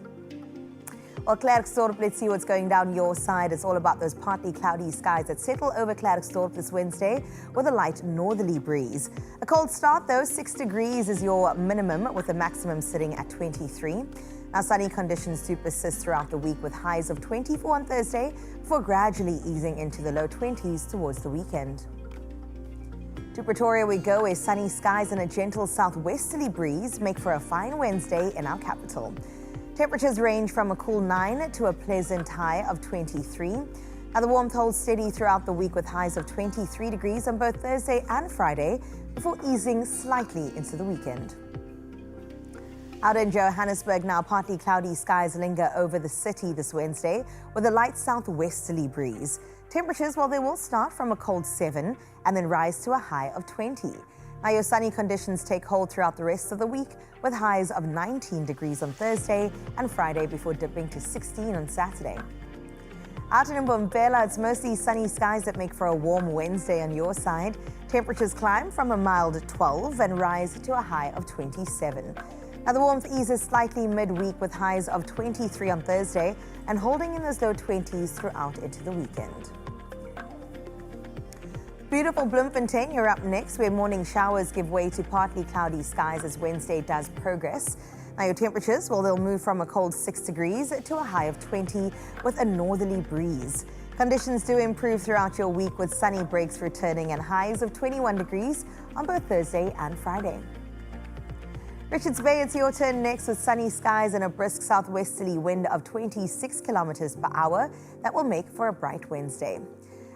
Well, Klerksdorp, let's see what's going down your side. It's all about those partly cloudy skies that settle over Klerksdorp this Wednesday with a light northerly breeze. A cold start, though. 6 degrees is your minimum, with the maximum sitting at 23. Now, sunny conditions do persist throughout the week with highs of 24 on Thursday before gradually easing into the low 20s towards the weekend. To Pretoria we go, where sunny skies and a gentle southwesterly breeze make for a fine Wednesday in our capital. Temperatures range from a cool 9 to a pleasant high of 23. Now, the warmth holds steady throughout the week with highs of 23 degrees on both Thursday and Friday before easing slightly into the weekend. Out in Johannesburg now, partly cloudy skies linger over the city this Wednesday with a light southwesterly breeze. Temperatures, well, they will start from a cold 7 and then rise to a high of 20. Now, your sunny conditions take hold throughout the rest of the week with highs of 19 degrees on Thursday and Friday before dipping to 16 on Saturday. Out in Mbombela, it's mostly sunny skies that make for a warm Wednesday on your side. Temperatures climb from a mild 12 and rise to a high of 27. Now, the warmth eases slightly midweek with highs of 23 on Thursday and holding in those low 20s throughout into the weekend. Beautiful Bloemfontein, you're up next, where morning showers give way to partly cloudy skies as Wednesday does progress. Now, your temperatures, well, they'll move from a cold 6 degrees to a high of 20 with a northerly breeze. Conditions do improve throughout your week with sunny breaks returning and highs of 21 degrees on both Thursday and Friday. Richards Bay, it's your turn next with sunny skies and a brisk southwesterly wind of 26 kilometers per hour that will make for a bright Wednesday.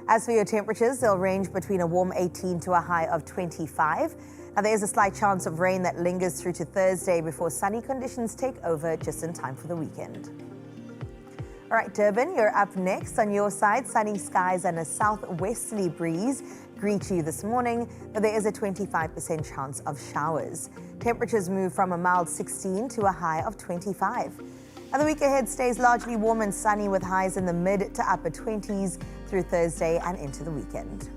As for your temperatures, they'll range between a warm 18 to a high of 25. Now, there's a slight chance of rain that lingers through to Thursday before sunny conditions take over just in time for the weekend. All right, Durban, you're up next. On your side, sunny skies and a southwesterly breeze greet you this morning, but there is a 25% chance of showers. Temperatures move from a mild 16 to a high of 25. Now, the week ahead stays largely warm and sunny with highs in the mid to upper 20s through Thursday and into the weekend.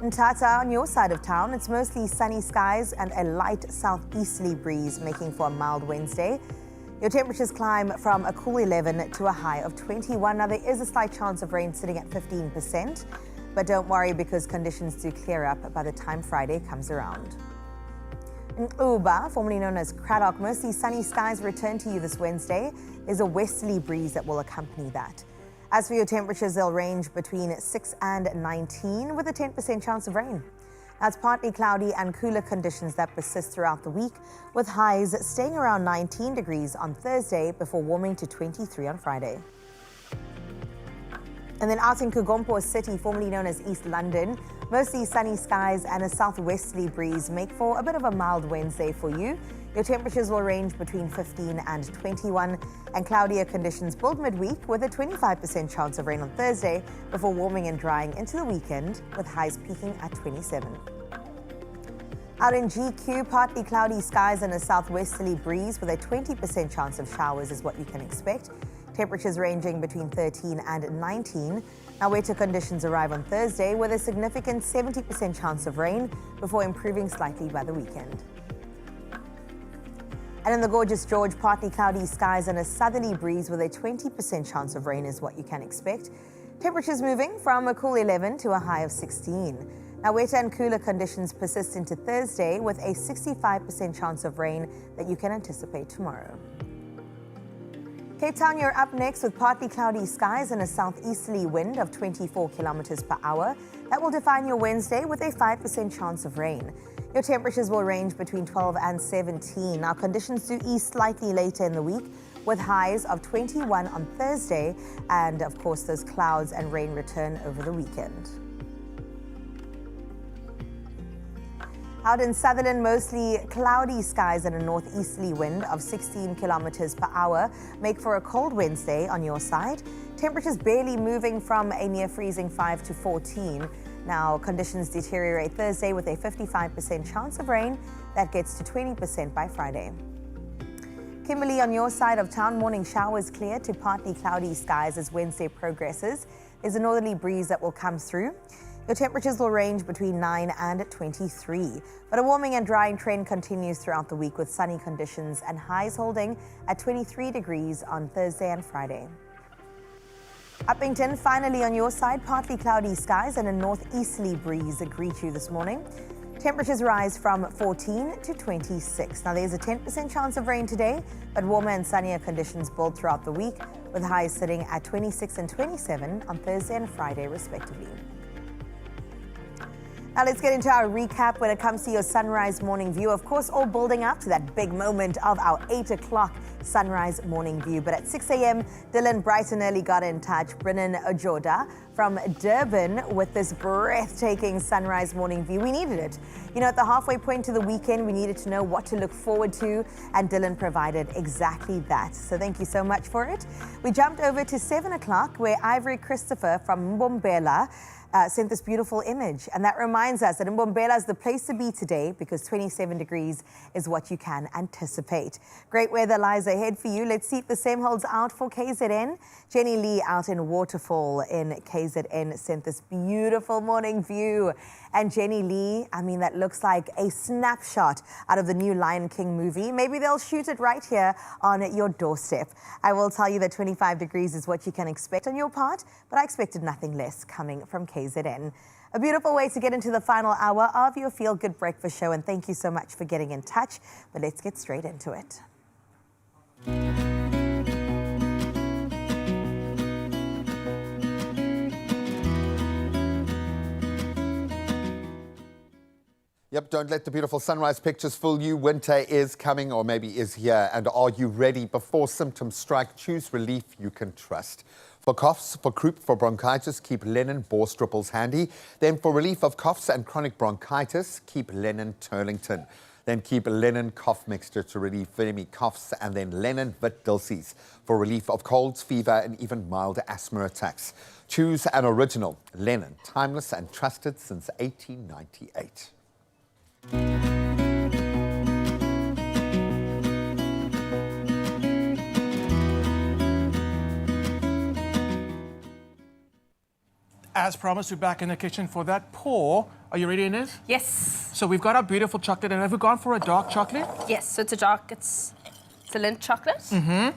In Tata, on your side of town, it's mostly sunny skies and a light southeasterly breeze making for a mild Wednesday. Your temperatures climb from a cool 11 to a high of 21. Now, there is a slight chance of rain sitting at 15%, but don't worry because conditions do clear up by the time Friday comes around. In Uba, formerly known as Craddock, mostly sunny skies return to you this Wednesday. There's a westerly breeze that will accompany that. As for your temperatures, they'll range between 6 and 19 with a 10% chance of rain. That's partly cloudy and cooler conditions that persist throughout the week, with highs staying around 19 degrees on Thursday before warming to 23 on Friday. And then out in Kugompo City, formerly known as East London, mostly sunny skies and a southwesterly breeze make for a bit of a mild Wednesday for you. Your temperatures will range between 15 and 21, and cloudier conditions build midweek with a 25% chance of rain on Thursday before warming and drying into the weekend with highs peaking at 27. Out in GQ, partly cloudy skies and a southwesterly breeze with a 20% chance of showers is what you can expect. Temperatures ranging between 13 and 19. Now, wetter conditions arrive on Thursday with a significant 70% chance of rain before improving slightly by the weekend. And in the gorgeous George, partly cloudy skies and a southerly breeze with a 20% chance of rain is what you can expect. Temperatures moving from a cool 11 to a high of 16. Now, wetter and cooler conditions persist into Thursday with a 65% chance of rain that you can anticipate tomorrow. Cape Town, you're up next with partly cloudy skies and a southeasterly wind of 24 kilometers per hour. That will define your Wednesday with a 5% chance of rain. Your temperatures will range between 12 and 17. Now, conditions do ease slightly later in the week with highs of 21 on Thursday, and of course those clouds and rain return over the weekend. Out in Sutherland, mostly cloudy skies and a northeasterly wind of 16 kilometers per hour make for a cold Wednesday on your side. Temperatures barely moving from a near freezing 5 to 14. Now, conditions deteriorate Thursday with a 55% chance of rain. That gets to 20% by Friday. Kimberley, on your side of town, morning showers clear to partly cloudy skies as Wednesday progresses. There's a northerly breeze that will come through. Your temperatures will range between 9 and 23. But a warming and drying trend continues throughout the week with sunny conditions and highs holding at 23 degrees on Thursday and Friday. Uppington, finally on your side, partly cloudy skies and a northeasterly breeze that greet you this morning. Temperatures rise from 14 to 26. Now, there's a 10% chance of rain today, but warmer and sunnier conditions build throughout the week with highs sitting at 26 and 27 on Thursday and Friday, respectively. Now let's get into our recap when it comes to your sunrise morning view. Of course, all building up to that big moment of our 8 o'clock sunrise morning view. But at 6 a.m., Dylan bright and early got in touch. Brennan Ojoda from Durban with this breathtaking sunrise morning view. We needed it. You know, at the halfway point to the weekend, we needed to know what to look forward to, and Dylan provided exactly that. So thank you so much for it. We jumped over to 7 o'clock where Ivory Christopher from Mbombela sent this beautiful image. And that reminds us that Mbombela is the place to be today because 27 degrees is what you can anticipate. Great weather lies ahead for you. Let's see if the same holds out for KZN. Jenny Lee out in Waterfall in KZN sent this beautiful morning view. And Jenny Lee, I mean, that looks like a snapshot out of the new Lion King movie. Maybe they'll shoot it right here on your doorstep. I will tell you that 25 degrees is what you can expect on your part, but I expected nothing less coming from KZN. A beautiful way to get into the final hour of your Feel Good Breakfast show, and thank you so much for getting in touch. But let's get straight into it. Yep, don't let the beautiful sunrise pictures fool you. Winter is coming, or maybe is here. And are you ready? Before symptoms strike, choose relief you can trust. For coughs, for croup, for bronchitis, keep Lennon Bore Stripples handy. Then for relief of coughs and chronic bronchitis, keep Lennon Turlington. Then keep Lennon Cough Mixture to relieve phlegmy coughs, and then Lennon Vit Dilsies for relief of colds, fever, and even mild asthma attacks. Choose an original Lennon, timeless and trusted since 1898. As promised, we're back in the kitchen for that pour. Are you ready, Inez? Yes. So we've got our beautiful chocolate, and have we gone for a dark chocolate? Yes, so it's a Lindt chocolate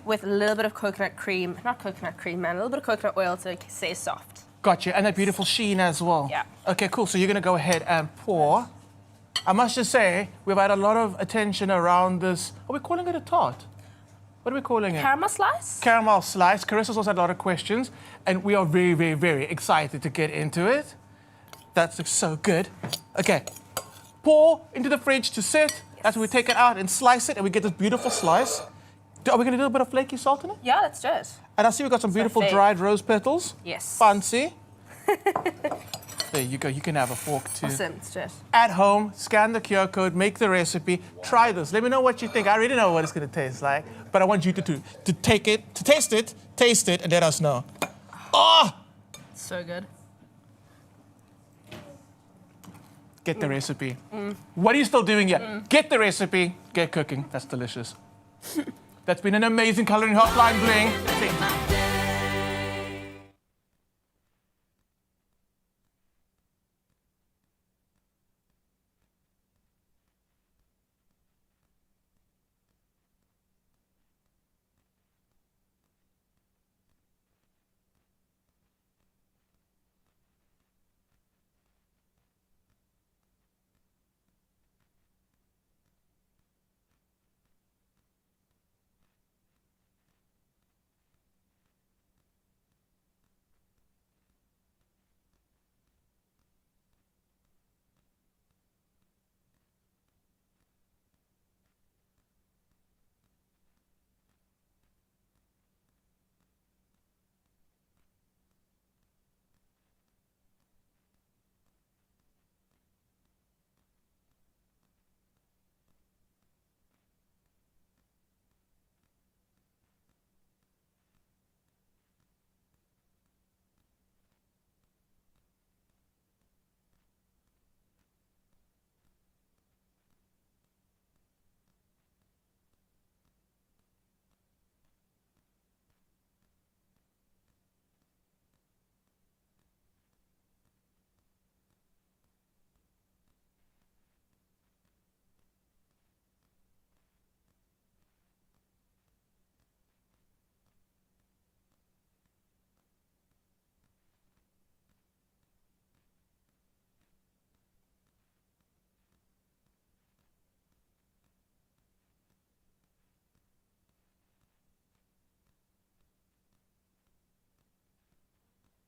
with a little bit of coconut cream, not coconut cream, man, a little bit of coconut oil so it stays soft. Gotcha, and that beautiful sheen as well. Yeah. Okay, cool. So you're gonna go ahead and pour. I must just say, we've had a lot of attention around this. Are we calling it a tart? What are we calling it? Caramel slice? Caramel slice. Carissa's also had a lot of questions, and we are very, very, very excited to get into it. That looks so good. Okay, pour into the fridge to sit. Yes. That's when we take it out and slice it, and we get this beautiful slice. Are we gonna do a bit of flaky salt in it? Yeah, let's do it. And I see we've got some beautiful dried rose petals. Yes. Fancy. There you go, you can have a fork too. Awesome, let's do it. At home, scan the QR code, make the recipe, try this. Let me know what you think. I already know what it's gonna taste like, but I want you to take it, to taste it, and let us know. Oh! So good. Get the recipe. What are you still doing here? Get the recipe, get cooking. That's delicious. That's been an amazing colouring hotline bling.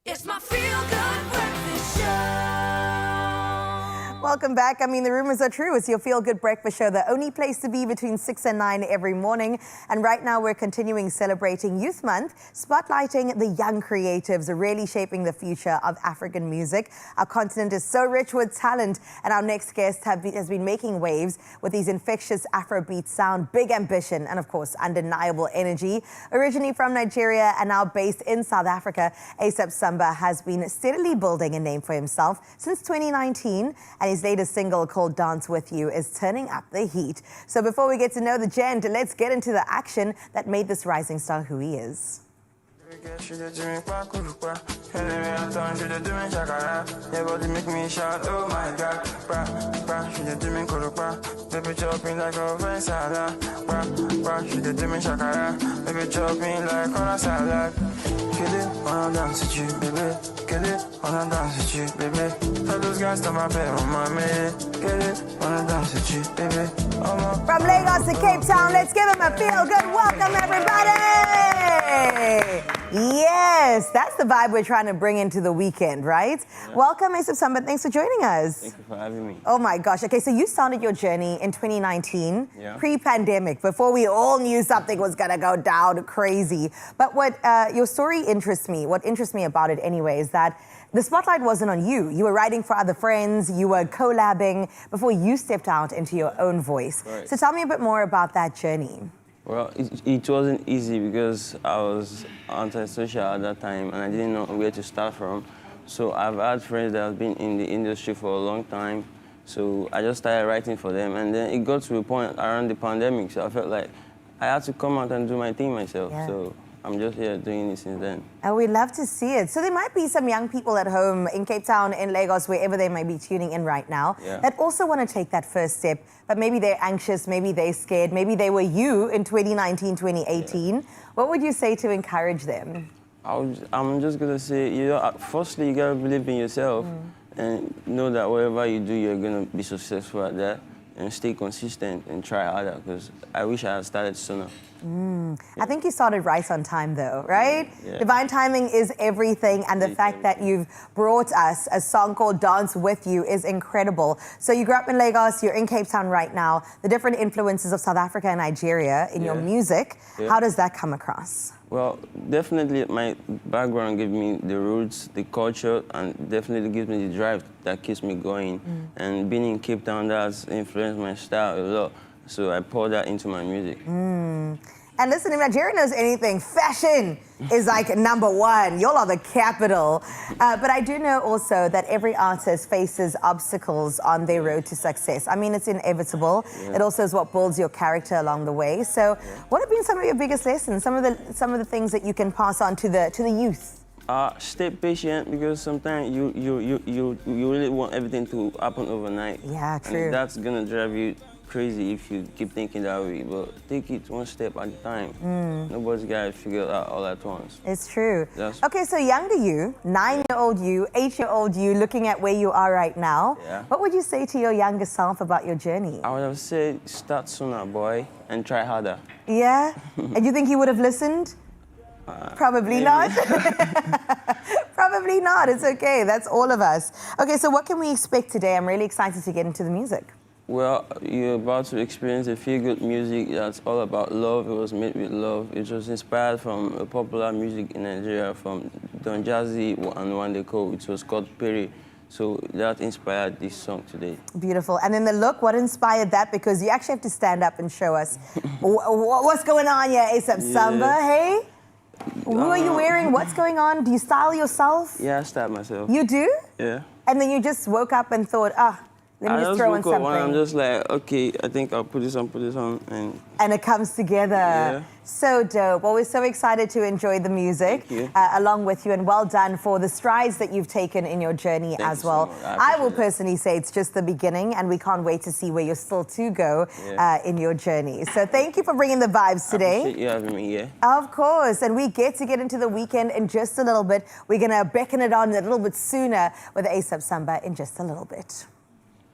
It's my feel-good breakfast show. Welcome back. I mean, the rumors are true. It's your feel-good breakfast show, the only place to be between 6 and 9 every morning. And right now we're continuing celebrating Youth Month, spotlighting the young creatives really shaping the future of African music. Our continent is so rich with talent, and our next guest has been making waves with these infectious Afrobeat sound, big ambition, and of course, undeniable energy. Originally from Nigeria and now based in South Africa, A$AP Samba has been steadily building a name for himself since 2019, and his latest single called Dance With You is turning up the heat. So before we get to know the gent, let's get into the action that made this rising star who he is. She did do me back, yeah, body make me shout, oh my God, she did do me baby chopping like a rice salad, she did do me shakara, baby chopping like a salad. Kill it, wanna dance with you, baby. Kill it, wanna dance with you, baby. Tell those guys to my bed, mommy. Kill it, wanna dance with you, baby. From Lagos to Cape Town, let's give him a feel-good welcome, everybody! Yes, that's the vibe we're trying to bring into the weekend, right? Yeah. Welcome, A$AP Samba. Thanks for joining us. Thank you for having me. Oh my gosh. Okay, so you started your journey in 2019, yeah. Pre-pandemic, before we all knew something was gonna go down crazy. But what your story interests me, what interests me about it anyway, is that the spotlight wasn't on you. You were writing for other friends, you were collabing before you stepped out into your own voice. Right. So tell me a bit more about that journey. Well, it wasn't easy because I was antisocial at that time and I didn't know where to start from. So I've had friends that have been in the industry for a long time. So I just started writing for them, and then it got to a point around the pandemic. So I felt like I had to come out and do my thing myself. Yeah. So I'm just here doing it since then. And we love to see it. So there might be some young people at home in Cape Town, in Lagos, wherever they might be tuning in right now, that also want to take that first step, but maybe they're anxious, maybe they're scared, maybe they were you in 2019, 2018. Yeah. What would you say to encourage them? I'm just going to say, firstly, you got to believe in yourself and know that whatever you do, you're going to be successful at that, and stay consistent and try harder, because I wish I had started sooner. I think you started right on time though, right? Yeah. Divine timing is everything, and the fact that you've brought us a song called Dance With You is incredible. So you grew up in Lagos, you're in Cape Town right now, the different influences of South Africa and Nigeria in your music, how does that come across? Well, definitely my background gives me the roots, the culture, and definitely gives me the drive that keeps me going. And being in Cape Town, that's influenced my style a lot. So I pour that into my music. And listen, if Nigeria knows anything, fashion is like #1. Y'all are the capital. But I do know also that every artist faces obstacles on their road to success. I mean, it's inevitable. Yeah. It also is what builds your character along the way. So what have been some of your biggest lessons? Some of the things that you can pass on to the youth? Stay patient, because sometimes you really want everything to happen overnight. Yeah, true. And that's gonna drive you crazy if you keep thinking that way. But take it one step at a time. Nobody's gotta figure it out all at once. It's true. That's- Okay, so younger you, 9-year-old you, 8-year-old you, looking at where you are right now, Yeah. what would you say to your younger self about your journey? I would have said start sooner, boy, and try harder. Yeah? And you think he would have listened? Probably maybe. not. Probably not. It's okay. That's all of us. Okay, so what can we expect today? I'm really excited to get into the music. Well, you're about to experience a feel-good music that's all about love. It was made with love. It was inspired from a popular music in Nigeria from Don Jazzy and Wande Coe. It was called Perry. So that inspired this song today. Beautiful. And then the look, what inspired that? Because you actually have to stand up and show us what's going on here, ASAP Samba, hey? Who are you wearing? What's going on? Do you style yourself? Yeah, I styled myself. You do? Yeah. And then you just woke up and thought, let me just throw in something. I'm just like, okay, I think I'll put this on, And it comes together. Yeah. So dope. Well, we're so excited to enjoy the music along with you, and well done for the strides that you've taken in your journey as well. So much. I will personally say it's just the beginning, and we can't wait to see where you're still to go in your journey. So thank you for bringing the vibes today. I appreciate you having me, yeah. Of course, and we get into the weekend in just a little bit. We're going to beckon it on a little bit sooner with ASAP Samba in just a little bit.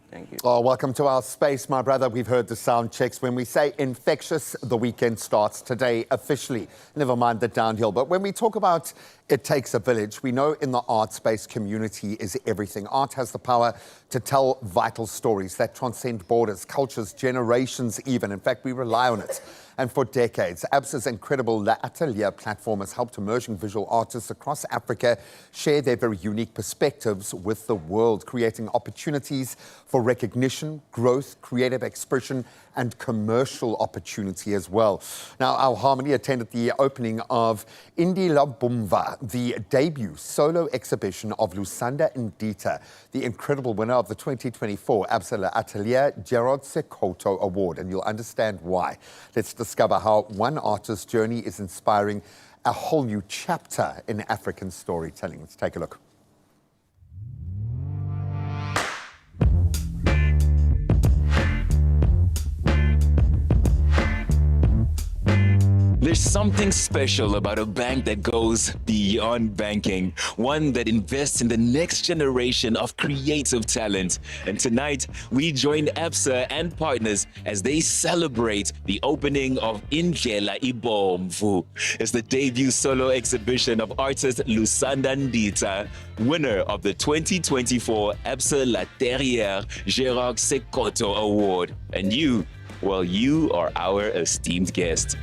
Thank you. Oh, welcome to our space, my brother. We've heard the sound checks. When we say infectious, the weekend starts today officially. Never mind the downhill. But when we talk about it takes a village, we know in the art space, community is everything. Art has the power to tell vital stories that transcend borders, cultures, generations even. In fact, we rely on it. And for decades, ABSA's incredible La Atelier platform has helped emerging visual artists across Africa share their very unique perspectives with the world, creating opportunities for recognition, growth, creative expression, and commercial opportunity as well. Now, our Harmony attended the opening of Indila Bumva, the debut solo exhibition of Lusanda Ndita, the incredible winner of the 2024 ABSA La Atelier Gerard Sekoto Award, and you'll understand why. Let's discover how one artist's journey is inspiring a whole new chapter in African storytelling. Let's take a look. There's something special about a bank that goes beyond banking, one that invests in the next generation of creative talent. And tonight, we join ABSA and partners as they celebrate the opening of Indlela Ibomvu. It's the debut solo exhibition of artist Lusanda Ndita, winner of the 2024 ABSA La Terrière Gerard Sekoto Award. And you are our esteemed guest.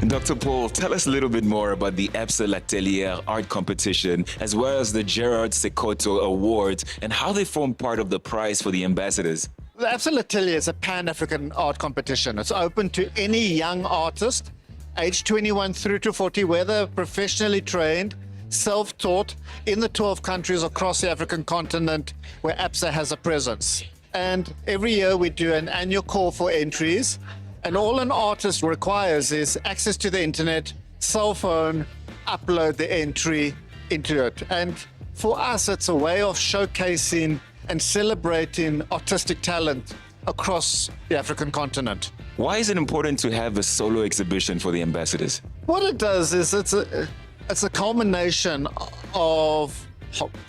Dr. Paul, tell us a little bit more about the ABSA La Terrière art competition, as well as the Gerard Sekoto Award, and how they form part of the prize for the ambassadors. The ABSA La Terrière is a pan-African art competition. It's open to any young artist, age 21 through to 40, whether professionally trained, self-taught, in the 12 countries across the African continent where ABSA has a presence. And every year we do an annual call for entries. And all an artist requires is access to the internet, cell phone, upload the entry into it. And for us, it's a way of showcasing and celebrating artistic talent across the African continent. Why is it important to have a solo exhibition for the ambassadors? What it does is it's a culmination of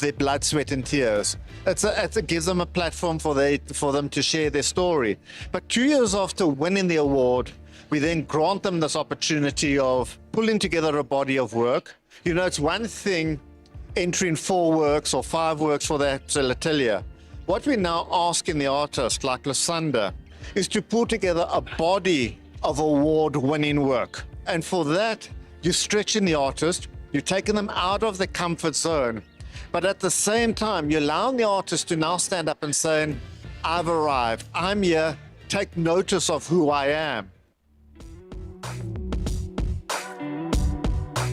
their blood, sweat, and tears. It gives them a platform for them to share their story. But 2 years after winning the award, we then grant them this opportunity of pulling together a body of work. You know, it's one thing entering 4 works or 5 works for the ABSA La Terrière. What we're now asking the artist, like Lusanda, is to pull together a body of award-winning work. And for that, you're stretching the artist, you're taking them out of the comfort zone. But at the same time, you're allowing the artist to now stand up and say, I've arrived, I'm here, take notice of who I am.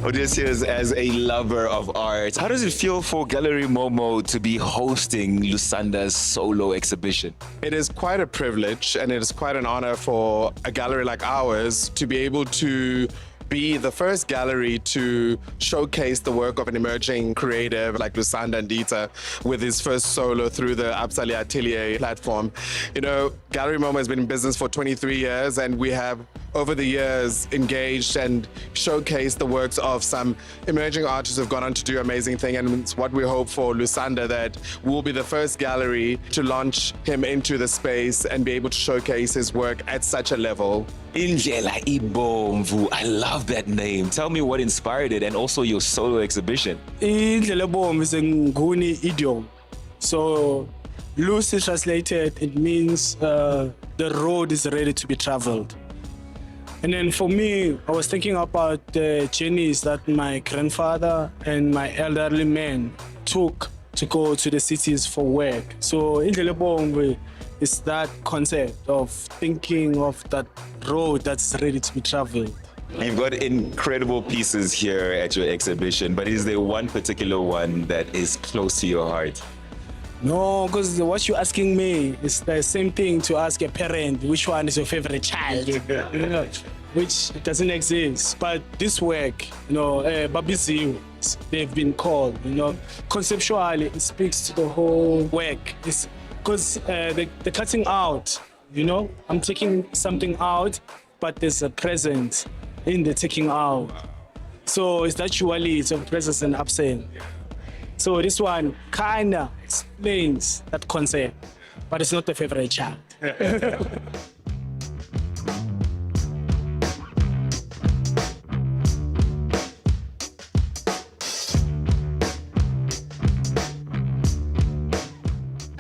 Odysseus, as a lover of art, how does it feel for Gallery Momo to be hosting Lusanda's solo exhibition? It is quite a privilege and it is quite an honor for a gallery like ours to be able to be the first gallery to showcase the work of an emerging creative like Lusanda Ndita with his first solo through the Absali Atelier platform. You know, Gallery Momo has been in business for 23 years and we have over the years engaged and showcased the works of some emerging artists who've gone on to do amazing things, and it's what we hope for Lusanda, that we'll be the first gallery to launch him into the space and be able to showcase his work at such a level. Indlela Ibomvu, I love that name. Tell me what inspired it and also your solo exhibition. Indlela Ibomvu is a Nguni idiom. So loosely translated, it means the road is ready to be traveled. And then for me, I was thinking about the journeys that my grandfather and my elderly men took to go to the cities for work. So Indlela Ibomvu is that concept of thinking of that road that's ready to be traveled. You've got incredible pieces here at your exhibition, but is there one particular one that is close to your heart? No, because what you're asking me is the same thing to ask a parent, which one is your favorite child? You know, which doesn't exist. But this work, you know, Babiziu, they've been called, you know, conceptually it speaks to the whole work. Because the cutting out, you know, I'm taking something out, but there's a presence in the taking out. So it's that duality of presence and absence. So this one kind of explains that concept, but it's not the favorite child.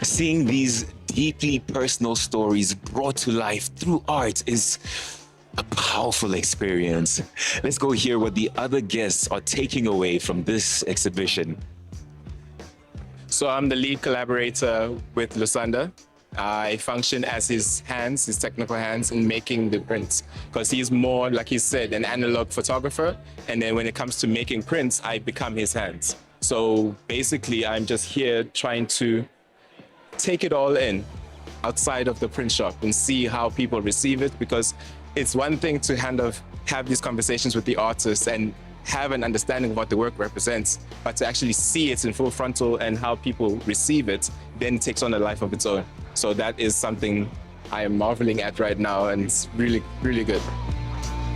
Seeing these deeply personal stories brought to life through art is a powerful experience. Let's go hear what the other guests are taking away from this exhibition. So I'm the lead collaborator with Lusanda. I function as his hands, his technical hands in making the prints, because he's more, like he said, an analog photographer. And then when it comes to making prints, I become his hands. So basically, I'm just here trying to take it all in outside of the print shop and see how people receive it, because it's one thing to kind of have these conversations with the artists and have an understanding of what the work represents, but to actually see it in full frontal and how people receive it, then it takes on a life of its own. So that is something I am marveling at right now, and it's really, really good.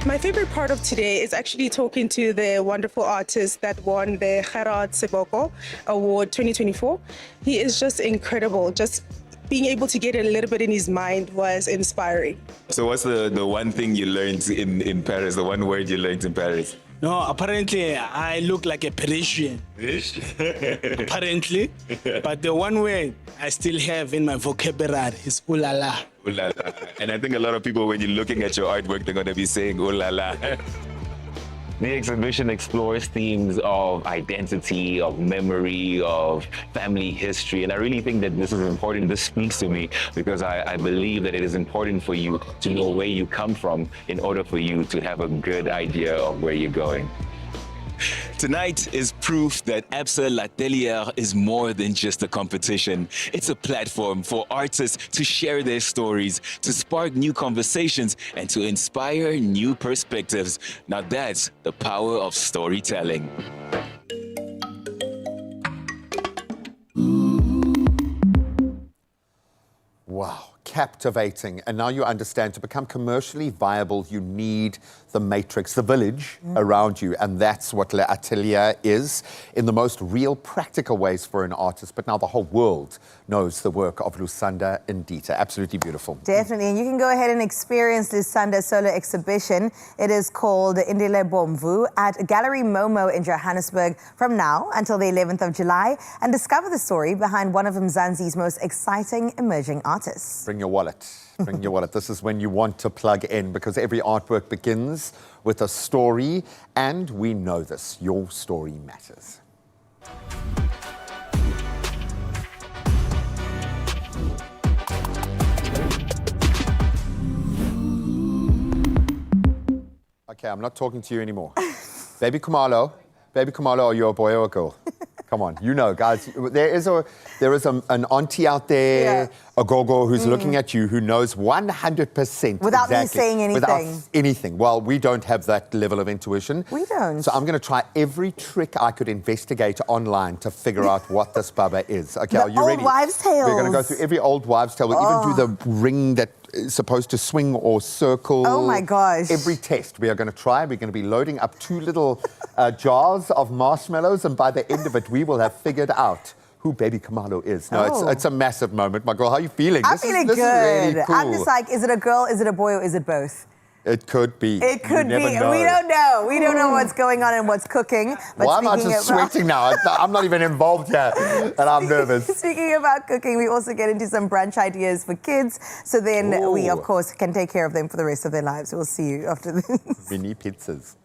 My favorite part of today is actually talking to the wonderful artist that won the Gerard Seboko Award 2024. He is just incredible. Just being able to get a little bit in his mind was inspiring. So what's the one thing you learned in Paris, the one word you learned in Paris? No, apparently I look like a Parisian. Apparently. But the one word I still have in my vocabulary is ooh la la. Ooh la la. And I think a lot of people, when you're looking at your artwork, they're going to be saying ooh la la. The exhibition explores themes of identity, of memory, of family history, and I really think that this is important. This speaks to me because I believe that it is important for you to know where you come from in order for you to have a good idea of where you're going. Tonight is proof that Absa L'Atelier is more than just a competition. It's a platform for artists to share their stories, to spark new conversations, and to inspire new perspectives. Now that's the power of storytelling. Wow, captivating. And now you understand, to become commercially viable, you need the matrix, the village around you. And that's what L'Atelier is, in the most real, practical ways for an artist. But now the whole world knows the work of Lusanda Ndita. Absolutely beautiful. Definitely. And you can go ahead and experience Lusanda's solo exhibition. It is called Indlela Ibomvu at Gallery Momo in Johannesburg from now until the 11th of July, and discover the story behind one of Mzansi's most exciting emerging artists. Bring your wallet. Bring your wallet. This is when you want to plug in, because every artwork begins with a story, and we know this. Your story matters. Okay, I'm not talking to you anymore. Baby Kumalo, are you a boy or a girl? Come on, you know, guys. There is an auntie out there, a gogo, who's looking at you, who knows 100% Without me exactly, saying anything. Without anything. Well, we don't have that level of intuition. We don't. So I'm going to try every trick I could investigate online to figure out what this bubba is. Okay, are you ready? Old wives' tales. We're going to go through every old wives' tale. We'll even do the ring that is supposed to swing or circle. Oh my gosh. Every test we are going to try. We're going to be loading up 2 little jars of marshmallows, and by the end of it, we will have figured out who Baby Kamalo is. No, it's a massive moment. My girl, how are you feeling? I'm feeling this good. Is really cool. I'm just like, is it a girl, is it a boy, or is it both? It could be. It could be. You never know. We don't know. We don't know what's going on and what's cooking. But Why am I just sweating now? I'm not even involved here, and I'm nervous. Speaking about cooking, we also get into some brunch ideas for kids. So then we, of course, can take care of them for the rest of their lives. We'll see you after this. Mini pizzas.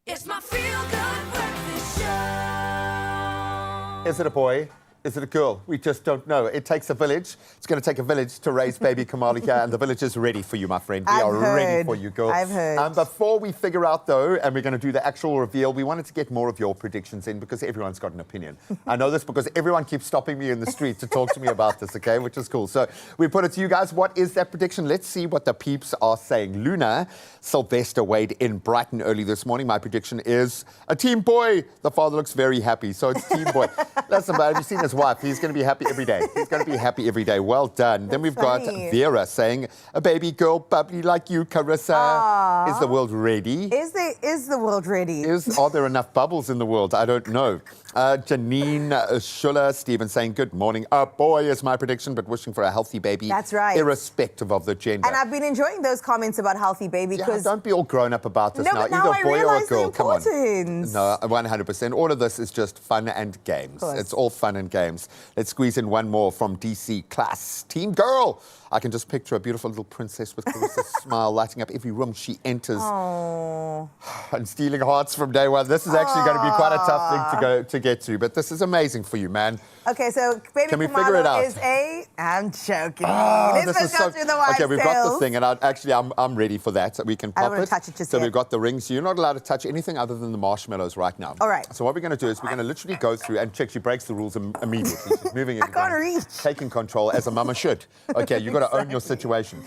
It's my feel-good breakfast show. Is it a boy? Is it a girl? We just don't know. It takes a village. It's going to take a village to raise baby Kamalika, and the village is ready for you, my friend. We are ready for you, girl. I've heard. Before we figure out, though, and we're going to do the actual reveal, we wanted to get more of your predictions in because everyone's got an opinion. I know this because everyone keeps stopping me in the street to talk to me about this, okay, which is cool. So we put it to you guys. What is that prediction? Let's see what the peeps are saying. Luna Sylvester weighed in Brighton early this morning. My prediction is a team boy. The father looks very happy, so it's team boy. Listen, man, have you seen his wife? He's going to be happy every day. He's going to be happy every day. Well done. Then we've got Vera saying, a baby girl bubbly like you, Carissa. Aww. Is the world ready? Is the world ready? Are there enough bubbles in the world? I don't know. Janine Schuller, Stephen saying, good morning. A boy is my prediction, but wishing for a healthy baby. That's right. Irrespective of the gender. And I've been enjoying those comments about healthy baby because... don't be all grown up about this now. Now Either a boy or a girl. Come on. No, 100%. All of this is just fun and games. It's all fun and games. Let's squeeze in one more from DC class. Team girl. I can just picture a beautiful little princess with Carissa's smile lighting up every room she enters. Aww. And stealing hearts from day one. This is actually going to be quite a tough thing to get to, but this is amazing for you, man. Okay, so baby Can we figure it out? is a... I'm joking. This is so... Okay, we've got the thing, and I'm ready for that. So we can pop I don't want it. to touch it just so yet. we've got the rings. You're not allowed to touch anything other than the marshmallows right now. All right. So what we're going to do is we're going to literally go through and check. She breaks the rules immediately. She's moving it. I can't reach. Taking control as a mama should. Okay, you've got to own your situation.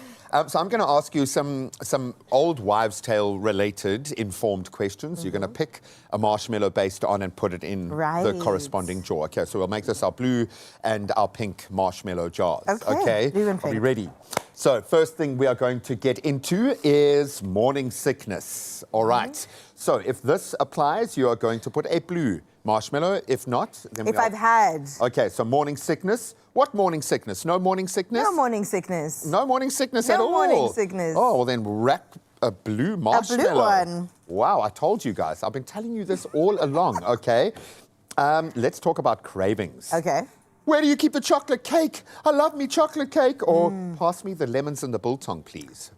So I'm going to ask you some old wives' tale related informed questions. You're going to pick a marshmallow based on and put it in the corresponding jar. Okay, so we'll make this our blue and our pink marshmallow jars. Okay, are we ready? So first thing we are going to get into is morning sickness. All right. So if this applies, you are going to put a blue marshmallow. If not, then If I've had. Okay, so morning sickness. What morning sickness? No morning sickness? No morning sickness. No morning sickness at all? No morning sickness. Oh, well then wrap a blue marshmallow. A blue one. Wow, I told you guys. I've been telling you this all along, okay? Let's talk about cravings. Okay. Where do you keep the chocolate cake? I love me chocolate cake. Or pass me the lemons and the biltong, please.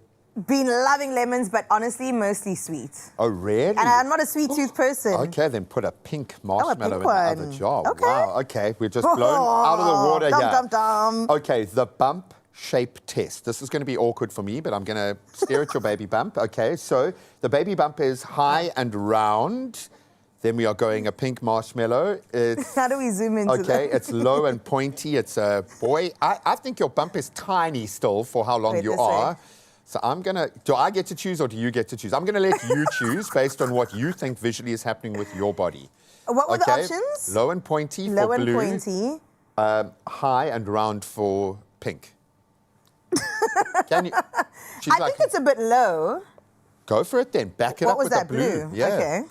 Been loving lemons, but honestly, mostly sweet. Oh, really? And I'm not a sweet tooth person. Okay, then put a pink marshmallow pink in the other one. jar. Okay. Wow, okay. We're just blown out of the water Dum, here. dum, dum. Okay, the bump shape test. This is going to be awkward for me, but I'm going to stare at your baby bump. Okay, so the baby bump is high and round. Then we are going a pink marshmallow. It's, How do we zoom into okay, that? it's low and pointy. It's a boy. I think your bump is tiny still for how long Wait, you this are. way. So I'm going to, do I get to choose or do you get to choose? I'm going to let you choose based on what you think visually is happening with your body. What were the options? Low and pointy Low for and blue. pointy. High and round for pink. Can you? She's I think it's a bit low. Go for it then. Back it What up was with that, the blue. blue? Yeah. Okay.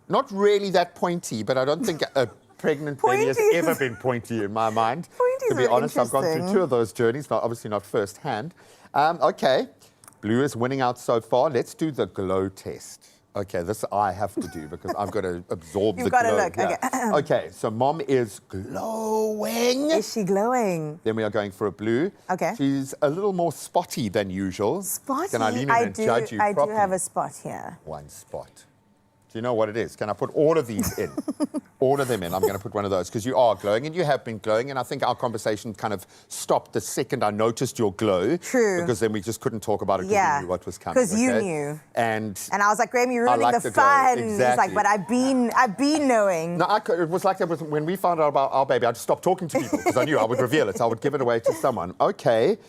Not really that pointy, but I don't think a pregnant baby has Pointy is- ever been pointy in my mind. Pointies To be are honest, I've gone through interesting. 2 of those journeys, obviously not firsthand. Okay, blue is winning out so far. Let's do the glow test. Okay, this I have to do because I've got to absorb You've the got to glow. look, here. okay. Okay, so mom is glowing. Is she glowing? Then we are going for a blue. Okay. She's a little more spotty than usual. Spotty? Can I lean in and judge you I do properly? have a spot here. One spot. Do you know what it is? Can I put all of these in? All of them in. I'm going to put one of those because you are glowing and you have been glowing. And I think our conversation kind of stopped the second I noticed your glow. True. Because then we just couldn't talk about it because Yeah. we knew what was coming. Because you okay? knew. And I was like, Graham, you're I ruining like the the glow. fun. He's Exactly. like, but I've been knowing. No, it was like that when we found out about our baby, I just stopped talking to people because I knew I would reveal it. So I would give it away to someone. Okay.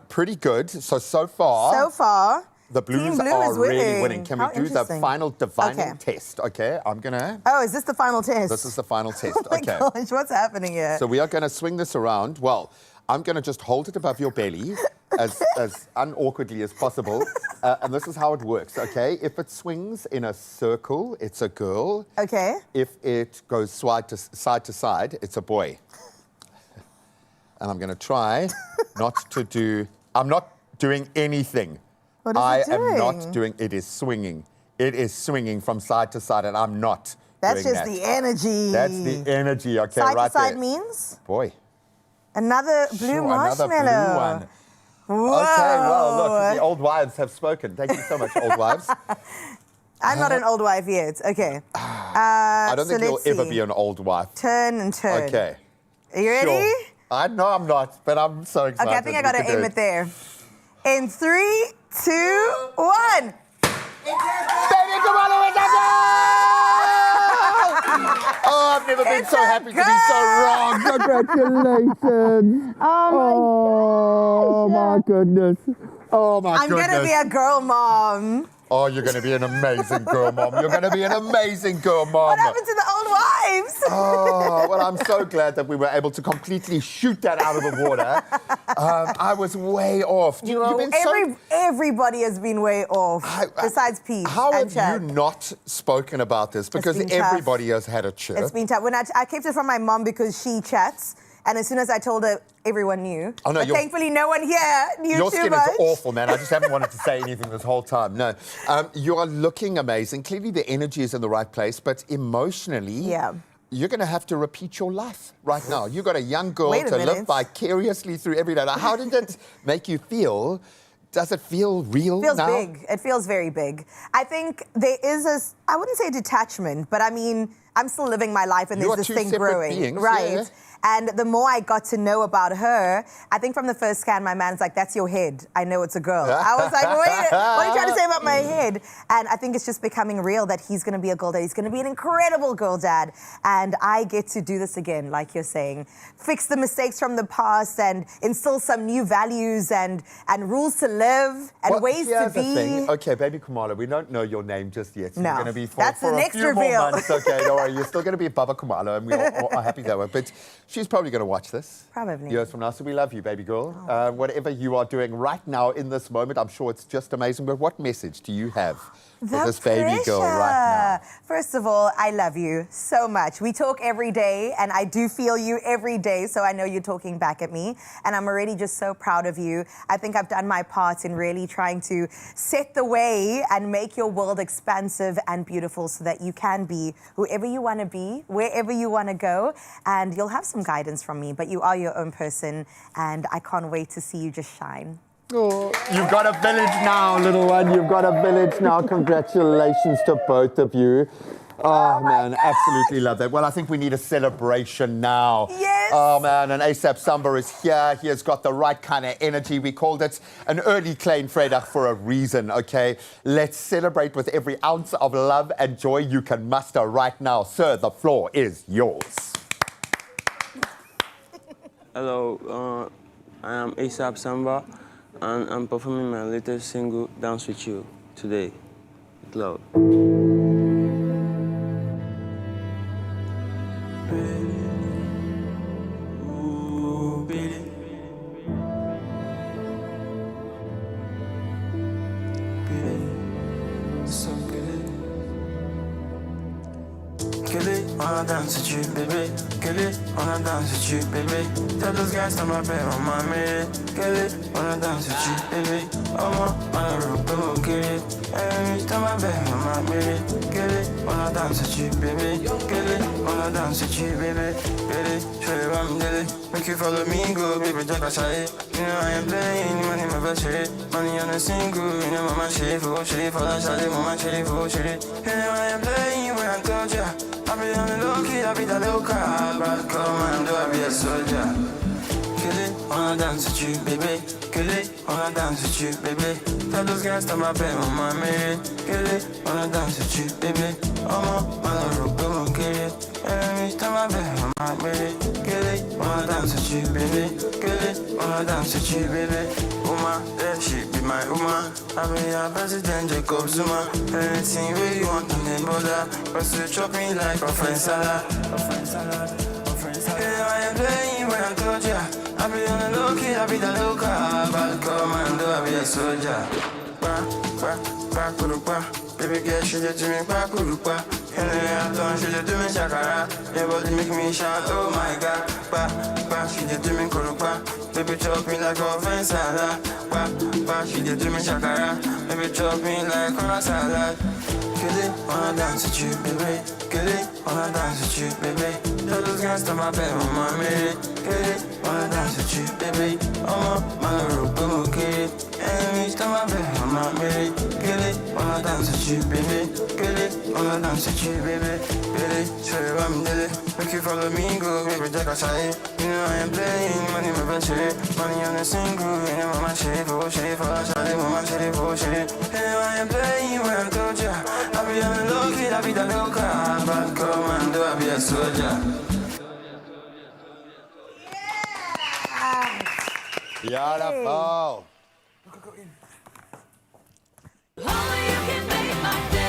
Pretty good. So far. So far. The blues Team Blue are is really winning. winning. Can How we do the interesting. final divining Okay. test? Okay, I'm gonna. Oh, is this the final test? This is the final test. Oh my Okay. gosh, what's happening here? So we are gonna swing this around. Well, I'm gonna just hold it above your belly as unawkwardly as possible. And this is how it works, okay? If it swings in a circle, it's a girl. Okay. If it goes side to side, it's a boy. And I'm gonna try not to do. I'm not doing anything. What is I it doing? am not doing. It is swinging. It is swinging from side to side, and I'm not. That's doing just that. the energy. That's the energy. Okay, Side right to side there. means? Boy. Another blue Sure, marshmallow. Another blue one. Whoa. Okay, well, look, the old wives have spoken. Thank you so much, old wives. I'm not an old wife yet. Okay. I don't think you'll ever be an old wife. Turn and turn. Okay. Are you ready? Sure. I know I'm not, but I'm so excited. Okay, I think I We got to can do aim it there. In 3, 2, 1. Baby, come on over, Oh, I've never been so happy to be so wrong. Congratulations. Oh my goodness. Oh my I'm goodness. going to be a girl mom. Oh, you're going to be an amazing girl mom. You're going to be an amazing girl mom. What happened to the old wives? Oh, well, I'm so glad that we were able to completely shoot that out of the water. I was way off. You've been Everybody has been way off, besides Pete How and have Chad. you not spoken about this? Because been tough. everybody has had a chirp. It's been tough. When I kept it from my mom because she chats, and as soon as I told her, everyone knew. Oh, no, but thankfully, no one here knew Your too skin much. is awful, man. I just haven't wanted to say anything this whole time. No. You are looking amazing. Clearly, the energy is in the right place, but emotionally, you're going to have to repeat your life right now. You've got a young girl Wait a to live minute. vicariously through every day. Now, how did it make you feel? Does it feel real It feels now? big. It feels very big. I think there is I wouldn't say detachment, but I mean, I'm still living my life and You there's are this two thing separate growing. beings, right. yeah. And the more I got to know about her, I think from the first scan, my man's like, that's your head. I know it's a girl. I was like, wait, what are you trying to say about my head? And I think it's just becoming real that he's going to be a girl dad. He's going to be an incredible girl dad. And I get to do this again, like you're saying. Fix the mistakes from the past and instill some new values and rules to live and Well, ways to here's the be. thing. Okay, baby Kumalo, we don't know your name just yet. So No. you're going to be That's the for next a few reveal. more months. Okay, don't worry. You're still going to be Baba Kumalo, and we all are happy that way. But She's probably going to watch this. Probably. Years from now, so we love you, baby girl. Whatever you are doing right now in this moment, I'm sure it's just amazing. But what message do you have for this baby girl right now? First of all, I love you so much. We talk every day, and I do feel you every day, so I know you're talking back at me. And I'm already just so proud of you. I think I've done my part in really trying to set the way and make your world expansive and beautiful so that you can be whoever you want to be, wherever you want to go. And you'll have some guidance from me, but you are your own person, and I can't wait to see you just shine. Oh, you've got a village now, little one. You've got a village now. Congratulations to both of you. Oh, man, absolutely love that. Well, I think we need a celebration now. Yes. Oh, man, and ASAP Samba is here. He has got the right kind of energy. We called it an early Klein Vrydag for a reason, okay? Let's celebrate with every ounce of love and joy you can muster right now. Sir, the floor is yours. Hello, I am ASAP Samba, and I'm performing my latest single, Dance With You, today. With love. Wanna dance with you, baby. Kill it, wanna dance with you, baby. Tell those guys to my bed on my minute. Kill it, wanna dance with you, baby. I'm on a rope, kill it. Every time I bed on my minute. Kill it, wanna dance with you, baby. Kill it, wanna dance with you, baby. Kill it, show you what I'm doing. Make you follow me, go, baby, just a shot. You know I ain't playing, money my best shit. Money on a single, you know mama shit for that shot, mama shit for shit. You know I ain't playing when I told ya. I be on the low key, I be the low car, but commando, I be a soldier. Kill it, wanna dance with you, baby. Kill it, wanna dance with you, baby. Tell those guys to my bed on my minute. Kill it, wanna dance with you, baby. I'm on a rope, don't kill it. Every time I bed on my minute. Kill it, wanna dance with you, baby. Kill it, wanna dance with you, baby. Uma, that shit be my woman. I be a president, Jacob Zuma. Anything where you want to name border. But you chop me like a friend salad. Yeah, I ain't playing when I told ya. I be on the low key, I be the local. But commando, I be a soldier. Baby girl, she just do me bakurupa. And then I done, she just do me shakara. Your body make me shout, oh my God. She just do me kurupa. Baby chop me like a fence salad. She just do me shakara. Baby chop me like a salad. Kill it, wanna dance with you, baby. Kill it, wanna dance with you, baby. Tell those guys to my bed on my minute. Kill it, wanna dance with you, baby. I'm on a rope, kill it. And each time I bed on my minute. Kill it, wanna dance with you, baby. Kill it, wanna dance with you, baby. Kill it, show you what I'm doing. Make you follow me, go, baby, take a shot. You know I ain't playing, money my best shit. Money on the single, you know mama shit, for that shot, mama shit, for shit. You know I ain't playing when I told ya. I be on the low key, I be the local. But commando, I be a soldier. Beautiful. Only you can make my day.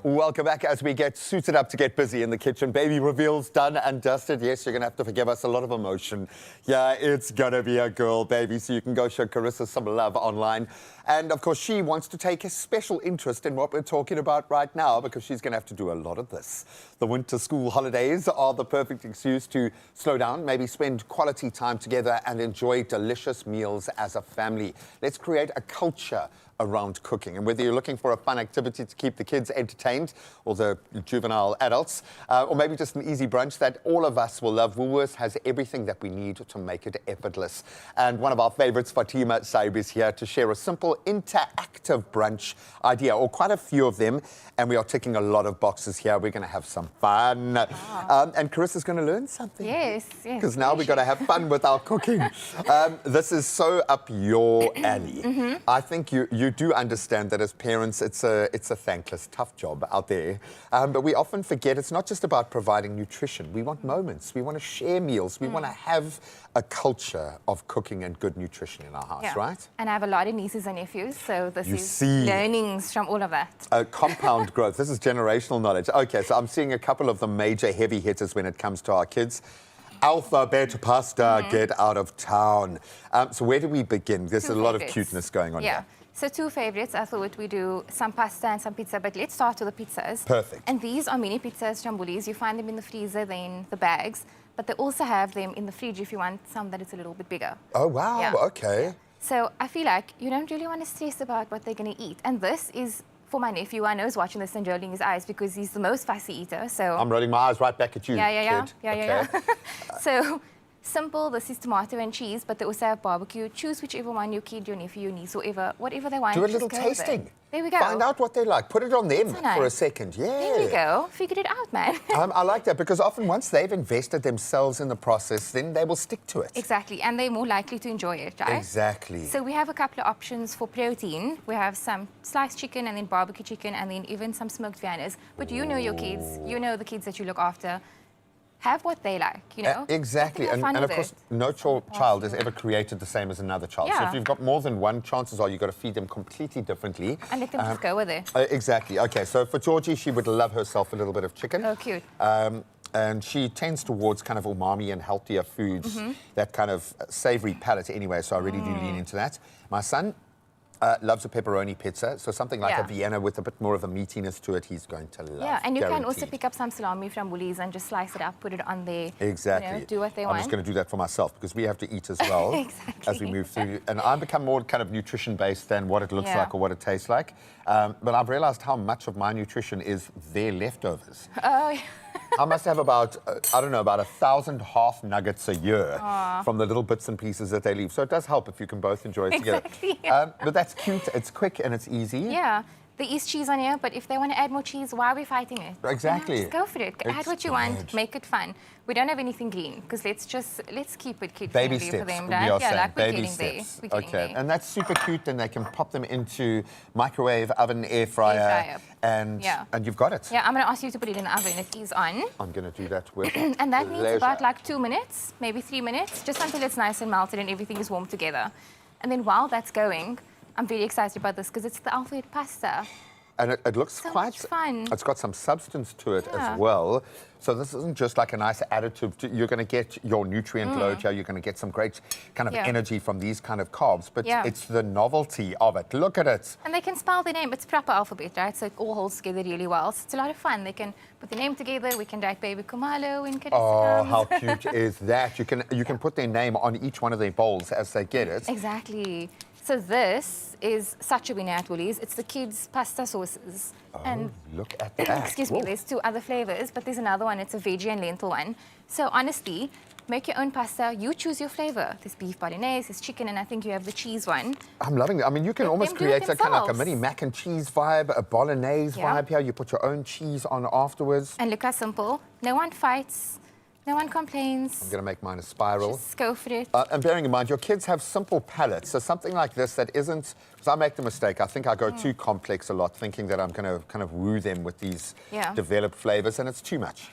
Welcome back as we get suited up to get busy in the kitchen. Baby reveals done and dusted. Yes, you're going to have to forgive us a lot of emotion. Yeah, it's going to be a girl, baby, so you can go show Carissa some love online. And, of course, she wants to take a special interest in what we're talking about right now because she's going to have to do a lot of this. The winter school holidays are the perfect excuse to slow down, maybe spend quality time together and enjoy delicious meals as a family. Let's create a culture around cooking. And whether you're looking for a fun activity to keep the kids entertained or the juvenile adults, or maybe just an easy brunch that all of us will love, Woolworths has everything that we need to make it effortless. And one of our favorites, Fatima Saib, is here to share a simple interactive brunch idea, or quite a few of them. And we are ticking a lot of boxes here. We're going to have some fun. And Carissa's going to learn something. Yes, yes. Because now we've got to have fun with our cooking. This is so up your alley. I think you do understand that as parents, it's a thankless, tough job out there. But we often forget it's not just about providing nutrition. We want moments. We want to share meals. We want to have a culture of cooking and good nutrition in our house, right? And I have a lot of nieces and nephews, so this You is see. learnings from all of that. Compound growth. This is generational knowledge. Okay, so I'm seeing a couple of the major heavy hitters when it comes to our kids. Alphabet pasta, get out of town. So where do we begin? There's a lot of cuteness going on here. So 2 favorites. I thought we do some pasta and some pizza, but let's start with the pizzas. Perfect. And these are mini pizzas from Woolies. You find them in the freezer, then the bags, but they also have them in the fridge if you want some that is a little bit bigger. Oh, wow. Yeah. Okay. So I feel like you don't really want to stress about what they're going to eat. And this is for my nephew. I know he's watching this and rolling his eyes because he's the most fussy eater. So I'm rolling my eyes right back at you, yeah. kid. So simple, this is tomato and cheese, but they also have barbecue. Choose whichever one your kid, your nephew, your niece, whatever they want. Do a just little go with it. tasting. There we go. Find out what they like. Put it on them So for a nice. second. Yeah. There we go. Figured it out, man. I like that because often once they've invested themselves in the process, then they will stick to it. Exactly, and they're more likely to enjoy it, right? Exactly. So we have a couple of options for protein. We have some sliced chicken and then barbecue chicken and then even some smoked Viennas. But you know your kids, you know the kids that you look after. Have what they like, you know? Exactly. And of course, no child is ever created the same as another child. So Yeah. if you've got more than one, chances are you've got to feed them completely differently. And let them just go with it. Exactly. Okay, so for Georgie, she would love herself a little bit of chicken. Oh, cute. And she tends towards kind of umami and healthier foods, that kind of savoury palate anyway, so I really do lean into that. My son loves a pepperoni pizza, so something like a Vienna with a bit more of a meatiness to it, he's going to love. Yeah, and you can also guaranteed. pick up some salami from Woolies and just slice it up, put it on there. Exactly. You know, do what they I'm want. just going to do that for myself because we have to eat as well as we move through. And I've become more kind of nutrition-based than what it looks like or what it tastes like. But I've realised how much of my nutrition is their leftovers. Oh, yeah. I must have about, I don't know, about 1,000 half nuggets a year from the little bits and pieces that they leave. So it does help if you can both enjoy it together. But that's cute, it's quick and it's easy. Yeah. There is cheese on here, but if they want to add more cheese, why are we fighting it? Exactly. You know, just go for it. Add what you want. Make it fun. We don't have anything green because let's keep it kid Baby friendly steps, for them, we right? are Yeah, saying, like we're baby getting steps. there. We're getting Okay, there. and that's super cute. Then they can pop them into microwave, oven, air fryer, and you've got it. Yeah, I'm going to ask you to put it in the oven. It is on. I'm going to do that with And that needs pleasure. about like 2 minutes, maybe 3 minutes, just until it's nice and melted and everything is warm together. And then while that's going, I'm very excited about this because it's the alphabet pasta. And it looks So quite much fun. It's got some substance to it Yeah. as well. So this isn't just like a nice additive. You're going to get your nutrient load here. You're going to get some great kind of energy from these kind of carbs. But it's the novelty of it. Look at it. And they can spell their name. It's proper alphabet, right? So it all holds together really well. So it's a lot of fun. They can put their name together. We can write baby Kumalo in Carissa Oh, comes. how cute is that? You can put their name on each one of their bowls as they get it. Exactly. So this is such a winner at Woolies. It's the kids' pasta sauces. Oh, look at that. Excuse me, there's 2 other flavors, but there's another one. It's a veggie and lentil one. So honestly, make your own pasta. You choose your flavor. There's beef bolognese, there's chicken, and I think you have the cheese one. I'm loving it. I mean, you can almost them do it create a kind of like a themselves. mini mac and cheese vibe, a bolognese vibe here. You put your own cheese on afterwards. And look how simple. No one fights. No one complains. I'm going to make mine a spiral. Just go for it. And bearing in mind, your kids have simple palates, so something like this that isn't... Because I make the mistake, I think I go too complex a lot, thinking that I'm going to kind of woo them with these developed flavors, and it's too much.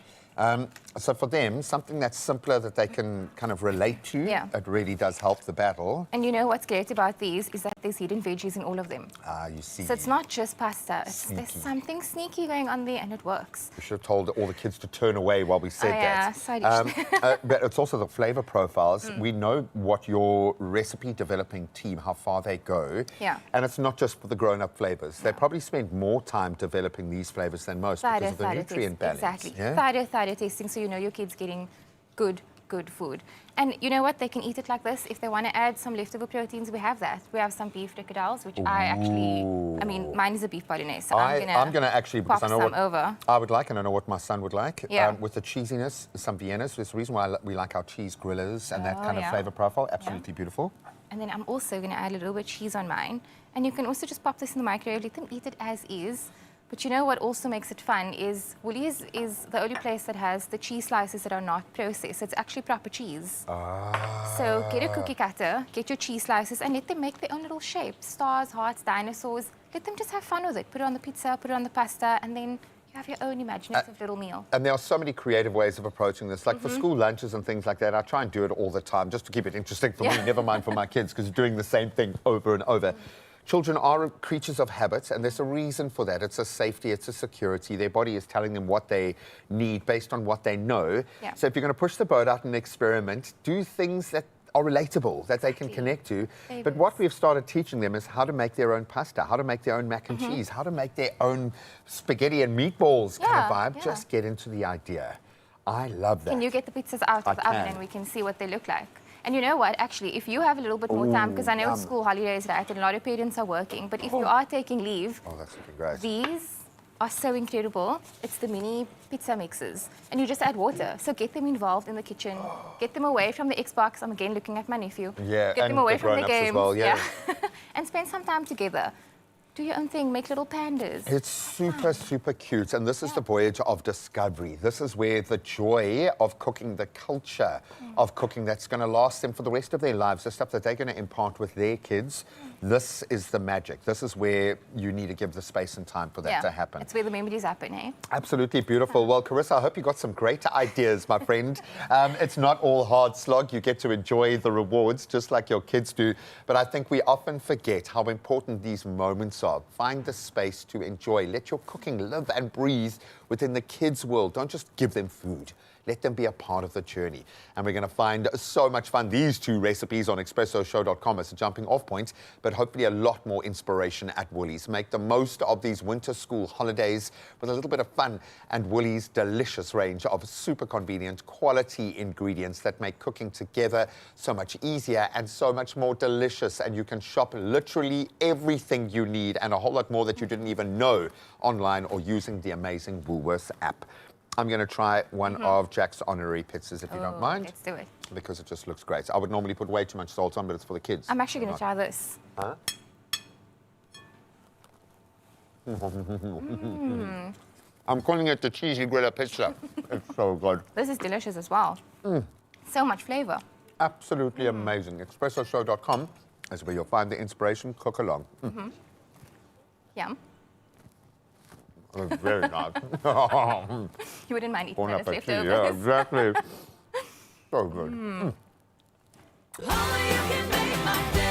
So for them, something that's simpler that they can kind of relate to, it really does help the battle. And you know what's great about these is that there's hidden veggies in all of them. Ah, you see. So it's not just pasta. There's something sneaky going on there, and it works. We should have told all the kids to turn away while we said that. Sorry. But it's also the flavor profiles. We know what your recipe developing team, how far they go. Yeah. And it's not just for the grown-up flavors. They probably spend more time developing these flavors than most because of the nutrient balance. Exactly. Yeah? Thorough testing, so you know your kid's getting good food. And you know what? They can eat it like this. If they want to add some leftover proteins, we have that. We have some beef fricadelles, which I mean, mine is a beef bolognese, so I'm gonna actually, because I know some what over. I would like, and I know what my son would like. Yeah. With the cheesiness, some Viennas. There's the reason why we like our cheese grillers and that kind of yeah. flavor profile. Absolutely beautiful. And then I'm also going to add a little bit of cheese on mine. And you can also just pop this in the microwave, let them eat it as is. But you know what also makes it fun is Woolies is the only place that has the cheese slices that are not processed. It's actually proper cheese. So get a cookie cutter, get your cheese slices, and let them make their own little shapes. Stars, hearts, dinosaurs. Let them just have fun with it. Put it on the pizza, put it on the pasta, and then you have your own imaginative little meal. And there are so many creative ways of approaching this. Like for school lunches and things like that, I try and do it all the time just to keep it interesting for me, never mind for my kids, because doing the same thing over and over. Children are creatures of habit, and there's a reason for that. It's a safety, it's a security. Their body is telling them what they need based on what they know. Yeah. So if you're going to push the boat out and experiment, do things that are relatable, that they can connect to. But what we've started teaching them is how to make their own pasta, how to make their own mac and cheese, how to make their own spaghetti and meatballs kind of vibe. Just get into the idea. I love that. Can you get the pizzas out of the oven and we can see what they look like? And you know what, actually, if you have a little bit more time, because I know it's school holidays, right, and a lot of parents are working, but if you are taking leave, that's looking great. These are so incredible. It's the mini pizza mixes, and you just add water. So get them involved in the kitchen, get them away from the Xbox. I'm again looking at my nephew. Yeah, get and them away the from the grown-ups as games. well, yeah. And spend some time together. Do your own thing, make little pandas. It's super, super cute. And this is the voyage of discovery. This is where the joy of cooking, the culture of cooking that's going to last them for the rest of their lives, the stuff that they're going to impart with their kids, this is the magic. This is where you need to give the space and time for that to happen. It's where the memories happen, eh? Absolutely beautiful. Well, Carissa, I hope you got some great ideas, my friend. It's not all hard slog. You get to enjoy the rewards just like your kids do. But I think we often forget how important these moments are. Find the space to enjoy. Let your cooking live and breathe within the kids' world. Don't just give them food. Let them be a part of the journey. And we're going to find so much fun. These two recipes on expressoshow.com as a jumping off point, but hopefully a lot more inspiration at Woolies. Make the most of these winter school holidays with a little bit of fun and Woolies' delicious range of super convenient quality ingredients that make cooking together so much easier and so much more delicious. And you can shop literally everything you need and a whole lot more that you didn't even know online or using the amazing Woolworths app. I'm going to try one of Jack's honorary pizzas, if you don't mind. Let's do it. Because it just looks great. I would normally put way too much salt on, but it's for the kids. I'm actually going to try this. Huh? I'm calling it the cheesy griller pizza. It's so good. This is delicious as well. So much flavor. Absolutely amazing. Expressoshow.com is where you'll find the inspiration. Cook along. Yum. Oh, very nice. You wouldn't mind eating Bon that as appetit, leftovers. yeah, exactly. So good. Only you can make my day.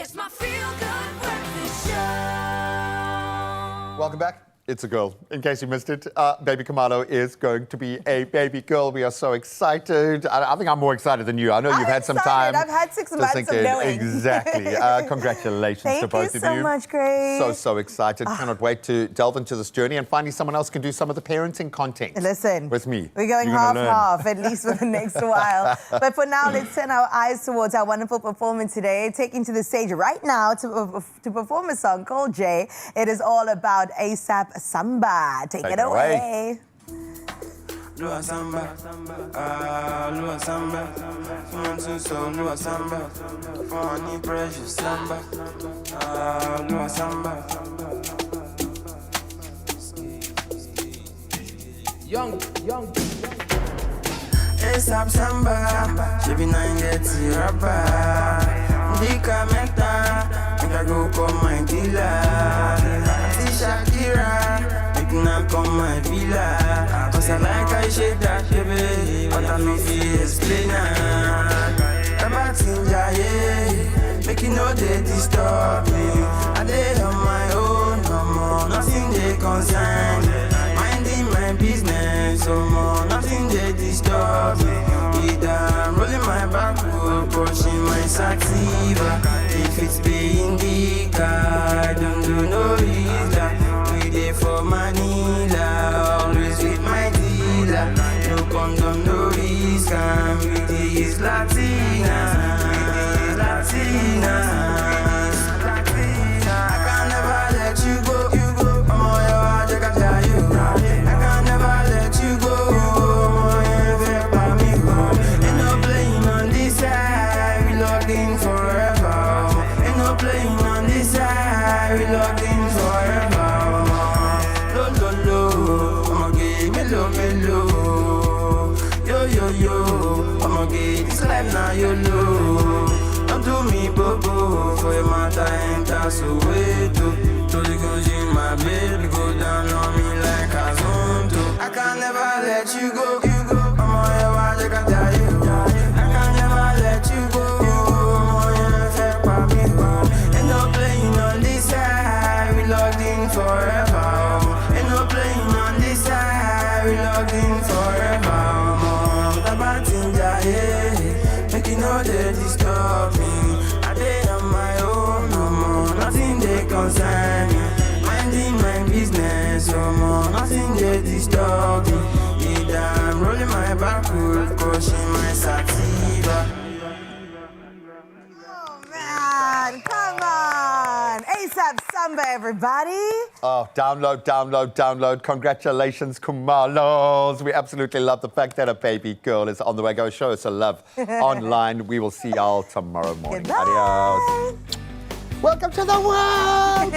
It's my feel-good breakfast show. Welcome back. It's a girl. In case you missed it, baby Kamalo is going to be a baby girl. We are so excited. I think I'm more excited than you. I know you've had some time. I've had 6 months sink of in. knowing. Exactly. Congratulations to both of you. Thank you so much, Grace. So excited. Cannot wait to delve into this journey and finally someone else can do some of the parenting content. Listen. With me. We're going half-half, at least for the next while. But for now, let's turn our eyes towards our wonderful performance today. Taking to the stage right now to perform a song called Jay. It is all about ASAP Samba. Take it away. Lua samba, lua samba, so lua samba, funny precious samba, lua samba. Young. ASAP samba, she be 9 get rapper. Dika meta, make I go call my dealer. See Shakira. Now come my villa, cause I like I shake that baby, but I know fi explain that. About Tinja, yeah, make you know they disturb me. I dey on my own, no more, nothing they concern. Minding my business, no more, nothing they disturb me. Either I'm rolling my backwood, pushing my sativa. If it's paying the car, don't do no reason. For Manila, always with my dealer. No condom, no risk. I'm with these Latinas. I can never let you go. I'm on your heart, I can tell you. I can never let you go. Ain't no playing on this side, we locked in forever. Ain't no playing on this side, we locked in forever. Mellow. Yo, I'ma get this life now, YOLO. Don't do me, bobo, for your matter ain't that so way to. Totally goes in my bed, go down on me like a zonto. I can never let you go. I'm on your watch, I can tell you. I can never let you go. Ain't no playing on this side, we locked in forever. Ain't no playing on this side, we locked in forever. About Tinja, yeah, make you know they disturb me. I dey on my own, no more, nothing they concern me. Minding my business, no more, nothing they disturb me. Either I'm rolling my backwood, pushing my sativa. Man, come on. ASAP Samba, everybody. Oh, download. Congratulations, Kumalos. We absolutely love the fact that a baby girl is on the way. Go show us a love online. We will see y'all tomorrow morning. Goodbye. Adios. Welcome to the world.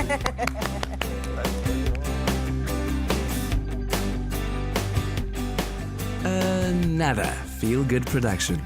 Another feel-good production.